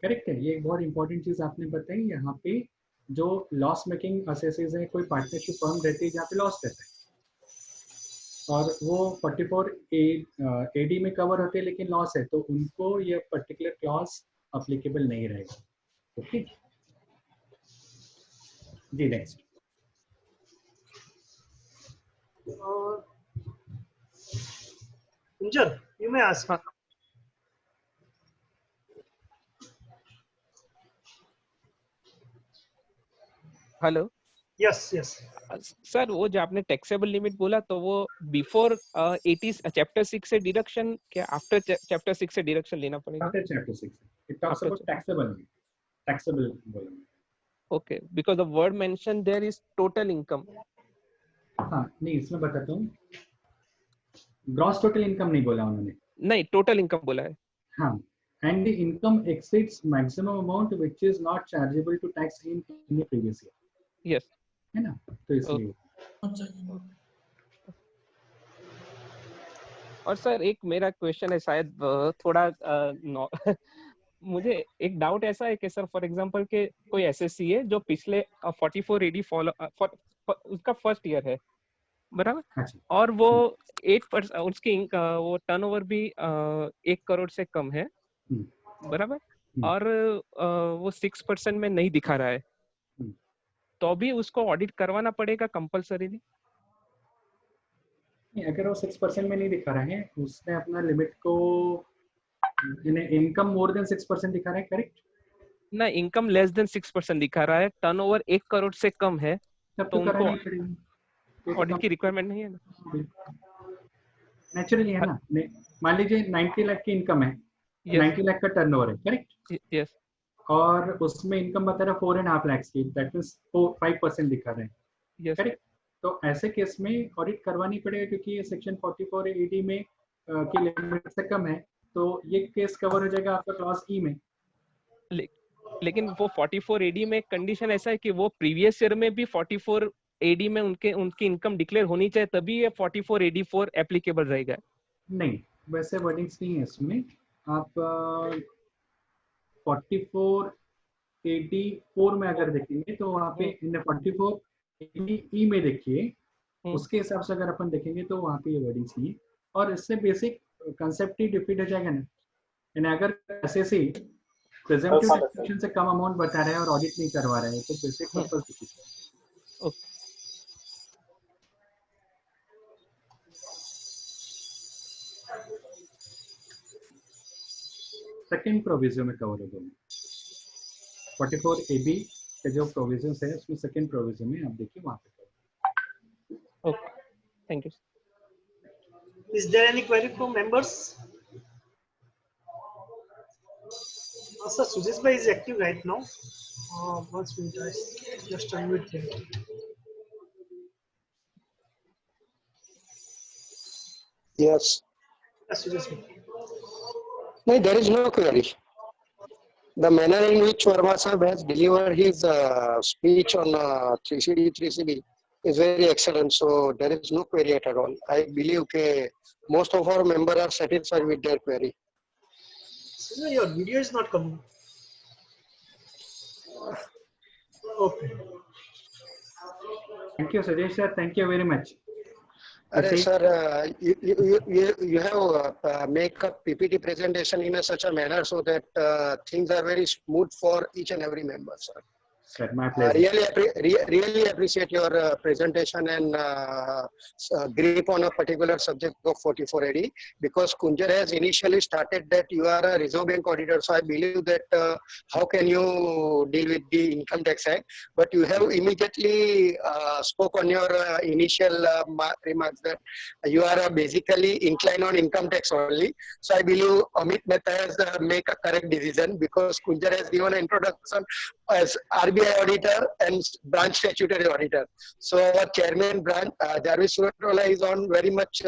करेक्ट है. ये एक बहुत इंपॉर्टेंट चीज आपने बताई. यहाँ पे जो लॉस मेकिंग एसएससीज है, कोई पार्टनरशिप फर्म रहती है जहाँ पे लॉस रहता है और वो 44AD में कवर होते हैं लेकिन लॉस है, तो उनको ये पर्टिकुलर क्लॉज अप्लीकेबल नहीं रहेगा. ओके जी. Next. Kunjar, you may ask. Hello. Yes, yes. Sir वो जो आपने टैक्सेबल लिमिट बोला तो वो बिफोर 80 चैप्टर 6 से डिडक्शन क्या आफ्टर चैप्टर 6 से डिडक्शन लेना पड़ेगा? After chapter 6 it talks about taxable. Okay, because the word mention there is total income. हाँ नहीं, इसमें बताता हूँ. ग्रॉस टोटल इनकम नहीं बोला उन्होंने. नहीं, टोटल इनकम बोला है. हाँ. And the income exceeds maximum amount which is not chargeable to tax in the previous year. Yes, है ना, तो इसलिए. और सर एक मेरा क्वेश्चन है, शायद थोड़ा मुझे एक डाउट ऐसा है कि सर फॉर एग्जांपल के कोई एसएससी है जो पिछले 44AD फॉलो उसका फर्स्ट ईयर है, बराबर, और वो 8% उसकी वो टर्नओवर भी 1 करोड़ से कम है, बराबर, और वो 6% में नहीं दिखा रहा है, तो भी उसको ऑडिट करवाना पड़ेगा कंपलसरीली? अगर वो 6% में नहीं दिखा रहे हैं, उसने अपना लिमिट को इन्हें इनकम मोर देन 6% दिखा रहा है, करेक्ट? ना, इनकम लेस देन 6% दिखा रहा है, टर्नओवर 1 करोड़ से कम है, तब तो तो उनको करानी पड़ेगी, तो ऑडिट की रिक्वायरमेंट नहीं है ना। नेचुरली है ना। मान लीजिए 90 लाख की इनकम है, यस 90 लाख का टर्नओवर है, करेक्ट? यस और उसमें इनकम बता रहा है 4.5 लाख की, दैट मीन्स 5% दिखा रहे हैं, यस करेक्ट? तो ऐसे केस में ऑडिट करवानी पड़ेगा, क्योंकि ये सेक्शन 44 AD में की लिमिट से कम है, तो ये केस कवर हो जाएगा आपका क्लॉज ई में। लेकिन वो 44 AD में कंडीशन ऐसा है कि वो प्रीवियस ईयर में भी 44 AD में उनकी इनकम डिक्लेयर होनी चाहिए, तभी ये 44 AD4 एप्लीकेबल रहेगा। नहीं, वैसे वर्डिंग्स नहीं है इसमें। आप 44 AD4 में अगर देखेंगे तो वहाँ पे 44 AD में देखिए, उसके हिसाब से अगर अपन देखेंगे तो वहाँ पे ये वर्डिंग्स नहीं है, और इससे बेसिक कंसेप्ट ही डिफीट हो जाएगा ना। यानी अगर एसएससी प्रेजेंटिव डिस्ट्रीब्यूशन से कम अमाउंट बता रहा है और ऑडिट नहीं करवा रहा है, तो बेसिक पर्पस डिफीट है। सेकेंड प्रोविजन में कवर हो दोनों। 44 AB के जो प्रोविजन है उसमें सेकेंड प्रोविजन में आप देखिए वहाँ पे। Okay, thank you. Is there any query from members? Sir, Sujesh bhai is active right now. Once minute, I just unmute him. Yes. Sujesh bhai. No, there is no query. The manner in which Verma Sahib has delivered his speech on 3CD, 3CB is very excellent. So there is no query at all. I believe most of our members are satisfied with their query. So, your video is not coming. Okay. Thank you, Sujesh sir. Thank you very much. Sir, you have make a PPT presentation in such a manner so that things are very smooth for each and every member, sir. Sir, my pleasure. Really appreciate your presentation and grip on a particular subject of 44 AD, because Kunjar has initially started that you are a Reserve Bank auditor. So I believe that how can you deal with the Income Tax Act? But you have immediately spoke on your initial remarks that you are basically inclined on income tax only. So I believe Amit Mehta has make a correct decision, because Kunjar has given an introduction as RBI auditor and branch statutory auditor. So our chairman branch, Jarvis Suratola, is on very much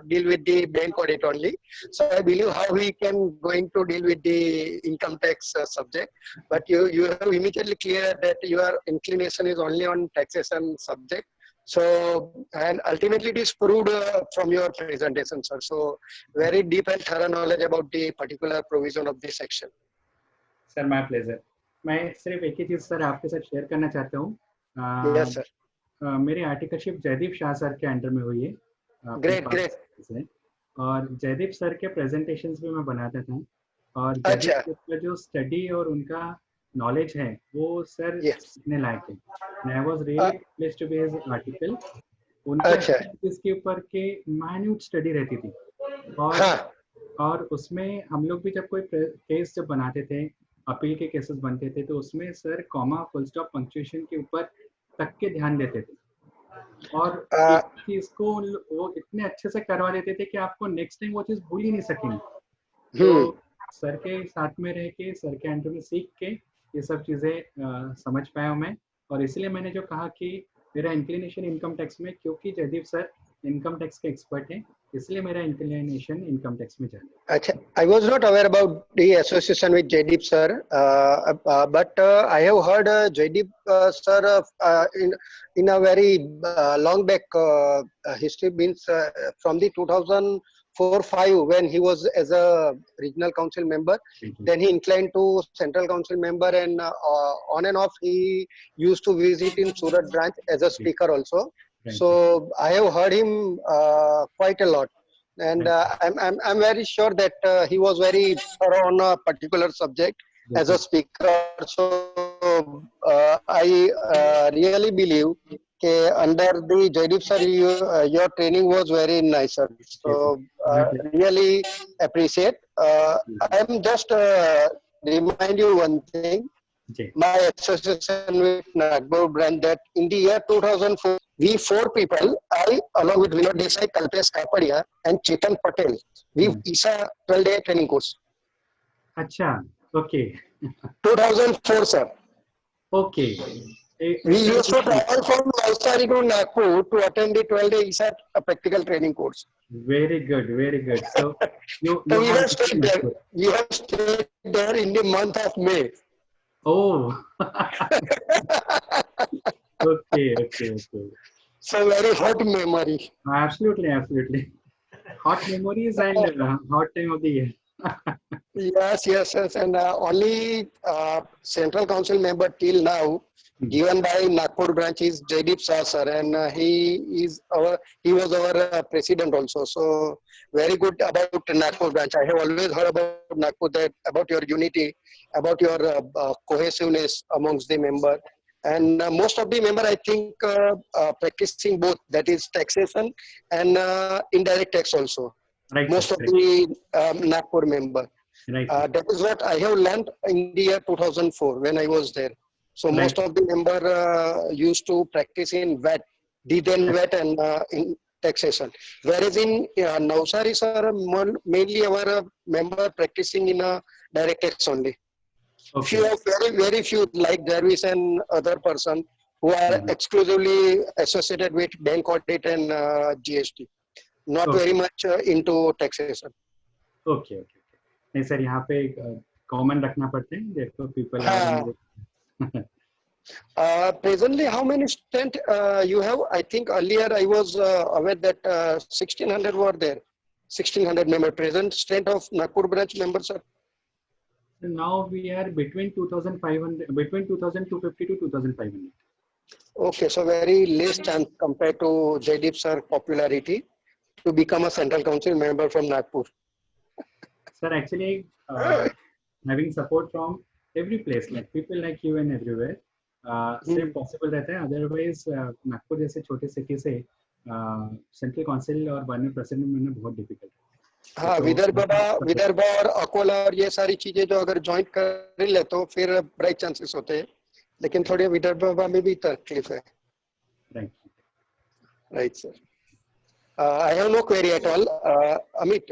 deal with the bank audit only. So I believe how he can going to deal with the income tax subject. But you have immediately clear that your inclination is only on taxation subject. So, and ultimately it is proved from your presentation, sir. So very deep and thorough knowledge about the particular provision of this section. Sir, my pleasure. मैं सिर्फ एक ही चीज sir आपके साथ share करना चाहता हूँ। Yes, sir. मेरी आर्टिकलशिप जयदीप शाह सर के अंडर में हुई है। Great. और जयदीप सर के प्रेजेंटेशंस भी मैं बनाता था, और अच्छा। जयदीप का जो स्टडी और उनका नॉलेज है वो सर सीखने लायक है। I was really pleased to be his article. उनके इसके ऊपर के माइन्यूट स्टडी रहती थी, और उसमें हम लोग भी जब कोई केस जब बनाते थे, अपील के केसेस बनते थे, तो उसमें sir comma, full stop, punctuation के ऊपर तक के ध्यान देते थे, और चीज को वो इतने अच्छे से करवा देते थे कि आपको नेक्स्ट टाइम वो चीज भूल ही नहीं सकेंगे। तो सर के साथ में रह के, सर के अंडर में सीख के ये सब चीजें समझ पाया हूँ मैं, और इसलिए मैंने जो कहा कि मेरा इंक्लिनेशन इनकम टैक्स में, क्योंकि जयदीप सर इनकम टैक्स के एक्सपर्ट हैं, इसलिए मेरा इंक्लिनेशन इनकम टैक्स में जाना। अच्छा, I was not aware about the association with Jaideep sir, but I have heard Jaideep sir in a very long back history, means from the 2004-5 when he was as a regional council member. Then he inclined to central council member, and on and off he used to visit in Surat branch as a speaker also. So I have heard him quite a lot, and I'm very sure that he was very thorough on a particular subject as a speaker. So I really believe under the Jaideep sir, your training was very nice, sir. So really appreciate. I am just remind you one thing. My association with Nagpur branch that in the year 2004, we 4 people, I along with Vinod Desai, Kalpesh Kapadia and Chetan Patel, we ISA 12-day training course. अच्छा, okay. 2004, sir. Okay. We used to travel from Navsari to Nagpur to attend the 12-day ISA practical training course. Very good, very good. So you We have have stayed there. We have stayed there in the month of May. Oh. Okay. So very hot memory. Absolutely. Hot memories and hot time of the year. Yes. And only Central Council member till now given by Nagpur branch is Jaideep Shah sir, and he was our president also. So very good about Nagpur branch. I have always heard about Nagpur, about your unity, about your cohesiveness amongst the member. And most of the member, I think, practicing both, that is taxation and indirect tax also. Right. Most of the Nagpur member. Right. That is what I have learned in the year 2004 when I was there. So most of the member used to practice in VAT, then VAT and in taxation. Whereas in Navsari, sir, mainly our member practicing in direct tax only. Okay. Few of very few like Jarvis and other person who are exclusively associated with bank audit and GST. Not very much into taxation. Okay. नहीं sir, यहाँ पे common रखना पड़ते हैं, देखो people. Presently, how many strength you have? I think earlier I was aware that 1600 were there. 1600 member. Present strength of Nagpur branch members are. Now we are between 2,500, between 2,250 to 2,500. Okay, so very less chance compared to Jaideep sir popularity to become a Central Council member from Nagpur. Sir, actually, having support from every place, like people like you and everywhere, सिर्फ possible रहता है. Otherwise Nagpur जैसे छोटे city से central council और one president बनना बहुत difficult है. हाँ, विदर्भ और अकोला और ये सारी चीजें जो अगर ज्वाइन कर ले तो फिर ब्राइट चांसेस होते हैं, लेकिन थोड़े विदर्भ में भी तकलीफ है. Right sir. I have no query at all. Amit,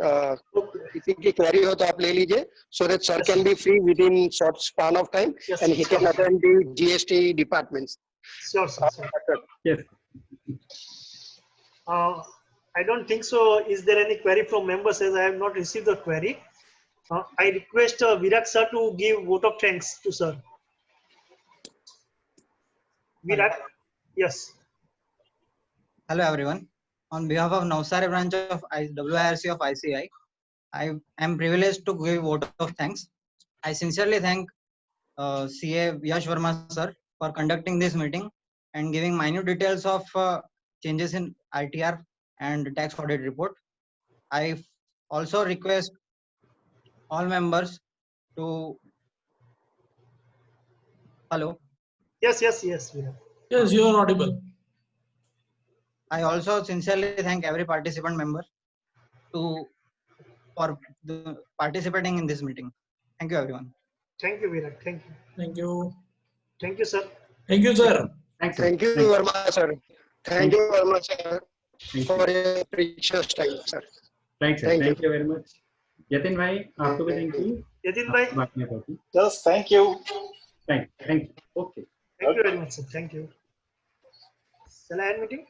किसी की query हो तो आप ले लीजिए, so that sir can be free within short span of time, and he can attend the GST departments. Sure, sir. Yes. I don't think so. Is there any query from members? As I have not received the query, I request Virat sir to give vote of thanks to sir. Virat, yes. Hello everyone. On behalf of Navsari branch of WIRC of ICI, I am privileged to give vote of thanks. I sincerely thank CA Yash Verma sir for conducting this meeting and giving minute details of changes in ITR and tax audit report. I also request all members to hello. Yes. Yes, you are audible. I also sincerely thank every participant member for participating in this meeting. Thank you, everyone. Thank you, Virat. Thank you. Thank you. Thank you, sir. Thank you, sir. Thank you, Verma sir. Thank you, Verma sir, for your precious time, sir. Thank you very much. Yatin bhai, आपको भी thank you. Yatin bhai. बात नहीं होती. Yes, thank you. Thank you. Okay. Thank you very much, sir. Thank you. Shall I end meeting?